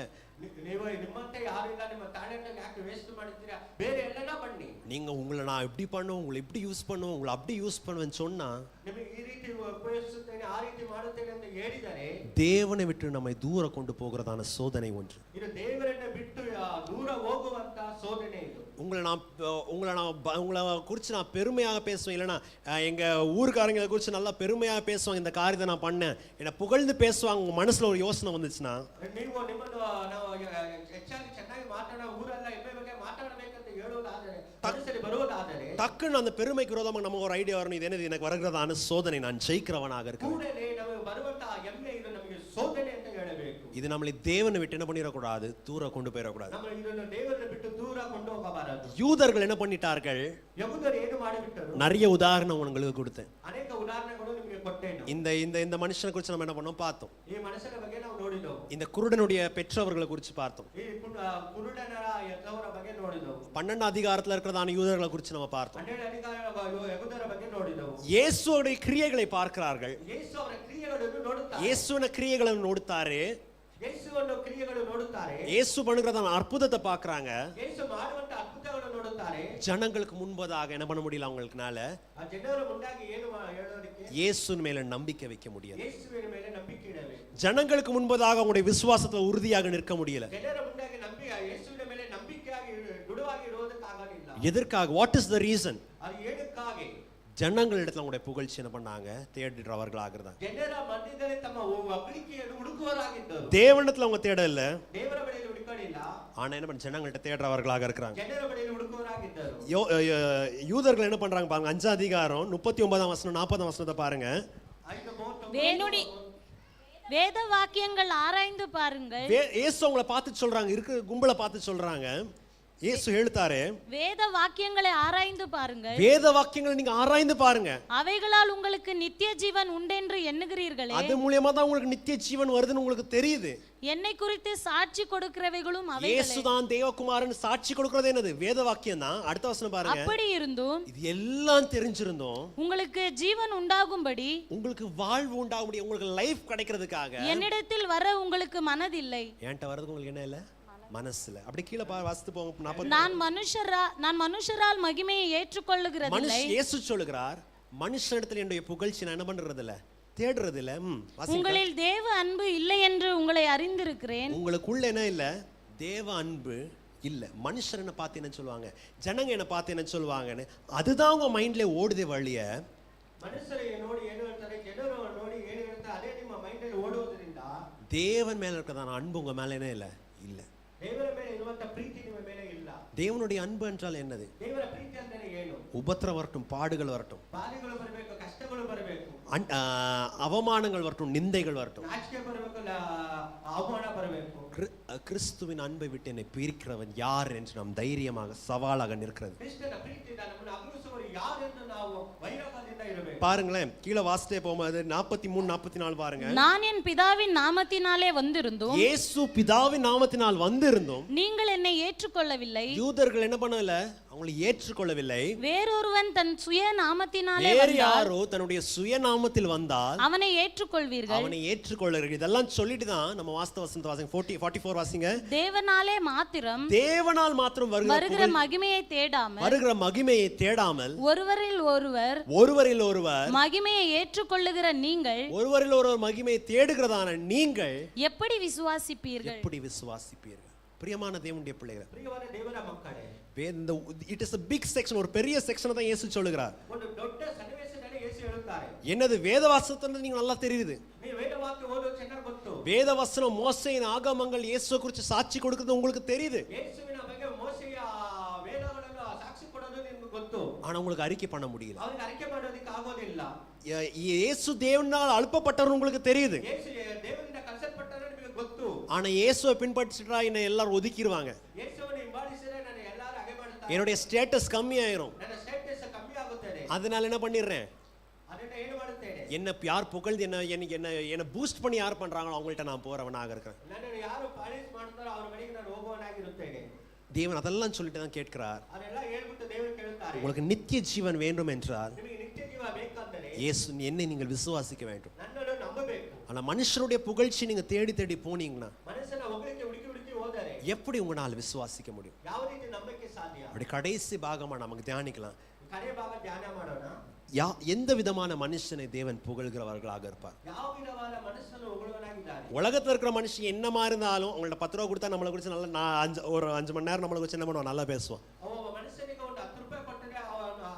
[SPEAKER 1] ನೀವು ನಿಮ್ಮಂತೆ ಯಾರು ಇಲ್ಲ, ನಿಮ್ಮ ಟ್ಯಾಲೆಂಟ್ ಯಾಕೆ ವೇಸ್ಟ್ ಮಾಡ್ತೀರಾ, ಬೇರೆ ಎಲ್ಲನ ಬನ್ನಿ,
[SPEAKER 2] நீங்க உங்களை நான் இப்படி பண்ணுவேன், உங்களை இப்படி யூஸ் பண்ணுவேன், உங்களை அப்படி யூஸ் பண்ணுவேன்னு சொன்னா,
[SPEAKER 1] ನಿಮಗೆ ಈ ರೀತಿ ಉಪಯೋಗಿಸುತ್ತೇನೆ, ಆ ರೀತಿ ಮಾಡುತ್ತೇನೆ ಅಂತ ಹೇಳಿದರೆ,
[SPEAKER 2] தேவனை விட்டு நம்மை தூர கொண்டு போகிறதான சோதனை ஒன்று.
[SPEAKER 1] ಇದು ದೇವರನ್ನ ಬಿಟ್ಟು ದೂರ ಹೋಗುವಂತ ಸೋದನೆ ಇದು.
[SPEAKER 2] உங்களை குறித்து நான் பெருமையாக பேசுவேன், இல்லைன்னா எங்க ஊருக்காரங்களை குறித்து நல்லா பெருமையாக பேசுவாங்க, இந்த காரியத்தை நான் பண்ணேன், என்னை புகழ்ந்து பேசுவாங்க. உங்க மனசுல ஒரு யோசனை வந்துச்சுன்னா,
[SPEAKER 1] ನೀವು ನಿಮ್ಮನ್ನು ನಾವು ಹೆಚ್ಚಾಗಿ ಚೆನ್ನಾಗಿ ಊರೆಲ್ಲ ಹೆಮ್ಮೆ ಬಗ್ಗೆ ಮಾತಾಡಬೇಕಂತ ಹೇಳುವುದಾದರೆ, ಮನಸ್ಸಲ್ಲಿ ಬರುವುದಾದರೆ,
[SPEAKER 2] டக்குன்னு அந்த பெருமைக்கு விரோதமாக நமக்கு ஒரு ஐடியா வரணும், இது என்னது, எனக்கு வருகிறதான சோதனை, நான் ஜெயிக்கிறவனாக இருக்கேன்.
[SPEAKER 1] ಕೂಡಲೇ ನಮಗೆ ಬರುವಂತಹ ಹೆಮ್ಮೆ ಇದು ನಮಗೆ ಸೋದನೆ ಅಂತ ಹೇಳಬೇಕು.
[SPEAKER 2] இது நம்மளை தேவனை விட்டு என்ன பண்ணிடக்கூடாது, தூர கொண்டு போயிடக்கூடாது.
[SPEAKER 1] நம்ம ಇದನ್ನು ದೇವರನ್ನು ಬಿಟ್ಟು ದೂರ ಕೊಂಡು ಹೋಗಬಾರದು.
[SPEAKER 2] யூதர்கள் என்ன பண்ணிட்டார்கள்?
[SPEAKER 1] ಯಹೂದರು ಏನು ಮಾಡಿಬಿಟ್ಟರು?
[SPEAKER 2] நிறைய உதாரணம் உங்களுக்கு கொடுத்தேன்.
[SPEAKER 1] ಅನೇಕ ಉದಾಹರಣೆಗಳು ನಿಮಗೆ ಕೊಟ್ಟೇನು.
[SPEAKER 2] இந்த இந்த இந்த மனுஷனை குறித்து நம்ம என்ன பண்ணோம், பார்த்தோம்.
[SPEAKER 1] ಈ ಮನುಷ್ಯನ ಬಗ್ಗೆ ನಾವು ನೋಡಿದೆವು.
[SPEAKER 2] இந்த குருடனுடைய பெற்றவர்களை குறித்து பார்த்தோம்.
[SPEAKER 1] ಈ ಕುರುಡನರ ಹೆತ್ತವರ ಬಗ್ಗೆ ನೋಡಿದೆವು.
[SPEAKER 2] 12 அதிகாரத்தில் இருக்கிறதான யூதர்களை குறித்து நம்ம பார்த்தோம்.
[SPEAKER 1] 12 ಅಧಿಕಾರಿಗಳ ಯಹೂದರ ಬಗ್ಗೆ ನೋಡಿದೆವು.
[SPEAKER 2] இயேசுவுடைய கிரியைகளை பார்க்கிறார்கள்.
[SPEAKER 1] ಯೇಸು ಅವರ ಕ್ರಿಯೆಗಳನ್ನು ನೋಡುತ್ತಾರೆ.
[SPEAKER 2] இயேசுவின கிரியைகளை ನೋಡುತ್ತಾರೆ.
[SPEAKER 1] ಯೇಸುವನ್ನು ಕ್ರಿಯೆಗಳು ನೋಡುತ್ತಾರೆ.
[SPEAKER 2] இயேசு பண்ணுகிறதான அற்புதத்தை பார்க்கறாங்க.
[SPEAKER 1] ಯೇಸು ಮಾಡುವಂತ ಅದ್ಭುತಗಳನ್ನು ನೋಡುತ್ತಾರೆ.
[SPEAKER 2] ஜனங்களுக்கு முன்பதாக என்ன பண்ண முடியல அவங்களுக்குனால,
[SPEAKER 1] ಆ ಜನರ ಮುಂದಾಗಿ ಏನು ಹೇಳೋದಕ್ಕೆ,
[SPEAKER 2] இயேசுவின் மேல நம்பிக்கை வைக்க முடியல.
[SPEAKER 1] ಯೇಸುವಿನ ಮೇಲೆ ನಂಬಿಕೆ ಇಡಬೇಕು.
[SPEAKER 2] ஜனங்களுக்கு முன்பதாக அவங்களுடைய விசுவாசத்துல உறுதியாக நிற்க முடியல.
[SPEAKER 1] ಜನರ ಮುಂದಾಗಿ ಯೇಸುವಿನ ಮೇಲೆ ನಂಬಿಕೆಯಾಗಿ ದೃಢವಾಗಿ ಇರುವುದಕ್ಕಾಗಲಿಲ್ಲ.
[SPEAKER 2] எதற்காக? What is the reason?
[SPEAKER 1] ಅದು ಏನಕ್ಕಾಗಿ?
[SPEAKER 2] ஜனங்களிடத்துல அவங்களுடைய புகழ்ச்சி என்ன பண்ணாங்க, தேடுறவர்களாக இருந்தாங்க.
[SPEAKER 1] ಜನರ ಮಧ್ಯದಲ್ಲಿ ತಮ್ಮ ಹೊಗಳಿಕೆಯನ್ನು ಹುಡುಕುವವರಾಗಿದ್ದರು.
[SPEAKER 2] தேவனிடத்துல அவங்க தேடல,
[SPEAKER 1] ದೇವರ ಬಳಿಯಲ್ಲಿ ಹುಡುಕಲಿಲ್ಲ.
[SPEAKER 2] ஆனா என்ன பண்ண, ஜனங்கள்ட்ட தேடுறவர்களாக இருக்கிறாங்க.
[SPEAKER 1] ಜನರ ಬಳಿಯಲ್ಲಿ ಹುಡುಕುವವರಾಗಿದ್ದರು.
[SPEAKER 2] யூதர்கள் என்ன பண்றாங்க பாருங்க, 5 அதிகாரம் 39 வசனம் 40 வசனத்தை பாருங்க.
[SPEAKER 3] வேத வாக்கியங்கள் ஆராய்ந்து பாருங்கள்.
[SPEAKER 2] இயேசு அவங்கள பார்த்து சொல்றாங்க, இருக்கு கும்பலை பார்த்து சொல்றாங்க, ಯೇಸು ಹೇಳ್ತಾರೆ,
[SPEAKER 3] வேத வாக்கியங்களை ஆராய்ந்து பாருங்கள்,
[SPEAKER 2] வேத வாக்கியங்களை நீங்க ஆராய்ந்து பாருங்க,
[SPEAKER 3] அவைகளால் உங்களுக்கு நித்திய ஜீவன் உண்டென்று எண்ணுகிறீர்களே,
[SPEAKER 2] அது மூலமா தான் உங்களுக்கு நித்திய ஜீவன் வருதுன்னு உங்களுக்கு தெரியுது.
[SPEAKER 3] என்னை குறித்து சாட்சி கொடுக்கிறவைகளும் அவைகளே.
[SPEAKER 2] இயேசுதான் தேவகுமாரன் சாட்சி கொடுக்கிறது என்னது? வேத வாக்கியம் தான். அடுத்த வசனம் பாருங்க.
[SPEAKER 3] அப்படி இருந்தும்
[SPEAKER 2] இது எல்லாம் தெரிஞ்சிருந்தோம்
[SPEAKER 3] உங்களுக்கு ஜீவன் உண்டாகும்படி,
[SPEAKER 2] உங்களுக்கு வாழ்வு உண்டாகும்படி, உங்களுக்கு லைஃப் கிடைக்கிறதுக்காக
[SPEAKER 3] என்னிடத்தில் வர உங்களுக்கு மனதில்லை.
[SPEAKER 2] என்கிட்ட வரதுக்கு உங்களுக்கு என்ன இல்ல? மனசுல. அப்படி கீழே வாசித்து போங்க. 40.
[SPEAKER 3] நான் மனுஷரால் மகிமையை ஏற்றுக்கொள்ளுகிறதில்லை.
[SPEAKER 2] இயேசு சொல்லுகிறார், மனுஷனிடத்தில் என்னுடைய புகழ்ச்சி நான் என்ன பண்றது இல்ல, தேடுறது இல்ல.
[SPEAKER 3] உங்களில் தேவ அன்பு இல்லை என்று உங்களை அறிந்திருக்கிறேன்.
[SPEAKER 2] உங்களுக்குள்ள என்ன இல்ல? தேவ அன்பு இல்ல. மனுஷர் என்ன பார்த்து என்ன சொல்லுவாங்க, ஜனங்க என்ன பார்த்து என்ன சொல்லுவாங்கன்னு அதுதான் உங்க மைண்ட்ல ஓடுதே வழிய.
[SPEAKER 1] ಮನುಷ್ಯರಿಗೆ ನೋಡಿ ಏನು ಹೇಳ್ತಾರೆ, ಜನರು ನೋಡಿ ಏನು ಹೇಳ್ತಾರೆ, ಅದೇ ನಿಮ್ಮ ಮೈಂಡಲ್ಲಿ ಓಡೋದ್ರಿಂದ
[SPEAKER 2] தேவன் மேல இருக்கிறதான அன்பு உங்க மேல என்ன இல்ல? இல்ல.
[SPEAKER 1] ದೇವರ ಮೇಲೆ ಇರುವಂತ ಪ್ರೀತಿ ನಿಮ್ಮ ಮೇಲೆ ಇಲ್ಲ.
[SPEAKER 2] தேவனுடைய அன்பு என்றால் என்னது?
[SPEAKER 1] ದೇವರ ಪ್ರೀತಿ ಅಂದ್ರೆ ಏನು?
[SPEAKER 2] உபத்திரம் வரட்டும், பாடுகள் வரட்டும்,
[SPEAKER 1] ಬಾಧೆಗಳು ಬರಬೇಕು, ಕಷ್ಟಗಳು ಬರಬೇಕು,
[SPEAKER 2] அவமானங்கள் வரட்டும், நிந்தைகள் வரட்டும்,
[SPEAKER 1] ನಾಚಿಕೆ ಬರಬೇಕು, ಅವಮಾನ ಬರಬೇಕು,
[SPEAKER 2] கிறிஸ்துவின் அன்பை விட்டு என்னை பிரிக்கிறவன் யார் என்று நாம் தைரியமாக சவாலாக நிற்கிறது.
[SPEAKER 1] ಕ್ರಿಸ್ತನ ಪ್ರೀತಿಯಿಂದ ನಮ್ಮನ್ನು ಅಗಲಿಸುವವರು ಯಾರೆಂದು ನಾವು ವೈರಾಗ್ಯದಿಂದ ಇರಬೇಕು.
[SPEAKER 2] பாருங்களேன், கீழே வாசிட்டே போகும்போது 43 44 பாருங்க.
[SPEAKER 3] நான் என் பிதாவின் நாமத்தினாலே வந்திருந்தோம்,
[SPEAKER 2] இயேசு பிதாவின் நாமத்தினால் வந்திருந்தோம்,
[SPEAKER 3] நீங்கள் என்னை ஏற்றுக்கொள்ளவில்லை.
[SPEAKER 2] யூதர்கள் என்ன பண்ணல? அவங்களை ஏற்றுக்கொள்ளவில்லை.
[SPEAKER 3] வேறொருவன் தன் சுய நாமத்தினாலே
[SPEAKER 2] வேறு யாரோ தன்னுடைய சுயநாமத்தில் வந்தால்
[SPEAKER 3] அவனை ஏற்றுக்கொள்வீர்கள்.
[SPEAKER 2] அவனை ஏற்றுக்கொள்ளுங்கள். இதெல்லாம் சொல்லிட்டு தான் நம்ம வாஸ்தவ வசனத்தை வாசிங்க. 44 வாசிங்க.
[SPEAKER 3] தேவனாலே மாத்திரம்,
[SPEAKER 2] தேவனால் மாத்திரம்
[SPEAKER 3] வருகிற மகிமையை தேடாமல் ஒருவரில் ஒருவர் மகிமையை ஏற்றுக்கொள்ளுகிற நீங்கள்,
[SPEAKER 2] ஒருவரில் ஒருவர் மகிமையை தேடுகிறதான நீங்கள்
[SPEAKER 3] எப்படி விசுவாசிப்பீர்கள்?
[SPEAKER 2] பிரியமான தேவனுடைய பிள்ளைகளே,
[SPEAKER 1] ಪ್ರಿಯವಾದ ದೇವರ ಮಕ್ಕಳೇ,
[SPEAKER 2] it is a big section. ஒரு பெரிய செக்ஷனை தான் இயேசு சொல்லுகிறார்.
[SPEAKER 1] ಒಂದು ದೊಡ್ಡ ಸನ್ನಿವೇಶದಲ್ಲಿ ಯೇಸು ಹೇಳುತ್ತಾರೆ.
[SPEAKER 2] என்னது? வேதவசனத்தை நீங்க நல்லா தெரியுது.
[SPEAKER 1] ನೀವು ವೇದವಾಕ್ಯ ಓದೋದು ಚೆನ್ನಾಗಿ ಗೊತ್ತು.
[SPEAKER 2] வேதவசனம், மோசேயின் ஆகமங்கள் இயேசுவை குறித்து சாட்சி கொடுக்கிறது உங்களுக்கு தெரியுது.
[SPEAKER 1] ಯೇಸುವಿನ ಬಗ್ಗೆ ಮೋಶೆಯ ವೇದಗಳನ್ನು ಸಾಕ್ಷಿ ಕೊಡೋದು ನಿಮಗೆ ಗೊತ್ತು.
[SPEAKER 2] ஆனா உங்களுக்கு அறிக்கை பண்ண முடியல.
[SPEAKER 1] ಅವರಿಗೆ ಅರಿಕೆ ಮಾಡೋದಕ್ಕೆ ಆಗೋದಿಲ್ಲ.
[SPEAKER 2] இயேசு தேவனால் அனுப்பப்பட்டவர் உங்களுக்கு தெரியுது.
[SPEAKER 1] ಯೇಸು ದೇವರಿಂದ ಕಳಿಸಲ್ಪಟ್ಟವರು ನಿಮಗೆ ಗೊತ್ತು.
[SPEAKER 2] ஆனா இயேசுவை பின்பற்றிட்டா என்ன எல்லாரும் ஒதுக்கிடுவாங்க.
[SPEAKER 1] ಯೇಸುವನ್ನು ಹಿಂಬಾಲಿಸಿದರೆ ನಾನು ಎಲ್ಲರೂ ಹಾಗೆ ಮಾಡ್ತಾರೆ.
[SPEAKER 2] என்னுடைய ஸ்டேட்டஸ் கம்மி ஆயிரும்.
[SPEAKER 1] ನನ್ನ ಸ್ಟೇಟಸ್ ಕಮ್ಮಿ ಆಗುತ್ತದೆ.
[SPEAKER 2] அதனால என்ன பண்ணிடுறேன்?
[SPEAKER 1] ಅದನ್ನ ಏನು ಮಾಡುತ್ತೇನೆ?
[SPEAKER 2] என்ன யார் புகழ்ந்து என்ன பூஸ்ட் பண்ணி யார் பண்றாங்களோ அவங்கள்ட்ட நான் போறவனாக இருக்கிறேன்.
[SPEAKER 1] ನನ್ನನ್ನು ಯಾರು ಪಾಲಿಸ್ ಮಾಡ್ತಾರೋ ಅವರ ಮನೆಗೆ ನಾನು ಹೋಗುವವನಾಗಿರುತ್ತೇನೆ.
[SPEAKER 2] தேவன் அதெல்லாம் சொல்லிட்டு தான் கேட்கிறார்.
[SPEAKER 1] ಅದೆಲ್ಲ ಹೇಳ್ಬಿಟ್ಟು ದೇವರು ಕೇಳುತ್ತಾರೆ,
[SPEAKER 2] உங்களுக்கு நித்திய ஜீவன் வேண்டும் என்றால்
[SPEAKER 1] ನಿಮಗೆ ನಿತ್ಯ ಜೀವ ಬೇಕಂದರೆ
[SPEAKER 2] இயேசு என்னை நீங்கள் விசுவாசிக்க வேண்டும்.
[SPEAKER 1] ನನ್ನನ್ನು ನಂಬಬೇಕು.
[SPEAKER 2] ஆனா மனுஷருடைய புகழ்ச்சி நீங்க தேடி தேடி போனீங்கன்னா
[SPEAKER 1] ಮನಸ್ಸನ್ನ ಹೊಗಳಿಕೆ ಹುಡುಕಿ ಹೋದರೆ
[SPEAKER 2] எப்படி உங்களால் விசுவாசிக்க முடியும்?
[SPEAKER 1] ಯಾವ ರೀತಿ ನಂಬಕ್ಕೆ ಸಾಧ್ಯ?
[SPEAKER 2] அப்படி கடைசி பாகமா நமக்கு தியானிக்கலாம்.
[SPEAKER 1] ಕಡೆ ಭಾಗ ಧ್ಯಾನ ಮಾಡೋಣ.
[SPEAKER 2] எந்த விதமான மனுஷனை தேவன் புகழ்கிறவர்களாக இருப்பார்?
[SPEAKER 1] ಯಾವ ವಿಧವಾದ ಮನಸ್ಸನ್ನು ಹೊಗಳುವನಾಗಿದ್ದಾನೆ?
[SPEAKER 2] உலகத்துல இருக்கிற மனுஷன் என்னமா இருந்தாலும் அவங்கள்ட்ட 10 ரூபா கொடுத்தா நம்மளை குறிச்சு நல்லா ஒரு 5 மணி நேரம் நம்மளை குறிச்சு என்ன பண்ணுவோம்? நல்லா பேசுவோம்.
[SPEAKER 1] ಒಬ್ಬ ಮನುಷ್ಯನಿಗೆ ಒಂದು 10 ರೂಪಾಯಿ ಕೊಟ್ಟರೆ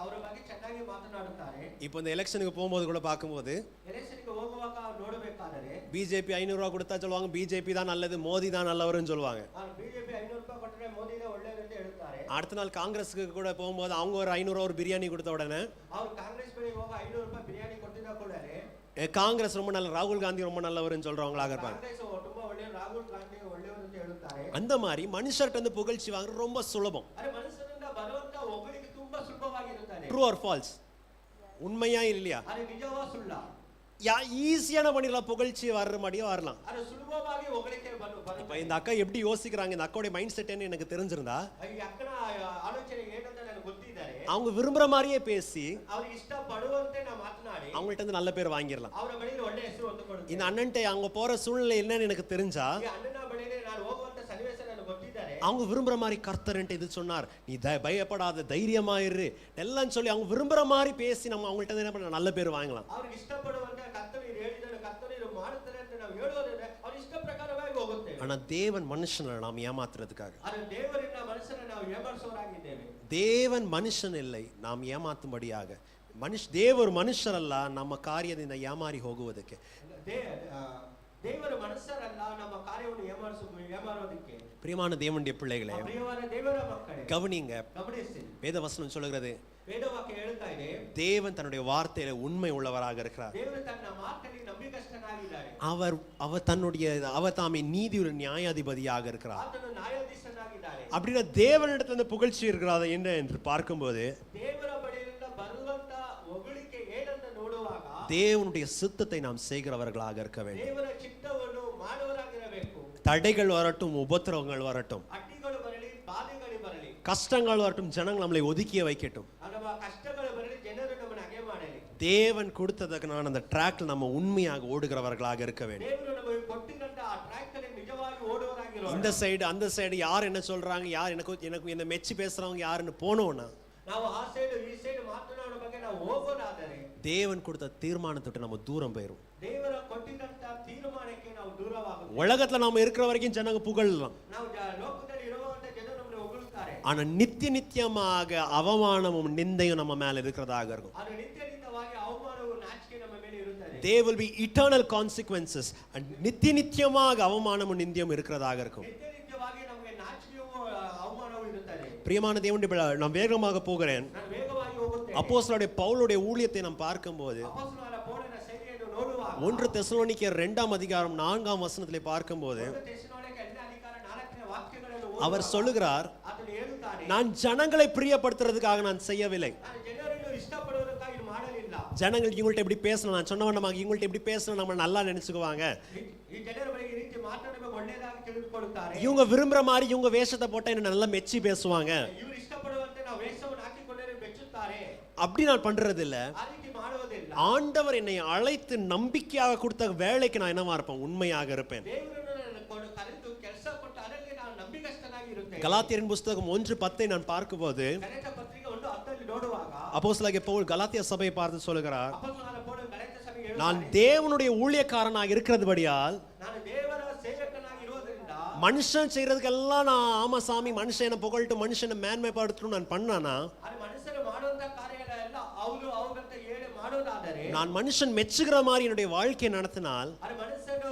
[SPEAKER 1] ಅವರ ಬಗ್ಗೆ ಚೆನ್ನಾಗಿ ಮಾತನಾಡುತ್ತಾರೆ.
[SPEAKER 2] இப்போ இந்த எலெக்ஷனுக்கு போகும்போது கூட பார்க்கும்போது
[SPEAKER 1] ಎಲೆಕ್ಷನ್ಗೆ ಹೋಗುವಾಗ ನೋಡಬೇಕಾದರೆ
[SPEAKER 2] பிஜேபி 500 ரூபா கொடுத்தா சொல்லுவாங்க பிஜேபி தான் நல்லது, மோடி தான் நல்லவர்னு சொல்லுவாங்க.
[SPEAKER 1] ಬಿಜೆಪಿ 500 ರೂಪಾಯಿ ಕೊಟ್ಟರೆ ಮೋದಿ ಒಳ್ಳೆಯದು ಅಂತ ಹೇಳ್ತಾರೆ.
[SPEAKER 2] அடுத்த நாள் காங்கிரஸுக்கு கூட போகும்போது அவங்க ஒரு 500 ரூபா ஒரு பிரியாணி கொடுத்த உடனே
[SPEAKER 1] ಅವರು ಕಾಂಗ್ರೆಸ್ ಬಳಿ ಹೋಗ 500 ರೂಪಾಯಿ ಬಿರಿಯಾನಿ ಕೊಟ್ಟಿದ್ದ ಕೂಡಲೇ
[SPEAKER 2] காங்கிரஸ் ரொம்ப நல்ல, ராகுல் காந்தி ரொம்ப நல்லவர்னு சொல்றவங்களாக இருப்பாங்க.
[SPEAKER 1] ಕಾಂಗ್ರೆಸ್ ತುಂಬಾ ಒಳ್ಳೆಯವರು, ರಾಹುಲ್ ಗಾಂಧಿ ಒಳ್ಳೆಯವರು ಅಂತ ಹೇಳುತ್ತಾರೆ.
[SPEAKER 2] அந்த மாதிரி மனுஷர்ட்ட இருந்து புகழ்ச்சி வாங்குறது ரொம்ப சுலபம்.
[SPEAKER 1] ಅರೆ ಮನುಷ್ಯನಿಂದ ಬರುವಂತ ಒಬ್ಬರಿಗೆ ತುಂಬಾ ಸುಲಭವಾಗಿರುತ್ತದೆ.
[SPEAKER 2] True or false? உண்மையா இல்லையா?
[SPEAKER 1] ಅರೆ ನಿಜವಾ ಸುಳ್ಳ?
[SPEAKER 2] ஈஸியான பண்ணிடலாம், புகழ்ச்சி வர்ற மாதிரியே வரலாம்.
[SPEAKER 1] ಅರೆ ಸುಲಭವಾಗಿ ಒಗಳಿಕೆ
[SPEAKER 2] இப்ப இந்த அக்கா எப்படி யோசிக்கிறாங்க, இந்த அக்காவுடைய மைண்ட் செட் என்ன எனக்கு தெரிஞ்சிருந்தா,
[SPEAKER 1] ಈ ಅಕ್ಕನ ಆಲೋಚನೆ ಏನಂತ ನನಗೆ ಗೊತ್ತಿದ್ದಾರೆ.
[SPEAKER 2] அவங்க விரும்புற மாதிரியே பேசி
[SPEAKER 1] ಅವ್ರಿಗೆ ಇಷ್ಟ ಪಡುವಂತೆ ನಾವು ಮಾತನಾಡಿ
[SPEAKER 2] அவங்கள்ட்ட இருந்து நல்ல பேர் வாங்கிடலாம்.
[SPEAKER 1] ಅವರ ಬಳಿಯಲ್ಲಿ ಒಳ್ಳೆ ಹೆಸರು ಹೊಂದಿಕೊಳ್ಳುತ್ತೆ.
[SPEAKER 2] இந்த அண்ணன்ட்ட அவங்க போற சூழ்நிலை என்னன்னு எனக்கு தெரிஞ்சா,
[SPEAKER 1] ಈ ಅಣ್ಣನ ಬಳಿಯಲ್ಲಿ ನಾನು ಹೋಗುವಂತ ಸನ್ನಿವೇಶ ನನಗೆ ಗೊತ್ತಿದ್ದಾರೆ.
[SPEAKER 2] அவங்க விரும்புற மாதிரி கர்த்தர்ன்ட்டு இது சொன்னார், நீ பயப்படாத தைரியமாயிரு எல்லாம் சொல்லி அவங்க விரும்புற மாதிரி பேசி நம்ம அவங்கள்ட்ட என்ன பண்ண நல்ல பேர் வாங்கலாம்.
[SPEAKER 1] ಅವ್ರಿಗೆ ಇಷ್ಟಪಡುವಂತೆ ಕರ್ತನು ಹೇಳಿದನು, ಕರ್ತನು ಮಾಡುತ್ತಾರೆ ಅಂತ ನಾವು ಹೇಳೋದ್ರೆ ಅವ್ರ ಇಷ್ಟ ಪ್ರಕಾರವಾಗಿ ಹೋಗುತ್ತೆ.
[SPEAKER 2] ஆனா தேவன் மனுஷனை நாம் ஏமாத்துறதுக்காக,
[SPEAKER 1] ಆದರೆ ದೇವರಿಂದ ಮನುಷ್ಯನ ನಾವು ಏಮಾರಿಸೋರಾಗಿದ್ದೇವೆ.
[SPEAKER 2] தேவன் மனுஷன் இல்லை நாம் ஏமாத்தும்படியாக. ದೇವರು ಮನುಷ್ಯರಲ್ಲ ನಮ್ಮ ಕಾರ್ಯದಿಂದ ಏಮಾರಿ ಹೋಗುವುದಕ್ಕೆ.
[SPEAKER 1] ದೇವರು ಮನುಷ್ಯರಲ್ಲ ನಮ್ಮ ಕಾರ್ಯವನ್ನು ஏமாறுவதற்கு.
[SPEAKER 2] பிரியமான தேவனுடைய பிள்ளைகளே,
[SPEAKER 1] ಪ್ರಿಯವಾದ ದೇವರ ಮಕ್ಕಳೇ,
[SPEAKER 2] கவனிங்க.
[SPEAKER 1] ಗಮನಿಸಿ,
[SPEAKER 2] வேதவசனம் சொல்லுகிறது,
[SPEAKER 1] ವೇದವಾಕ್ಯ ಹೇಳ್ತಾ ಇದೆ,
[SPEAKER 2] தேவன் தன்னுடைய வார்த்தையில உண்மை உள்ளவராக இருக்கிறார்.
[SPEAKER 1] ದೇವರು ತನ್ನ ಮಾತಲ್ಲಿ ನಂಬಿಕಸ್ಥನಾಗಿದ್ದಾರೆ.
[SPEAKER 2] அவர் தாமே நீதியுள்ள நியாயாதிபதியாக இருக்கிறார்.
[SPEAKER 1] ಆತನು ನ್ಯಾಯಾಧೀಶನಾಗಿದ್ದಾರೆ.
[SPEAKER 2] அப்படின்னா தேவனிடத்துல இந்த புகழ்ச்சி இருக்கிறதா என்ன என்று பார்க்கும்போது,
[SPEAKER 1] ದೇವರ ಬಳಿಯಿಂದ ಬರುವಂತ ಹೊಗಳಿಕೆ ಏನಂತ ನೋಡುವಾಗ
[SPEAKER 2] தேவனுடைய சித்தத்தை நாம் செய்கிறவர்களாக இருக்க வேண்டும்.
[SPEAKER 1] ದೇವರ ಚಿತ್ತವನ್ನು ಮಾಡುವವರಾಗಿರಬೇಕು.
[SPEAKER 2] தடைகள் வரட்டும், உபத்திரவங்கள் வரட்டும்,
[SPEAKER 1] ಅಡ್ಡಿಗಳು ಬರಲಿ, ಬಾಧೆಗಳು ಬರಲಿ,
[SPEAKER 2] கஷ்டங்கள் வரட்டும், ஜனங்கள் நம்மளை ஒதுக்கிய வைக்கட்டும்,
[SPEAKER 1] ಅಥವಾ ಕಷ್ಟಗಳು ಬರಲಿ, ಜನರು ನಮ್ಮನ್ನು ಹಗೆ ಮಾಡಲಿ,
[SPEAKER 2] தேவன் கொடுத்ததுக்கு நான் அந்த ட்ராக்ல நம்ம உண்மையாக ஓடுகிறவர்களாக இருக்க வேண்டும்.
[SPEAKER 1] ದೇವರು ನಮಗೆ ಕೊಟ್ಟಿದ್ದಂತ ಆ ಟ್ರ್ಯಾಕ್ ಅಲ್ಲಿ ನಿಜವಾಗಿ ಓಡುವವರಾಗಿರೋಣ.
[SPEAKER 2] இந்த சைடு அந்த சைடு யார் என்ன சொல்றாங்க, யார் எனக்கு என்ன மெச்சி பேசுறவங்க யாருன்னு போனோம்னா,
[SPEAKER 1] ನಾವು ಆ ಸೈಡ್ ಈ ಸೈಡ್ ಮಾತನಾಡೋ ಬಗ್ಗೆ ನಾವು ಹೋಗೋದಾದರೆ
[SPEAKER 2] தேவன் கொடுத்த தீர்மானத்தை நம்ம தூரம் போயிரும்.
[SPEAKER 1] ದೇವರ ಕೊಟ್ಟಿದ್ದಂತ ತೀರ್ಮಾನಕ್ಕೆ ನಾವು ದೂರವಾಗುತ್ತೇವೆ.
[SPEAKER 2] உலகத்துல நாம இருக்கிற வரைக்கும் ஜனங்க புகழலாம்,
[SPEAKER 1] ನಾವು ಲೋಕದಲ್ಲಿ ಇರುವಂತ ಜನರು ನಮ್ಮನ್ನು ಹೊಗಳುತ್ತಾರೆ.
[SPEAKER 2] ஆனா நித்தியமாக அவமானமும் நிந்தையும் நம்ம மேல இருக்கிறதாக இருக்கும்.
[SPEAKER 1] ಅದು ನಿತ್ಯವಾಗಿ ಅವಮಾನವು ನಾಚಿಕೆ ನಮ್ಮ ಮೇಲೆ ಇರುತ್ತದೆ.
[SPEAKER 2] There will be eternal consequences, and நித்தியமாக அவமானமும் நிந்தையும் இருக்கிறதாக இருக்கும்.
[SPEAKER 1] ನಿತ್ಯವಾಗಿ ನಮಗೆ ನಾಚಿಕೆಯೂ ಅವಮಾನವೂ ಇರುತ್ತದೆ.
[SPEAKER 2] பிரியமான தேவனுடைய பிள்ளை, நான் வேகமாக போகிறேன்.
[SPEAKER 1] ನಾನು ವೇಗವಾಗಿ ಹೋಗುತ್ತೇನೆ.
[SPEAKER 2] அப்போஸ்தலருடைய பவுலுடைய ஊழியத்தை நாம் பார்க்கும்போது,
[SPEAKER 1] ಅಪೊಸ್ತಲರ ಪೌಲನ ಶೈಲಿಯನ್ನು ನೋಡುವಾಗ
[SPEAKER 2] 1 தெசலோனிக்கேயர் 2ஆம் அதிகாரம் 4ஆம் வசனத்திலே பார்க்கும்போது,
[SPEAKER 1] தெசಲೋನಿಕೆ 2ನೇ ಅಧಿಕಾರ 4ನೇ ವಾಕ್ಯಗಳನ್ನು
[SPEAKER 2] அவர் சொல்லுகிறார்,
[SPEAKER 1] ಆತನು ಹೇಳುತ್ತಾನೆ,
[SPEAKER 2] நான் ஜனங்களை பிரியப்படுத்துறதுக்காக நான் செய்யவில்லை.
[SPEAKER 1] ನಾನು ಜನರನ್ನು ಇಷ್ಟಪಡುವುದಕ್ಕಾಗಿ ಇದು ಮಾಡಲಿಲ್ಲ.
[SPEAKER 2] ஜனங்கள் இவங்கள்ட்ட எப்படி பேசணும், நான் சொன்ன வண்ணமாக இவங்கள்ட்ட எப்படி பேசணும் நம்ம நல்லா நினைச்சுக்குவாங்க,
[SPEAKER 1] ಈ ಜನರ ಬಗ್ಗೆ ಈ ರೀತಿ ಮಾತನಾಡಬೇಕು ಒಳ್ಳೆಯದಾಗಿ ತಿಳಿದುಕೊಳ್ಳುತ್ತಾರೆ.
[SPEAKER 2] இவங்க விரும்புற மாதிரி இவங்க வேஷத்தை போட்டா என்ன நல்லா மெச்சி பேசுவாங்க,
[SPEAKER 1] ಇವರು ಇಷ್ಟಪಡುವಂತೆ ನಾವು ವೇಷವನ್ನು ಹಾಕಿಕೊಂಡರೆ ಬೆಚ್ಚುತ್ತಾರೆ.
[SPEAKER 2] அப்படி நான் பண்றது இல்ல.
[SPEAKER 1] ಆ ರೀತಿ ಮಾಡುವುದಿಲ್ಲ.
[SPEAKER 2] ஆண்டவர் என்னை அழைத்து நம்பிக்கையாக கொடுத்த வேலைக்கு நான் என்னவா இருப்பேன், உண்மையாக இருப்பேன்.
[SPEAKER 1] ದೇವರನ್ನು ನನ್ನ ಕರೆದು ಕೆಲಸ ಕೊಟ್ಟ ಅದರಲ್ಲಿ ನಾನು ನಂಬಿಕಸ್ಥನಾಗಿರುತ್ತೇನೆ.
[SPEAKER 2] கலாத்தியரின் புஸ்தகம் 1:10 நான் பார்க்கும்போது,
[SPEAKER 1] ಗಲಾತ್ಯ ಪತ್ರಿಕೆ 1:10 ನೋಡುವಾಗ
[SPEAKER 2] அப்போஸ்தலனாகிய பவுல் கலாத்திய சபையை பார்த்து சொல்லுகிறார்,
[SPEAKER 1] ಅಪೊಸ್ತಲನಾದ ಪೌಲನು ಗಲಾತ್ಯ ಸಭೆಗೆ
[SPEAKER 2] நான்
[SPEAKER 1] ಹೇಳುತ್ತಾನೆ,
[SPEAKER 2] தேவனுடைய ஊழியக்காரனாக இருக்கிறதுபடியால்
[SPEAKER 1] ನಾನು ದೇವರ ಸೇವಕನಾಗಿರುವುದರಿಂದ
[SPEAKER 2] மனுஷன் செய்யறதுக்கெல்லாம் நான் ஆமா சாமி மனுஷனை புகழ்ட்டு மனுஷனை மேன்மைப்படுத்தணும் நான் பண்ணானா,
[SPEAKER 1] ಅದು ಮನುಷ್ಯರು ಮಾಡುವಂತ ಕಾರ್ಯಗಳೆಲ್ಲ ಅವುಗಂತ ಹೇಳಿ ಮಾಡೋದಾದರೆ,
[SPEAKER 2] நான் மனுஷன் மெச்சுகிற மாதிரி என்னுடைய வாழ்க்கையை நடத்தினால்,
[SPEAKER 1] ಅದು ಮನುಷ್ಯರು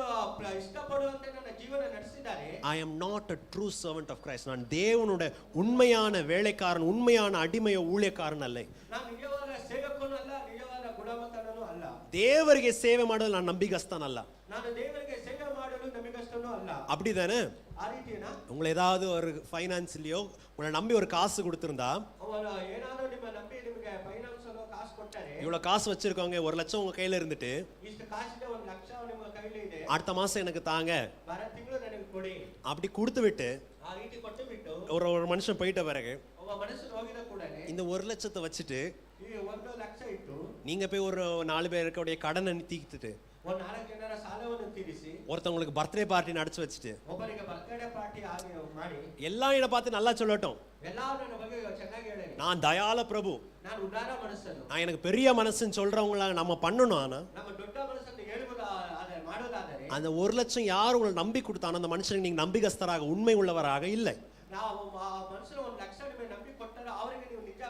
[SPEAKER 1] ಇಷ್ಟಪಡುವಂತೆ ನನ್ನ ಜೀವನ ನಡೆಸಿದ್ದಾರೆ,
[SPEAKER 2] I am not a true servant of Christ. நான் தேவனுடைய உண்மையான வேலைக்காரன், உண்மையான அடிமைய ஊழியக்காரன் அல்ல.
[SPEAKER 1] ನಾನು ನಿಜವಾದ ಸೇವಕನೂ ಅಲ್ಲ, ನಿಜವಾದ ಗುಣವಂತನೂ ಅಲ್ಲ.
[SPEAKER 2] தேவರಿಗೆ சேவை ಮಾಡಲು ನಾನು ನಂಬಿಗಸ್ತನ ಅಲ್ಲ.
[SPEAKER 1] ನಾನು ದೇವರಿಗೆ ಸೇವೆ ಮಾಡಲು ನಂಬಿಕಸ್ಥನೂ ಅಲ್ಲ.
[SPEAKER 2] அப்படிதானே?
[SPEAKER 1] ಆ ರೀತಿಯೇನಾ?
[SPEAKER 2] உங்களை ஏதாவது ஒரு ஃபைனான்ஸ்லயோ உங்களை நம்பி ஒரு காசு கொடுத்திருந்தா,
[SPEAKER 1] ಅವನು ಏನಾದರೂ ನಿಮ್ಮ ನಂಬಿ ನಿಮಗೆ ಫೈನಾನ್ಸ್ ಅನ್ನು ಕಾಸು ಕೊಟ್ಟರೆ,
[SPEAKER 2] இவ்வளவு காசு வச்சிருக்கவங்க 1 ಲಕ್ಷ உங்க கையில இருந்துட்டு,
[SPEAKER 1] ಇಷ್ಟು ಕಾಸಿದೆ 1 ಲಕ್ಷ ನಿಮ್ಮ ಕೈಲಿ ಇದೆ,
[SPEAKER 2] அடுத்த மாசம் எனக்கு தாங்க
[SPEAKER 1] ಬರ ತಿಂಗಳು ನನಗೆ ಕೊಡಿ,
[SPEAKER 2] அப்படி கொடுத்து விட்டு
[SPEAKER 1] ಆ ರೀತಿ ಕೊಟ್ಟು ಬಿಟ್ಟು
[SPEAKER 2] ஒரு மனுஷன் போயிட்ட பிறகு
[SPEAKER 1] ಒಬ್ಬ ಮನುಷ್ಯನು ಹೋಗಿದ ಕೂಡಲೇ
[SPEAKER 2] இந்த 1 ಲಕ್ಷத்தை வச்சுட்டு
[SPEAKER 1] ಈ 1 ಲಕ್ಷ ಇಟ್ಟು
[SPEAKER 2] நீங்க போய் ஒரு 4 பேருடைய கடனை தீர்த்துட்டு,
[SPEAKER 1] ಒಂದು 4 ಜನರ ಸಾಲವನ್ನು ತೀರಿಸಿ,
[SPEAKER 2] ஒருத்தவங்களுக்கு பர்த்டே பார்ட்டி நடத்தி வச்சுட்டு,
[SPEAKER 1] ಒಬ್ಬರಿಗೆ ಬರ್ತ್ಡೇ ಪಾರ್ಟಿ ಆಗಿ ಮಾಡಿ,
[SPEAKER 2] எல்லாம் என்னை பார்த்து நல்லா சொல்லட்டும்,
[SPEAKER 1] ಎಲ್ಲರೂ ನನ್ನ ಬಗ್ಗೆ ಚೆನ್ನಾಗಿ ಹೇಳಿ,
[SPEAKER 2] நான் தயால பிரபு,
[SPEAKER 1] ನಾನು ಉದಾರ ಮನಸ್ಸನ್ನು,
[SPEAKER 2] நான் எனக்கு பெரிய மனசுன்னு சொல்றவங்கள நம்ம பண்ணணும். ஆனா
[SPEAKER 1] ನಮ್ಮ ದೊಡ್ಡ ಮನಸ್ಸನ್ನು ಹೇಳುವುದಾದರೆ ಮಾಡೋದಾದರೆ,
[SPEAKER 2] அந்த 1 லட்சம் யார் உங்களை நம்பி கொடுத்தானோ அந்த மனுஷனுக்கு நீங்க நம்பிக்கஸ்தராக உண்மை உள்ளவராக இல்லை.
[SPEAKER 1] ನಾವು ಮನುಷ್ಯರು 1 ಲಕ್ಷ ನಿಮಗೆ ನಂಬಿ ಕೊಟ್ಟರೆ ಅವರಿಗೆ ನೀವು ನಿಜ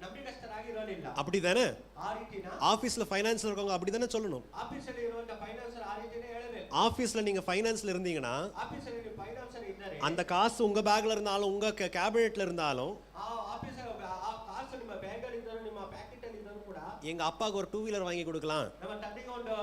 [SPEAKER 1] ನಂಬಿಕಸ್ಥರಾಗಿರಲಿಲ್ಲ.
[SPEAKER 2] அப்படிதானே?
[SPEAKER 1] ಆ ರೀತಿನ
[SPEAKER 2] ஆபீஸ்ல ஃபைனான்ஸ்ல இருக்கவங்க அப்படிதானே சொல்லணும்.
[SPEAKER 1] ಆಫೀಸಲ್ಲಿ ಇರುವಂತ ಫೈನಾನ್ಸರ್ ಆ ರೀತಿನೇ ಹೇಳಬೇಕು.
[SPEAKER 2] ஆபீஸ்ல நீங்க ஃபைனான்ஸ்ல இருந்தீங்கன்னா
[SPEAKER 1] ಆಫೀಸಲ್ಲಿ ನೀವು ಫೈನಾನ್ಸರ್ ಇದ್ದರೆ,
[SPEAKER 2] அந்த காசு உங்க பேக்ல இருந்தாலும் உங்க கேபினெட்ல இருந்தாலும்,
[SPEAKER 1] ಆ ಆಫೀಸರ್ ಆ ಕಾಸು ನಿಮ್ಮ ಬ್ಯಾಗ್ ಅಲ್ಲಿ ಇದ್ದರೂ ನಿಮ್ಮ ಪ್ಯಾಕೆಟ್ ಅಲ್ಲಿ ಇದ್ದರೂ ಕೂಡ,
[SPEAKER 2] எங்க அப்பாவுக்கு ஒரு 2 வீலர் வாங்கி கொடுக்கலாம்,
[SPEAKER 1] ನಮ್ಮ ತಂದೆಗೆ ಒಂದು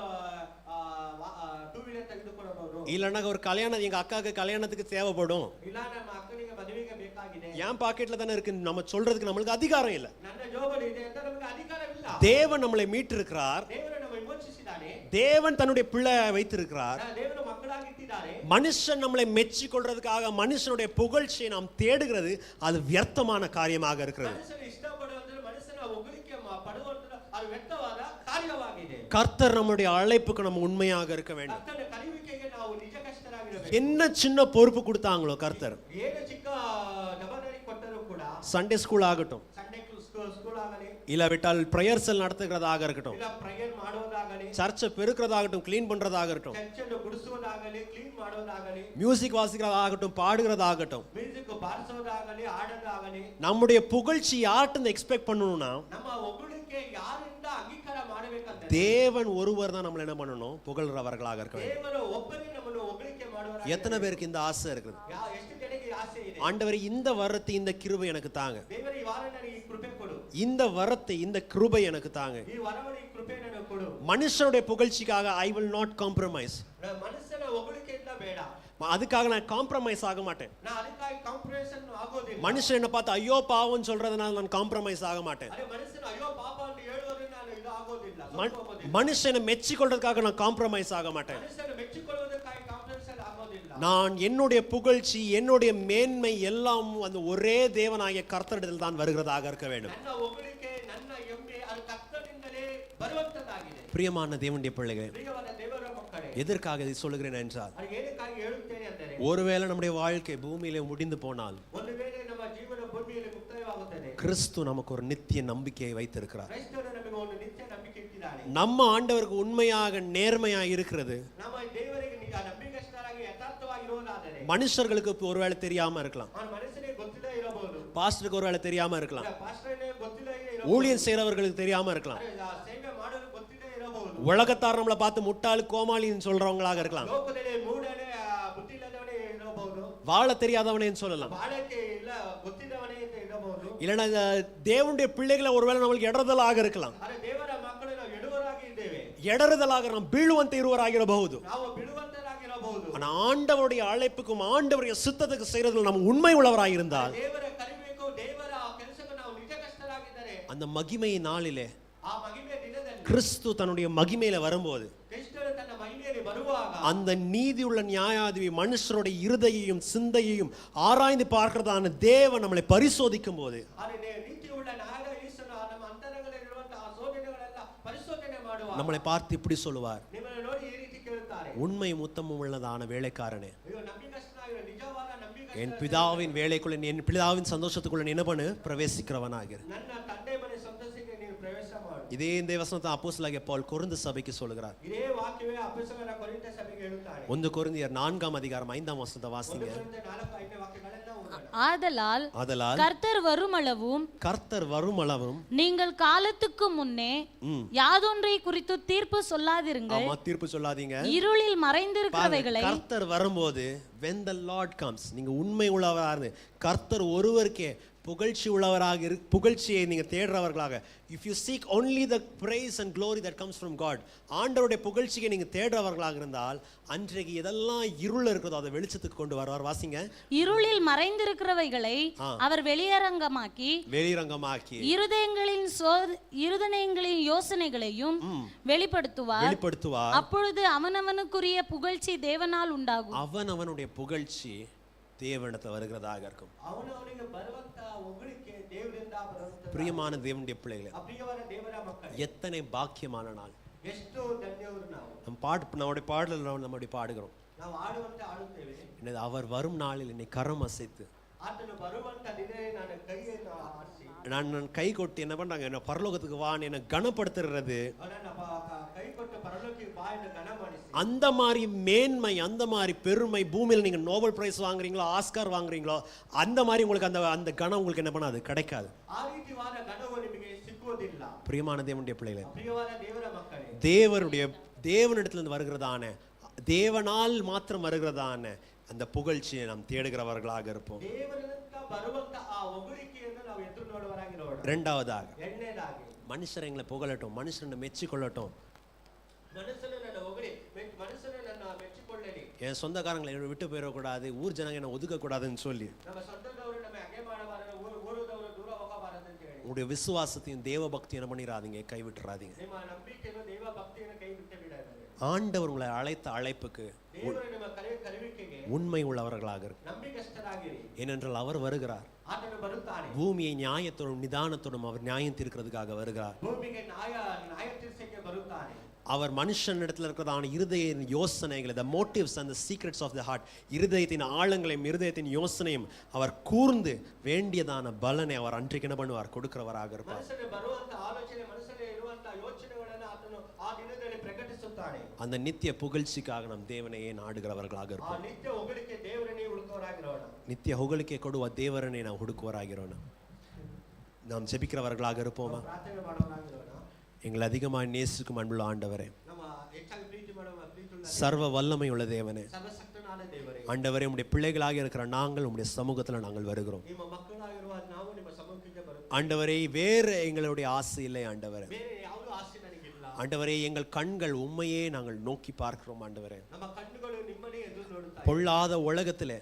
[SPEAKER 1] 2 ವೀಲರ್ ತೆಗೆದುಕೊಡಬಹುದು,
[SPEAKER 2] இல்லன்னா ஒரு கல்யாணம் எங்க அக்காவுக்கு கல்யாணத்துக்கு தேவைப்படும்,
[SPEAKER 1] ಇಲ್ಲ ನಮ್ಮ ಅಕ್ಕನಿಗೆ ಮದುವೆಗೆ ಬೇಕಾಗಿದೆ,
[SPEAKER 2] என் பாக்கெட்ல தானே இருக்கு, நம்ம சொல்றதுக்கு நம்மளுக்கு அதிகாரம் இல்லை.
[SPEAKER 1] ನನ್ನ ಜೋಬಲ್ಲಿ ಇದೆ ಅಂತ ನಮಗೆ ಅಧಿಕಾರವಿಲ್ಲ.
[SPEAKER 2] தேவன் நம்மளை மீட்டிருக்கிறார்,
[SPEAKER 1] ದೇವರು ನಮ್ಮ ವಿಮೋಚಿಸಿದ್ದಾನೆ,
[SPEAKER 2] தேவன் தன்னுடைய பிள்ளையை வைத்திருக்கிறார்.
[SPEAKER 1] ದೇವರು ಮಕ್ಕಳಾಗಿಟ್ಟಿದ್ದಾರೆ.
[SPEAKER 2] மனுஷன் நம்மளை மெச்சிக் கொள்றதுக்காக மனுஷனுடைய புகழ்ச்சியை நாம் தேடுகிறது அது வியர்த்தமான காரியமாக இருக்கிறது.
[SPEAKER 1] ಮನುಷ್ಯರು ಇಷ್ಟಪಡುವಂದ್ರೆ ಮನುಷ್ಯನ ಹೊಗಳಿಕೆ ಪಡುವಂದ್ರೆ ಅದು ವ್ಯರ್ಥವಾದ ಕಾರ್ಯವಾಗಿದೆ.
[SPEAKER 2] கர்த்தர் நம்முடைய அழைப்புக்கு நம்ம உண்மையாக இருக்க வேண்டும்.
[SPEAKER 1] ಕರ್ತನ ಕರೆಯುವಿಕೆಗೆ ನಾವು ನಿಜಕಸ್ಥರಾಗಿರಬೇಕು.
[SPEAKER 2] என்ன சின்ன பொறுப்பு கொடுத்தாங்களோ கர்த்தர்,
[SPEAKER 1] ಏನು ಚಿಕ್ಕ ಜವಾಬ್ದಾರಿ ಕೊಟ್ಟರೂ ಕೂಡ,
[SPEAKER 2] சண்டே ஸ்கூல் ஆகட்டும்,
[SPEAKER 1] ಸಂಡೇ ಸ್ಕೂಲ್ ಆಗಲಿ,
[SPEAKER 2] இல்லாவிட்டால் பிரேயர் செல் நடத்துகிறதாக இருக்கட்டும்,
[SPEAKER 1] ಇಲ್ಲ ಪ್ರೇಯರ್ ಮಾಡೋದಾಗಲಿ,
[SPEAKER 2] சர்ச்சை பெருக்கிறதாகட்டும், கிளீன் பண்றதாக இருக்கட்டும்,
[SPEAKER 1] ಚರ್ಚನ್ನು ಗುಡಿಸುವುದಾಗಲಿ, ಕ್ಲೀನ್ ಮಾಡೋದಾಗಲಿ,
[SPEAKER 2] மியூசிக் வாசிக்கிறதாகட்டும், பாடுகிறதாகட்டும்,
[SPEAKER 1] ಮ್ಯೂಸಿಕ್ ಬಾರಿಸೋದಾಗಲಿ, ಆಡೋದಾಗಲಿ,
[SPEAKER 2] நம்முடைய புகழ்ச்சி யார்கிட்ட எக்ஸ்பெக்ட் பண்ணணும்னா
[SPEAKER 1] ನಮ್ಮ ಹೊಗಳಿಕೆ ಯಾರಿಂದ ಅಂಗೀಕಾರ ಮಾಡಬೇಕಂತ
[SPEAKER 2] தேவன் ஒருவர் தான் நம்மள என்ன பண்ணணும், புகழ்றவர்களாக இருக்க வேண்டும்.
[SPEAKER 1] ದೇವರು ಒಬ್ಬನೇ ನಮ್ಮನ್ನು ಹೊಗಳಿಕೆ ಮಾಡುವ.
[SPEAKER 2] எத்தனை பேருக்கு இந்த ஆசை இருக்குது?
[SPEAKER 1] ಎಷ್ಟು ಜನಕ್ಕೆ ಆಸೆ ಇದೆ?
[SPEAKER 2] ஆண்டவரே இந்த வரத்தை இந்த கிருபை எனக்கு தாங்க,
[SPEAKER 1] ದೇವರ ಈ ವಾರ ನನಗೆ ಈ ಕೃಪೆ ಕೊಡು.
[SPEAKER 2] இந்த வரத்தை இந்த கிருபை எனக்கு தாங்க.
[SPEAKER 1] ಈ ವರವಳಿ ಕೃಪೆ ನನಗೆ ಕೊಡು.
[SPEAKER 2] மனுஷனுடைய புகழ்ச்சிக்காக ஐ வில் நாட் காம்ப்ரமைஸ்.
[SPEAKER 1] ಮನುಷ್ಯನ ಹೊಗಳಿಕೆಯಿಂದ ಬೇಡ.
[SPEAKER 2] அதுக்காக நான் காம்ப்ரமைஸ் ஆக மாட்டேன்.
[SPEAKER 1] நான் அதுக்காக காம்ப்ரமைஸ் ஆಗೋದಿಲ್ಲ.
[SPEAKER 2] மனுஷன் என்ன பார்த்து ஐயோ பாவம்னு சொல்றதுனால நான் காம்ப்ரமைஸ் ஆக மாட்டேன்.
[SPEAKER 1] ಅರೆ ಮನುಷ್ಯನ ಅಯ್ಯೋ ಪಾಪ ಅಂತ ಹೇಳುವುದರಿಂದ ನಾನು ಇದು ಆಗೋದಿಲ್ಲ.
[SPEAKER 2] மனுஷனை மெச்சிக்கொள்றதுக்காக நான் காம்ப்ரமைஸ் ஆக மாட்டேன்.
[SPEAKER 1] ಮನುಷ್ಯನ ಮೆಚ್ಚಿಕೊಳ್ಳುವುದಕ್ಕಾಗಿ ಕಾಂಪ್ರಮೈಸ್ ಆಗೋದಿಲ್ಲ.
[SPEAKER 2] நான் என்னுடைய புகழ்ச்சி என்னுடைய மேன்மை எல்லாம் அந்த ஒரே தேவனாகிய கர்த்தரிடத்தில் தான் வருகிறதாக இருக்க வேண்டும்.
[SPEAKER 1] ನನ್ನ ಹೊಗಳಿಕೆ ನನ್ನ ಹೆಮ್ಮೆ ಅದು ಕರ್ತನಿಂದಲೇ ಬರುವಂತದ್ದಾಗಿದೆ.
[SPEAKER 2] பிரியமான தேவனுடைய பிள்ளைகளே,
[SPEAKER 1] ಪ್ರಿಯವಾದ ದೇವರ ಮಕ್ಕಳೇ,
[SPEAKER 2] எதற்காக இதை சொல்லுகிறேன் என்றால்,
[SPEAKER 1] ಅದು ಏನಕ್ಕಾಗಿ ಹೇಳುತ್ತೇನೆ ಅಂದರೆ,
[SPEAKER 2] ஒருவேளை நம்முடைய வாழ்க்கை பூமியிலே முடிந்து போனால்
[SPEAKER 1] ಒಂದು ವೇಳೆ ನಮ್ಮ ಜೀವನ ಭೂಮಿಯಲ್ಲಿ ಮುಕ್ತಾಯವಾಗುತ್ತದೆ,
[SPEAKER 2] கிறிஸ்து நமக்கு ஒரு நித்திய நம்பிக்கையை வைத்திருக்கிறார்.
[SPEAKER 1] ಕ್ರೈಸ್ತನು ನಮಗೆ ಒಂದು ನಿತ್ಯ ನಂಬಿಕೆ ಇಟ್ಟಿದ್ದಾನೆ.
[SPEAKER 2] நம்ம ஆண்டவருக்கு உண்மையாக நேர்மையாக இருக்கிறது
[SPEAKER 1] ನಮ್ಮ ದೇವರಿಗೆ ನಿಜ ನಂಬಿಕಸ್ಥರಾಗಿ ಯಥಾರ್ಥವಾಗಿರುವುದಾದರೆ,
[SPEAKER 2] மனுஷர்களுக்கு ஒருவேளை தெரியாம இருக்கலாம்,
[SPEAKER 1] ಆ ಮನಸ್ಸಿಗೆ ಗೊತ್ತಿಲ್ಲೇ ಇರಬಹುದು,
[SPEAKER 2] பாஸ்டருக்கு ஒருவேளை தெரியாம இருக்கலாம்,
[SPEAKER 1] ಪಾಸ್ಟರ್ಗೆ ಗೊತ್ತಿಲ್ಲೇ ಇರಬಹುದು,
[SPEAKER 2] ஊழியம் செய்யறவர்களுக்கு தெரியாம இருக்கலாம்,
[SPEAKER 1] ಸೇವೆ ಮಾಡಲು ಗೊತ್ತಿಲ್ಲೇ ಇರಬಹುದು,
[SPEAKER 2] உலகத்தார் நம்மளை பார்த்து முட்டாளு கோமாளின்னு சொல்றவங்களாக இருக்கலாம்,
[SPEAKER 1] ಲೋಕದಲ್ಲಿ ಮೂಢನೇ ಬುದ್ಧಿ ಇಲ್ಲದವನೇ ಇರಬಹುದು,
[SPEAKER 2] வாழ தெரியாதவனேன்னு சொல்லலாம்,
[SPEAKER 1] ಬಾಳಕ್ಕೆ ಇಲ್ಲ ಗೊತ್ತಿದ್ದವನೇ ಅಂತ ಇರಬಹುದು,
[SPEAKER 2] இல்லைன்னா தேவனுடைய பிள்ளைகளை ஒருவேளை நம்மளுக்கு இடறுதலாக இருக்கலாம்.
[SPEAKER 1] ಆದರೆ ದೇವರ ಮಕ್ಕಳು ನಾವು ಎಡುವರಾಗಿ ಇದ್ದೇವೆ,
[SPEAKER 2] இடறுதலாக நாம் ಬೀಳುವಂತೆ இருவராಗಿರಬಹುದು.
[SPEAKER 1] ನಾವು ಬಿಡುವಂತರಾಗಿರಬಹುದು.
[SPEAKER 2] ஆனா ஆண்டவருடைய அழைப்புக்கும் ஆண்டவருடைய சித்தத்துக்கு செய்யறதுல நம்ம உண்மை உள்ளவராக இருந்தால்,
[SPEAKER 1] ದೇವರ ಕರಿಬೇಕು, ದೇವರ ಕೆಲಸಕ್ಕೆ ನಾವು ನಿಜಕಸ್ಥರಾಗಿದ್ದರೆ,
[SPEAKER 2] அந்த மகிமை நாளிலே
[SPEAKER 1] ಆ ಮಹಿಮೆ ದಿನದಲ್ಲಿ
[SPEAKER 2] கிறிஸ்து தன்னுடைய மகிமையில வரும்போது,
[SPEAKER 1] ಕ್ರಿಸ್ತನು ತನ್ನ ಮಹಿಮೆಯಲ್ಲಿ ಬರುವಾಗ,
[SPEAKER 2] அந்த நீதியுள்ள நியாயாதிபதி மனுஷருடைய இருதயையும் சிந்தையையும் ஆராய்ந்து பார்க்கிறதான தேவன் நம்மளை பரிசோதிக்கும் போது,
[SPEAKER 1] ನೀತಿಯುಳ್ಳ ನ್ಯಾಯಾಧೀಶನು ನಮ್ಮ ಅಂತರಂಗದಲ್ಲಿರುವಂತಹ ಶೋಧನೆಗಳೆಲ್ಲ ಪರಿಶೋಧನೆ ಮಾಡುವ,
[SPEAKER 2] நம்மளை பார்த்து இப்படி சொல்லுவார்,
[SPEAKER 1] ನಿಮ್ಮನ್ನು ನೋಡಿ ಈ ರೀತಿ ಕೇಳುತ್ತಾರೆ,
[SPEAKER 2] உண்மை முத்தமும் உள்ளதான வேலைக்காரனே,
[SPEAKER 1] ಅಯ್ಯೋ ನಂಬಿಕಸ್ಥನಾಗಿರೋ ನಿಜವಾದ ನಂಬಿಕಸ್ಥನಾಗಿರೋ
[SPEAKER 2] என் பிதாவின் வேலைக்குள்ள என் பிதாவின் சந்தோஷத்துக்குள்ள என்ன பண்ணு பிரவேசிக்கிறவனாகிரு.
[SPEAKER 1] ನನ್ನ ತಂದೆ ಮನೆ ಸಂತೋಷಕ್ಕೆ ನೀನು ಪ್ರವೇಶ ಮಾಡು.
[SPEAKER 2] இதே இந்த வசனத்தை அப்போஸ்தலனாகிய பவுல் கொரிந்து சபைக்கு சொல்லுகிறார்.
[SPEAKER 1] ಇದೇ ವಾಕ್ಯವೇ ಅಪೊಸ್ತಲರ ಕೊರಿಂಥ ಸಭೆಗೆ ಹೇಳುತ್ತಾನೆ.
[SPEAKER 2] 1 கொரிந்தியர் 4 அதிகாரம் 5 வசனத்தை வாசிங்க.
[SPEAKER 1] 1 ಕೊರಿಂಥ 4:5 ವಾಕ್ಯಗಳೆಲ್ಲ ಓದೋಣ.
[SPEAKER 3] ஆதலால் கர்த்தர் வருமளவும்
[SPEAKER 2] கர்த்தர் வருமளவும்
[SPEAKER 3] நீங்கள் காலத்துக்கு முன்னே யாதொன்றை குறித்து தீர்ப்பு சொல்லாதிருங்கள்.
[SPEAKER 2] ஆமா, தீர்ப்பு சொல்லாதீங்க.
[SPEAKER 3] இருளில் மறைந்திருக்கிறவைகளை
[SPEAKER 2] கர்த்தர் வரும்போது when the Lord comes, நீங்க உண்மை உள்ளவராக இருந்து கர்த்தர் ஒருவருக்கே புகழ்ச்சி உள்ளவராக புகழ்ச்சியை நீங்க தேடுறவர்களாக, if you seek only the praise and glory that comes from God, ஆண்டவருடைய புகழ்ச்சியை நீங்க தேடுறவர்களாக இருந்தால் அன்றைக்கு எதெல்லாம் இருள் இருக்கிறதோ அதை வெளிச்சத்துக்கு கொண்டு வருவார். வாசிங்க.
[SPEAKER 3] இருளில் மறைந்திருக்கிறவைகளை அவர் வெளியரங்கமாக்கி இருதயங்களின் யோசனைகளையும் வெளிப்படுத்துவார். அப்பொழுது அவனவனுக்குரிய புகழ்ச்சி தேவனால் உண்டாகும்.
[SPEAKER 2] அவனவனுடைய புகழ்ச்சி தேவனிடத்தில் வருகிறதாக இருக்கும்.
[SPEAKER 1] ಅವನವನಿಗೆ ಬರುವಂತ ಹೊಗಳಿಕೆ ದೇವರಿಂದ ಬರುತ್ತದೆ.
[SPEAKER 2] பிரியமான தேவனுடைய பிள்ளைகளே,
[SPEAKER 1] ಪ್ರಿಯವಾದ ದೇವರ ಮಕ್ಕಳೇ,
[SPEAKER 2] எத்தனை பாக்கியமான நாள்.
[SPEAKER 1] ಎಷ್ಟು ಧನ್ಯವರು ನಾವು.
[SPEAKER 2] நம்முடைய பாடலில் நம்முடைய பாடுகிறோம்,
[SPEAKER 1] ನಾವು ಆಡುವಂತೆ ಆಡುತ್ತೇವೆ.
[SPEAKER 2] என்னது அவர் வரும் நாளில் என்னை கரம் அசைத்து,
[SPEAKER 1] ಆತನು ಬರುವಂತ ದಿನೇ ನಾನು ಕೈಯನ್ನು ಆಡಿಸಿ,
[SPEAKER 2] நான் கை கொட்டி என்ன பண்றாங்க, என்ன பரலோகத்துக்கு வான்னு என்ன கனப்படுத்துறது,
[SPEAKER 1] ನನ್ನ ಕೈ ಕೊಟ್ಟು ಪರಲೋಕಕ್ಕೆ ಬಾ ಎಂದು ಗಣ ಮಾಡಿಸಿ,
[SPEAKER 2] அந்த மாதிரி மேன்மை, அந்த மாதிரி பெருமை பூமியில் நீங்க நோபல் பிரைஸ் வாங்குறீங்களோ ஆஸ்கார் வாங்குறீங்களோ அந்த மாதிரி உங்களுக்கு அந்த கணம் உங்களுக்கு என்ன பண்ணாது, கிடைக்காது.
[SPEAKER 1] ಆ ರೀತಿಯಾದ ಗಣವು ನಿಮಗೆ ಸಿಕ್ಕುವುದಿಲ್ಲ.
[SPEAKER 2] பிரியமான தேவனுடைய பிள்ளைகளே,
[SPEAKER 1] ಪ್ರಿಯವಾದ ದೇವರ ಮಕ್ಕಳೇ,
[SPEAKER 2] தேவனிடத்திலிருந்து வருகிறதான, தேவனால் மாத்திரம் வருகிறதான அந்த புகழ்ச்சியை நாம் தேடுகிறவர்களாக இருப்போம்.
[SPEAKER 1] ದೇವರಿಂದ ಬರುವಂತ ಆ ಹೊಗಳಿಕೆಯನ್ನು ನಾವು ಎದುರು ನೋಡುವವರಾಗಿರೋಣ.
[SPEAKER 2] இரண்டாவதாக,
[SPEAKER 1] ಎರಡನೇದಾಗಿ,
[SPEAKER 2] மனுஷர் எங்களை புகழட்டும், மனுஷனை மெச்சிக்கொள்ளட்டும்,
[SPEAKER 1] ಮನಸ್ಸನ್ನು ನನ್ನ ಹೊಗಳಿ, ಮನಸ್ಸನ್ನು ನನ್ನ ಮೆಚ್ಚಿಕೊಳ್ಳಲಿ,
[SPEAKER 2] என் சொந்தக்காரங்களை என்னை விட்டு போயிடக்கூடாது, ஊர் ஜனங்க என்ன ஒதுக்கக்கூடாதுன்னு சொல்லி
[SPEAKER 1] ನಮ್ಮ ಸ್ವಂತದವರು ನಮ್ಮ ಹಂಗೆ ಮಾಡಬಾರದು, ಊರದವರು ದೂರ ಹೋಗಬಾರದು ಅಂತ ಹೇಳಿ,
[SPEAKER 2] உங்களுடைய விசுவாசத்தையும் தேவ பக்தியும் என்ன பண்ணிடாதீங்க, கைவிட்டுறாதீங்க.
[SPEAKER 1] ನಿಮ್ಮ ನಂಬಿಕೆಯನ್ನು ದೇವ ಭಕ್ತಿಯನ್ನು ಕೈ ಬಿಟ್ಟು ಬಿಡಬೇಡಿ.
[SPEAKER 2] ஆண்டவர் உங்களை அழைத்த அழைப்புக்கு
[SPEAKER 1] ದೇವರು ನಿಮ್ಮ ಕರೆಯುವಿಕೆಗೆ
[SPEAKER 2] உண்மை உள்ளவர்களாக இருக்கு.
[SPEAKER 1] ನಂಬಿಕಸ್ಥರಾಗಿರಿ,
[SPEAKER 2] ஏனென்றால் அவர் வருகிறார்.
[SPEAKER 1] ಆತನು ಬರುತ್ತಾನೆ.
[SPEAKER 2] பூமியை நியாயத்தோடும் நிதானத்தோடும் அவர் நியாயம் தீர்க்கிறதுக்காக வருகிறார்.
[SPEAKER 1] ಭೂಮಿಗೆ ನ್ಯಾಯ ತೀರ್ಸಕ್ಕೆ ಬರುತ್ತಾನೆ.
[SPEAKER 2] அவர் மனுஷனிடத்தில் இருக்கிறதான இருதய யோசனைகளை, the motives and the secrets of the heart, இருதயத்தின் ஆழங்களையும் இருதயத்தின் யோசனையும் அவர் கூர்ந்து வேண்டியதான பலனை அவர் அன்றைக்கு என்ன பண்ணுவார், கொடுக்கிறவராக இருப்பார்.
[SPEAKER 1] ಮನಸ್ಸಲ್ಲಿ ಬರುವಂತ ಆಲೋಚನೆ, ಮನಸ್ಸಲ್ಲಿ ಇರುವಂತ ಯೋಚನೆಗಳನ್ನು ಆತನು ಆ ದಿನದಲ್ಲಿ ಪ್ರಕಟಿಸುತ್ತಾನೆ.
[SPEAKER 2] அந்த நித்திய புகழ்ச்சிக்காக நாம் தேவனையே நாடுகிறவர்களாக
[SPEAKER 1] ಆ
[SPEAKER 2] இருப்போம்.
[SPEAKER 1] ನಿತ್ಯ ಹೊಗಳಿಕೆ ದೇವರನ್ನೇ ಹುಡುಕುವವರಾಗಿರೋಣ.
[SPEAKER 2] நித்திய ಹುಗಳಿಕೆ ಕೊಡುವ ದೇವರನ್ನೇ ನಾವು ಹುಡುಕುವವರಾಗಿರೋಣ. நாம் ஜெபிக்கிறவர்களாக இருப்போமா?
[SPEAKER 1] ಪ್ರಾರ್ಥನೆ ಮಾಡುವವರಾಗಿರೋಣ.
[SPEAKER 2] எங்களை அதிகமாக நேசிக்கும் அன்புள்ள ஆண்டவரே,
[SPEAKER 1] ನಮ್ಮ ಹೆಚ್ಚಾಗಿ ಪ್ರೀತಿ ಮಾಡುವ ಪ್ರೀತಿಯುಳ್ಳ
[SPEAKER 2] சர்வ வல்லமை உள்ள தேவனே,
[SPEAKER 1] ಸರ್ವಶಕ್ತನಾದ ದೇವರೇ,
[SPEAKER 2] ஆண்டவரே, உம்முடைய பிள்ளைகளாக இருக்கிற நாங்கள் உம்முடைய சமூகத்தில் நாங்கள் வருகிறோம்.
[SPEAKER 1] ನಿಮ್ಮ ಮಕ್ಕಳಾಗಿರುವ ನಾವು ನಿಮ್ಮ ಸಮ್ಮುಖಕ್ಕೆ ಬರುತ್ತೇವೆ.
[SPEAKER 2] ஆண்டவரே வேறு எங்களுடைய ஆசை இல்லை ஆண்டவரே.
[SPEAKER 1] ಬೇರೆ ಯಾವುದು ಆಸೆ ನನಗಿಲ್ಲ.
[SPEAKER 2] ஆண்டவரே எங்கள் கண்கள் உம்மையே நாங்கள் நோக்கி பார்க்கிறோம் ஆண்டவரே.
[SPEAKER 1] ನಮ್ಮ ಕಣ್ಣುಗಳು ನಿಮ್ಮನ್ನೇ ಎದುರು ನೋಡುತ್ತಾ
[SPEAKER 2] பொல்லாத உலகத்திலே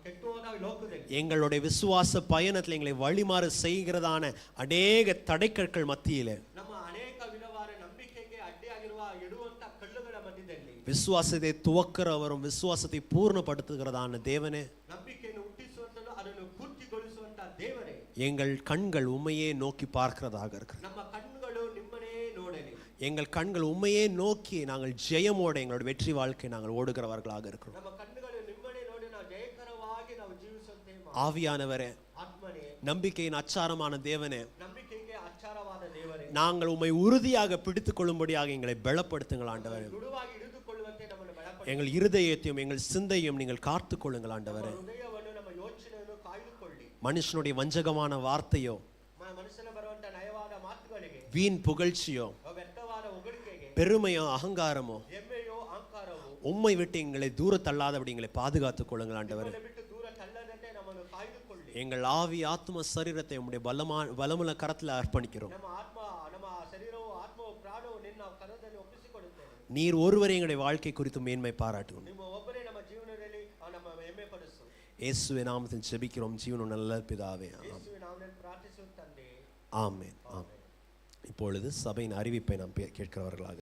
[SPEAKER 1] ಕೆಟ್ಟು ಹೋದ ಲೋಕದಲ್ಲಿ
[SPEAKER 2] எங்களுடைய விசுவாச பயணத்தில் எங்களை வழிமாறு செய்கிறதான அநேக தடைக்கற்கள் மத்தியிலே
[SPEAKER 1] ನಮ್ಮ ಅನೇಕ ವಿಧವಾದ ನಂಬಿಕೆಗೆ ಅಡ್ಡಿಯಾಗಿರುವ ಇಡುವಂತ ಕಲ್ಲುಗಳ ಮಧ್ಯದಲ್ಲಿ
[SPEAKER 2] விசுவாசத்தை துவக்கிறவரும் விசுவாசத்தை பூர்ணப்படுத்துகிறதான தேவனே,
[SPEAKER 1] ನಂಬಿಕೆಯನ್ನು ಹುಟ್ಟಿಸುವಂತನು ಅದನ್ನು ಪೂರ್ತಿಗೊಳಿಸುವಂತ ದೇವರೇ,
[SPEAKER 2] எங்கள் கண்கள் உம்மையே நோக்கி பார்க்கிறதாக இருக்கிறது.
[SPEAKER 1] ನಮ್ಮ ಕಣ್ಣುಗಳು ನಿಮ್ಮನ್ನೇ ನೋಡಲಿ.
[SPEAKER 2] எங்கள் கண்கள் உம்மையே நோக்கி நாங்கள் ஜெயமோட எங்களோட வெற்றி வாழ்க்கை நாங்கள் ஓடுகிறவர்களாக இருக்கிறோம்.
[SPEAKER 1] ನಮ್ಮ ಕಣ್ಣುಗಳು ನಿಮ್ಮನ್ನೇ ನೋಡಿ ನಾವು ಜಯಕರವಾಗಿ ನಾವು ಜೀವಿಸುವಂತೆ
[SPEAKER 2] ஆவியானவரே,
[SPEAKER 1] ಆತ್ಮನೇ,
[SPEAKER 2] நம்பிக்கையின் அச்சாரமான தேவனே,
[SPEAKER 1] ನಂಬಿಕೆಗೆ ಆಚಾರವಾದ ದೇವರೇ,
[SPEAKER 2] நாங்கள் உம்மை உறுதியாக பிடித்துக் கொள்ளும்படியாக எங்களை பலப்படுத்துங்கள் ஆண்டவரே.
[SPEAKER 1] ದೃಢವಾಗಿ ಹಿಡಿದುಕೊಳ್ಳುವಂತೆ ನಮ್ಮನ್ನು ಬಲಪಡಿಸಿ.
[SPEAKER 2] எங்கள் இருதயத்தையும் எங்கள் சிந்தையும் நீங்கள் காத்துக் கொள்ளுங்கள் ஆண்டவரே.
[SPEAKER 1] ಹೃದಯವನ್ನು ನಮ್ಮ ಯೋಚನೆಯನ್ನು ಕಾಯ್ದುಕೊಳ್ಳಿ.
[SPEAKER 2] மனுஷனுடைய வஞ்சகமான வார்த்தையோ,
[SPEAKER 1] ಮನಸ್ಸಿನ ಬರುವಂತ ನಯವಾದ ಮಾತುಗಳಿಗೆ,
[SPEAKER 2] வீண் புகழ்ச்சியோ,
[SPEAKER 1] ವ್ಯರ್ಥವಾದ ಹೊಗಳಿಕೆಗೆ,
[SPEAKER 2] பெருமையோ, அகங்காரமோ
[SPEAKER 1] ಹೆಮ್ಮೆಯೋ ಅಹಂಕಾರವೋ
[SPEAKER 2] உம்மை விட்டு எங்களை தூர தள்ளாதபடி எங்களை பாதுகாத்துக் கொள்ளுங்கள் ஆண்டவரே.
[SPEAKER 1] ಬಿಟ್ಟು ದೂರ ತಳ್ಳದಂತೆ ನಮ್ಮನ್ನು ಕಾಯ್ದುಕೊಳ್ಳಿ.
[SPEAKER 2] எங்கள் ஆவி ஆத்ம சரீரத்தை உம்முடைய பலமுள்ள கரத்தில் அர்ப்பணிக்கிறோம்.
[SPEAKER 1] ನಮ್ಮ ಆತ್ಮ, ನಮ್ಮ ಶರೀರವು, ಆತ್ಮವು, ಪ್ರಾಣವು ನಿನ್ನ ಕರದಲ್ಲಿ ಒಪ್ಪಿಸಿಕೊಡುತ್ತೇವೆ.
[SPEAKER 2] நீர் ஒருவரே எங்களுடைய வாழ்க்கை குறித்து மேன்மை பாராட்டும்.
[SPEAKER 1] ನಿಮ್ಮ ಒಬ್ಬರೇ ನಮ್ಮ ಜೀವನದಲ್ಲಿ ನಮ್ಮ ಹೆಮ್ಮೆ ಪಡಿಸು.
[SPEAKER 2] இயேசுவின் நாமத்தில் ஜெபிக்கிறோம் ஜீவனுள்ள நல்ல பிதாவே.
[SPEAKER 1] ಯೇಸುವಿನ ನಾಮದಲ್ಲಿ ಪ್ರಾರ್ಥಿಸುತ್ತಂದೆ.
[SPEAKER 2] ஆமென். ஆமென். இப்பொழுது சபையின் அறிவிப்பை நாம் கேட்கிறவர்களாக